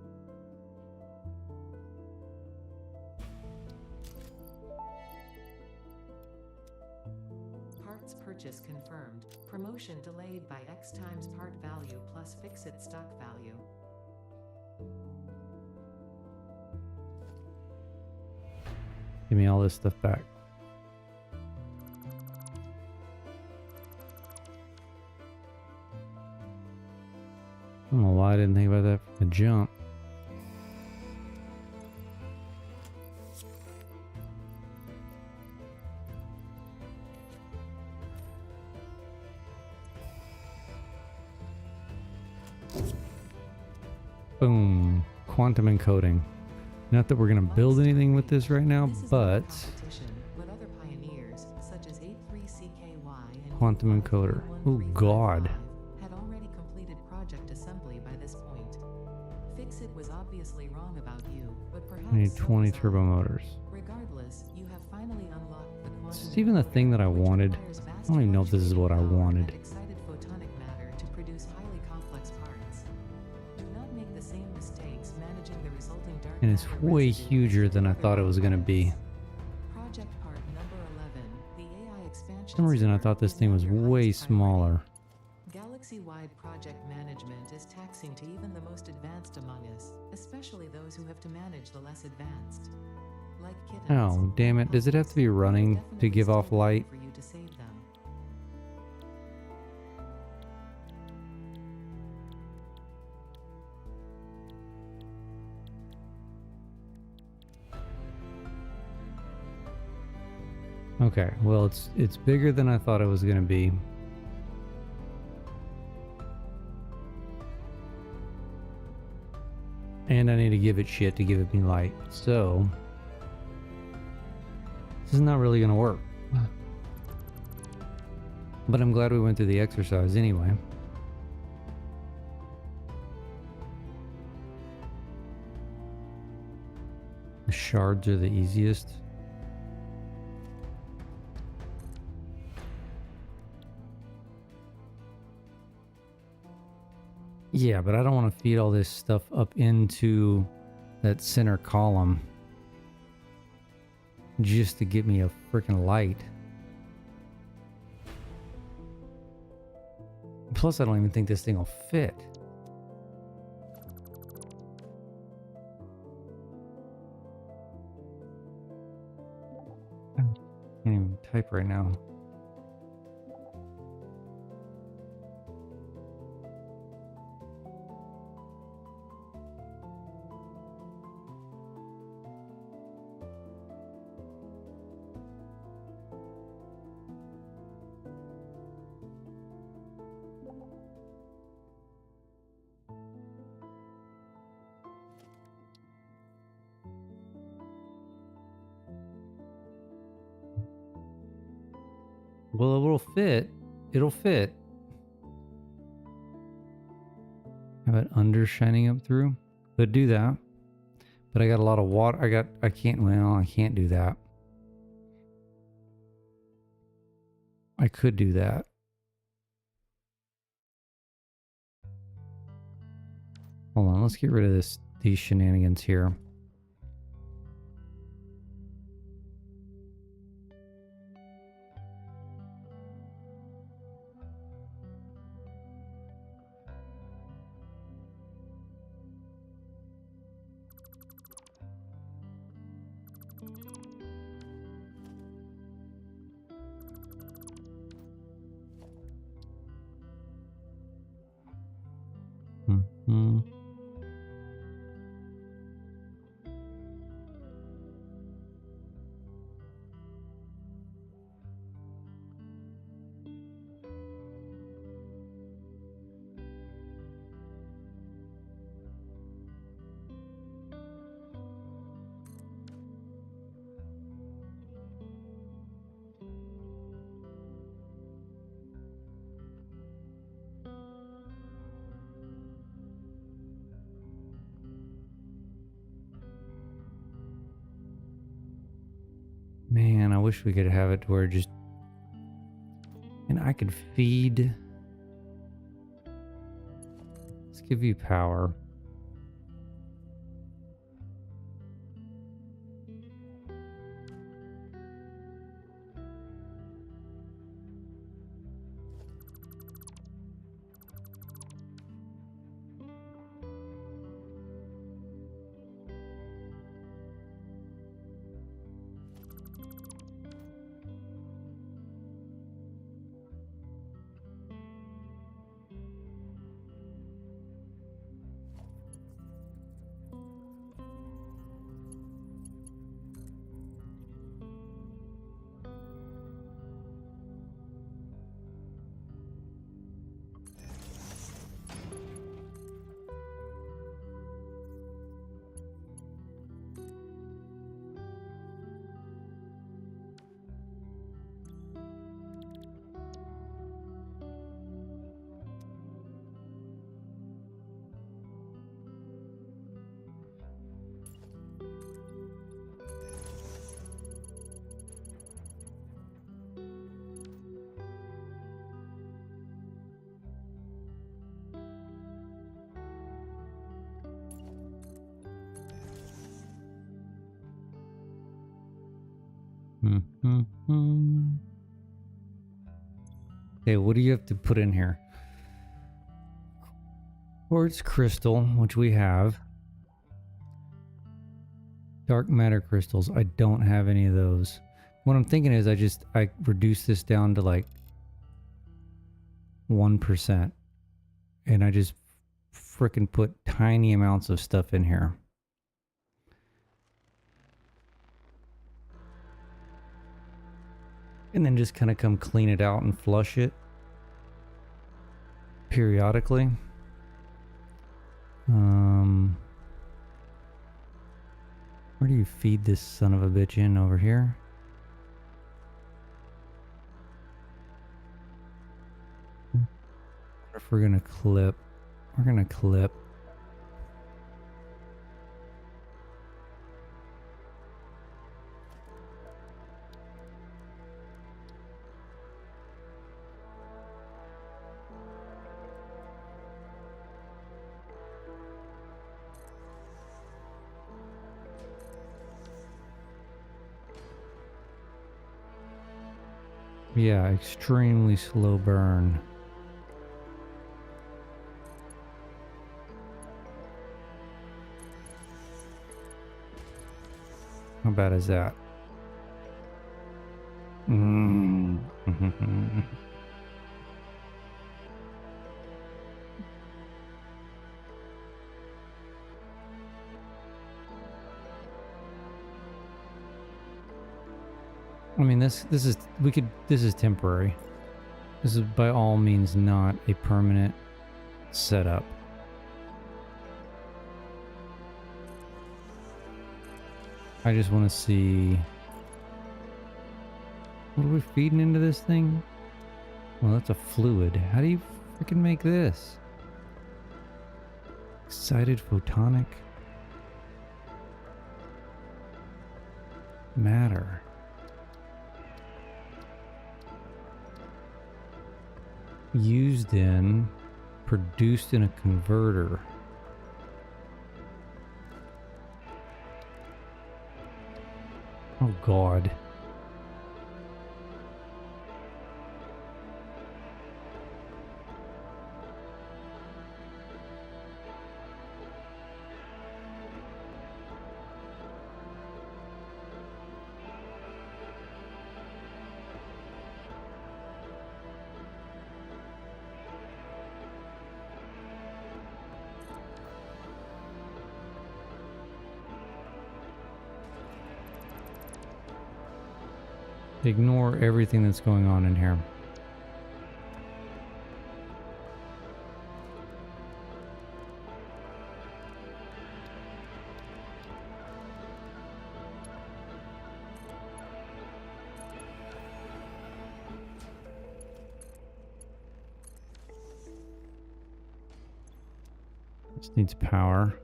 Parts purchase confirmed. Promotion delayed by X times part value plus fix-it stock value. Give me all this stuff back. I don't know why I didn't think about that from the jump. Boom. Quantum encoding. Not that we're going to build anything with this right now, but other pioneers, such as 83CKY and quantum encoder. Oh God. had already completed project assembly by this point. Fix-it was obviously wrong about you, but perhaps I need so 20 was I. turbo motors. Regardless, you have finally unlocked the quantum It's even the thing that I which wanted. requires vast I don't even know if this is what I fluctuating power wanted. and excited photonic matter to produce highly complex parts. Do not make the same mistakes managing the resulting dark And it's matter way residue huger as than I other thought it was going to be. Project part number 11, the AI expansion. For some reason I thought this thing was way smaller. Galaxy-wide project management is taxing to even the most advanced among us, especially those who have to manage the less advanced. Like kittens. Oh, damn it. Does it have to be running to give off light? For you to save them. Okay, well it's bigger than I thought it was going to be. And I need to give it shit to give it me light. So this is not really going to work. But I'm glad we went through the exercise anyway. The shards are the easiest. Yeah, but I don't want to feed all this stuff up into that center column just to get me a freaking light. Plus, I don't even think this thing will fit. I can't even type right now. Well, it will fit. It'll fit. Have it under shining up through. Could do that. But I got a lot of water. I can't do that. I could do that. Hold on, let's get rid of these shenanigans here. Mm-hmm. wish we could have it to where just... And I could feed... Let's give you power. Okay, what do you have to put in here? Quartz crystal, which we have. Dark matter crystals. I don't have any of those. What I'm thinking is I reduce this down to like 1%. And I just frickin' put tiny amounts of stuff in here. And then just kind of come clean it out and flush it periodically. Where do you feed this son of a bitch in? Over here? If we're gonna clip, we're gonna clip. Yeah, extremely slow burn. How bad is that? I mean, this is temporary. This is by all means not a permanent setup. I just want to see, what are we feeding into this thing? Well, that's a fluid. How do you freaking make this? Excited photonic matter. Used in, produced in a converter. Oh God. Ignore everything that's going on in here. This needs power.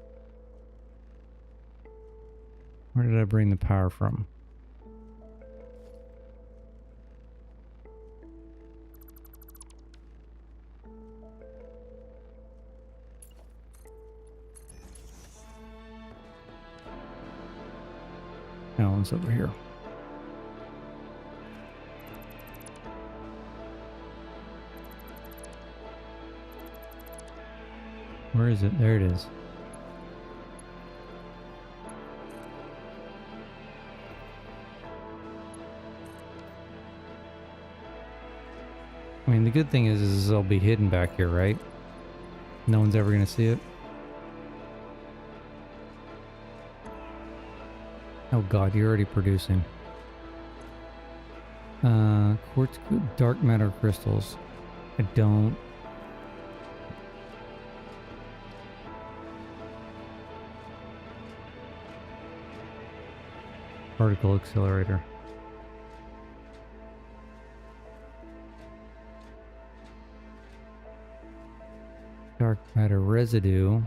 Where did I bring the power from? No, it's over here. Where is it? There it is. I mean, the good thing is it'll be hidden back here, right? No one's ever going to see it. Oh god, you're already producing. Quartz, dark matter crystals. I don't. Particle accelerator. Dark matter residue.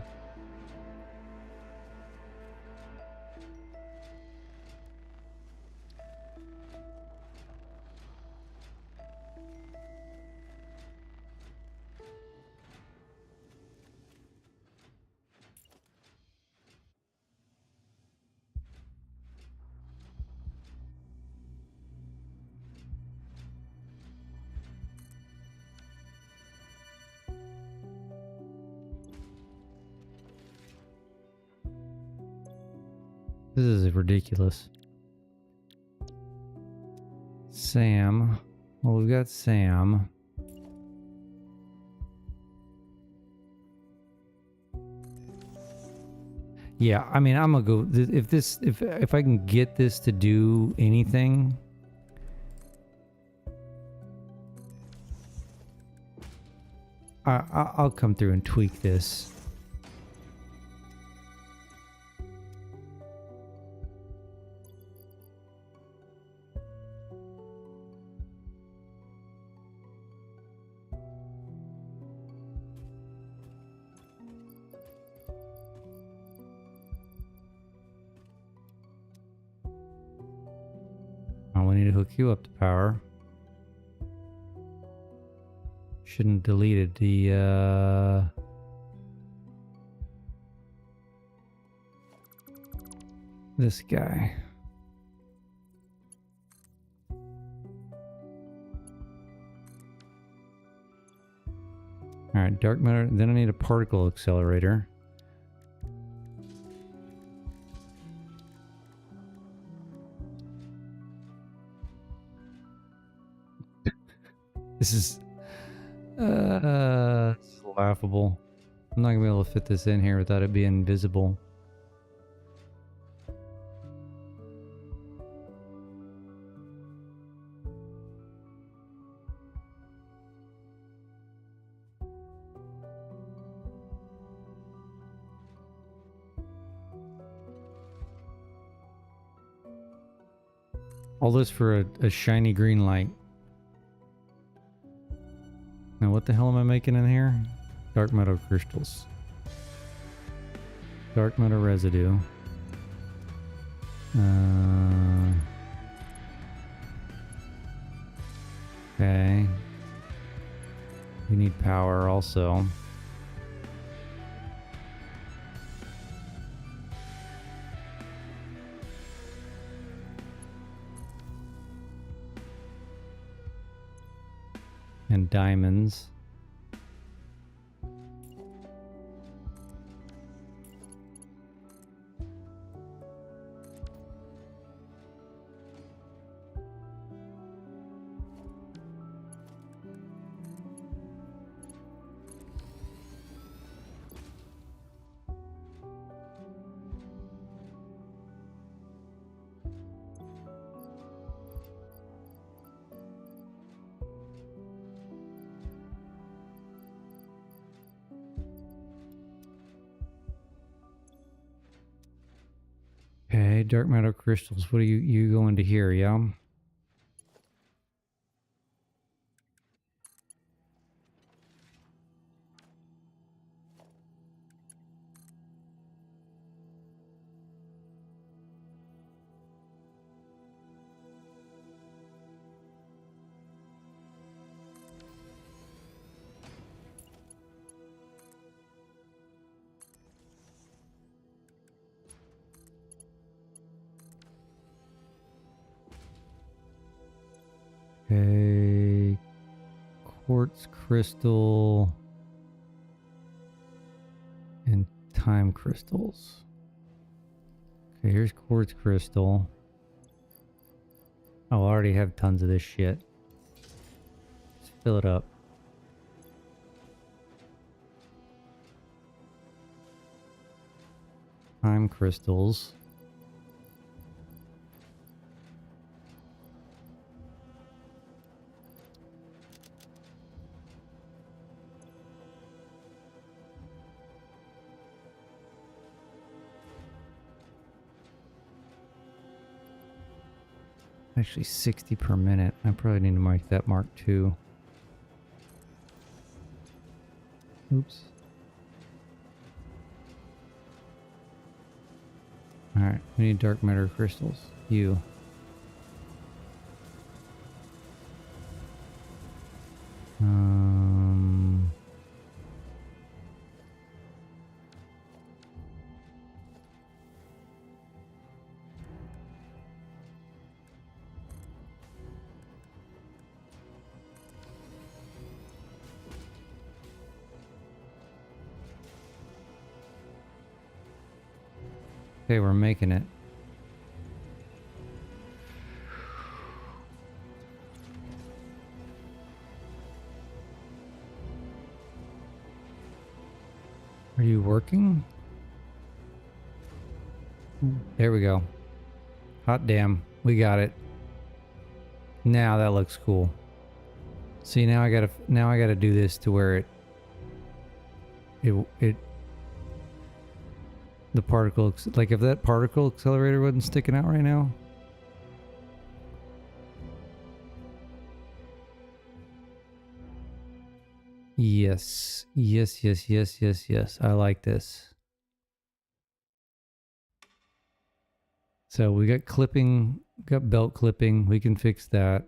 This is ridiculous. Sam. Well, we've got Sam. Yeah, I mean, I'm gonna go. If I can get this to do anything, I'll come through and tweak this. We need to hook you up to power. Shouldn't have deleted the this guy. Alright, dark matter. Then I need a particle accelerator. This is laughable. I'm not gonna be able to fit this in here without it being visible. All this for a shiny green light. Now what the hell am I making in here? Dark matter crystals. Dark matter residue. Okay. We need power also. And diamonds. Okay, dark matter crystals. What are you going to here, yeah? Okay. Quartz crystal and time crystals. Okay, here's quartz crystal. Oh, I already have tons of this shit. Let's fill it up. Time crystals. Actually 60 per minute. I probably need to mark that mark too. Oops. Alright, we need dark matter crystals. You. Okay, we're making it. Are you working? There we go. Hot damn, we got it. Now that looks cool. See, now I gotta do this to where the particle, like if that particle accelerator wasn't sticking out right now. Yes, yes, yes, yes, yes, yes. I like this. So we got clipping, got belt clipping. We can fix that.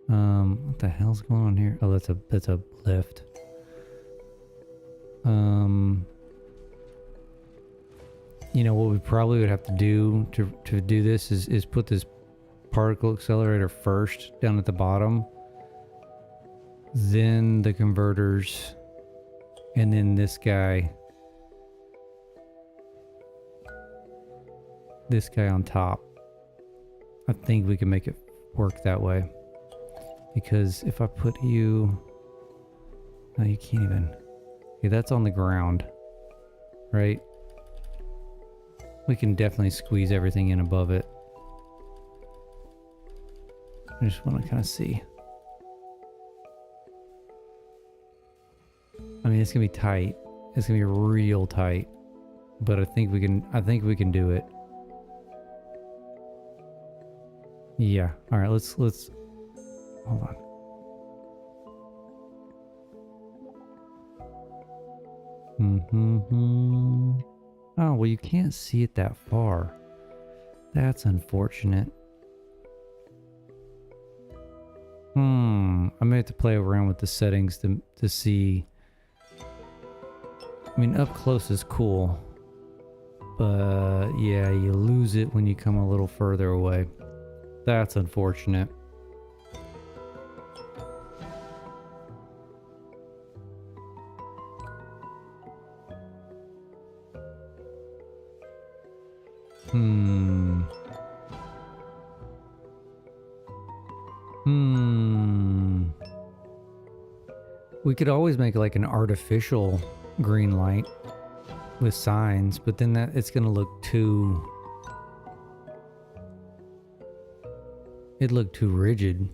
What the hell's going on here? Oh, that's a lift. You know what we probably would have to do to do this is put this particle accelerator first down at the bottom, then the converters, and then this guy on top. I think we can make it work that way, because if I put you, no, you can't even. Okay, that's on the ground, right? We can definitely squeeze everything in above it. I just want to kind of see. I mean, it's gonna be tight. It's gonna be real tight, but I think we can do it. Yeah. All right. Let's hold on. Oh, well, you can't see it that far. That's unfortunate. I may have to play around with the settings to see. I mean, up close is cool, but yeah, you lose it when you come a little further away. That's unfortunate. We could always make like an artificial green light with signs, but then that it's gonna look too. It'd look too rigid.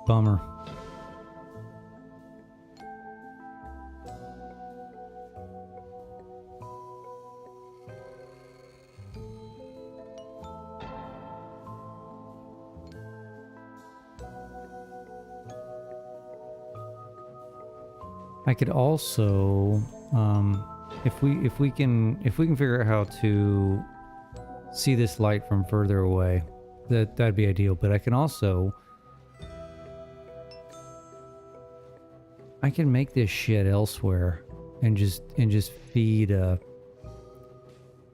Bummer. I could also, if we can figure out how to see this light from further away, that'd be ideal. But I can also I can make this shit elsewhere and just feed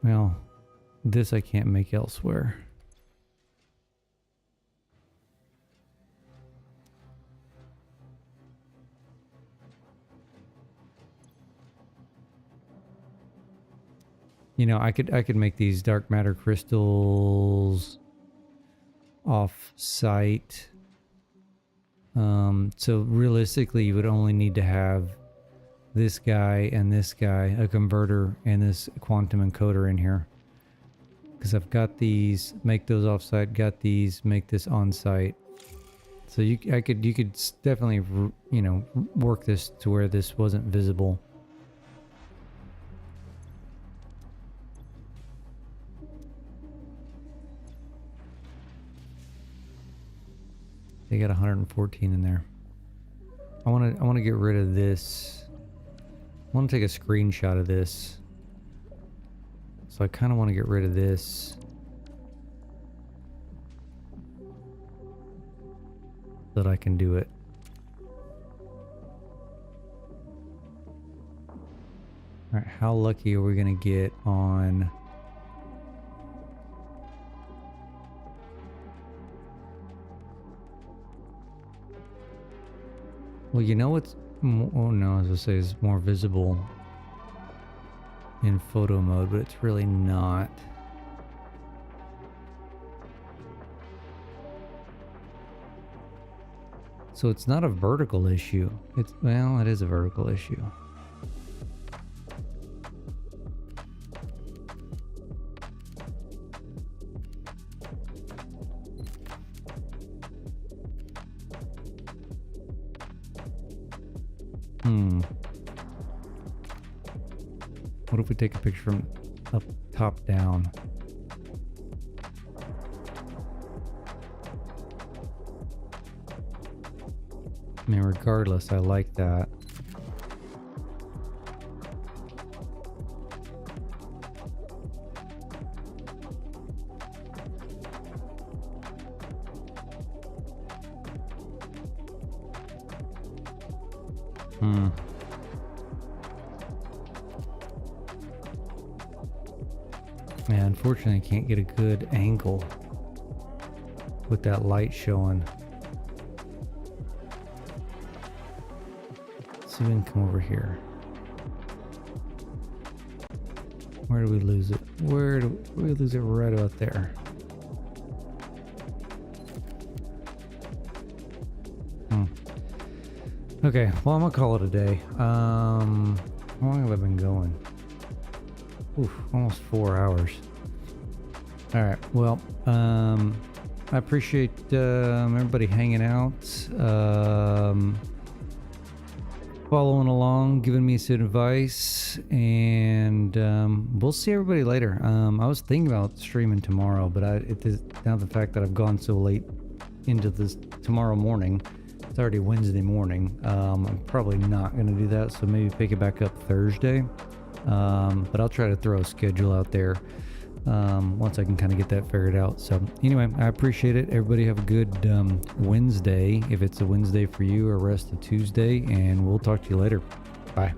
well, this I can't make elsewhere. You know, I could make these dark matter crystals off site. So realistically, you would only need to have this guy, a converter, and this quantum encoder in here. Because I've got these, make those offsite, got these, make this on site. So you could definitely, you know, work this to where this wasn't visible. They got 114 in there. I want to get rid of this. I want to take a screenshot of this. So I kind of want to get rid of this. So that I can do it. All right, how lucky are we going to get on... Well, you know what's... Oh no, as I say, it's more visible in photo mode, but it's really not. So it's not a vertical issue. It's, well, it is a vertical issue. What if we take a picture from up top down? I mean, regardless, I like that. Yeah, unfortunately, I can't get a good angle with that light showing. So we can come over here. Where do we lose it? Where do we lose it? Right about there. Okay, well, I'm gonna call it a day. How long have I been going? Oof, almost 4 hours. All right, well, I appreciate everybody hanging out, following along, giving me some advice, and we'll see everybody later. I was thinking about streaming tomorrow, but now the fact that I've gone so late into this tomorrow morning, it's already Wednesday morning. I'm probably not going to do that, so maybe pick it back up Thursday. But I'll try to throw a schedule out there once I can kind of get that figured out. So anyway, I appreciate it. Everybody have a good Wednesday, if it's a Wednesday for you, or rest of Tuesday, and we'll talk to you later. Bye.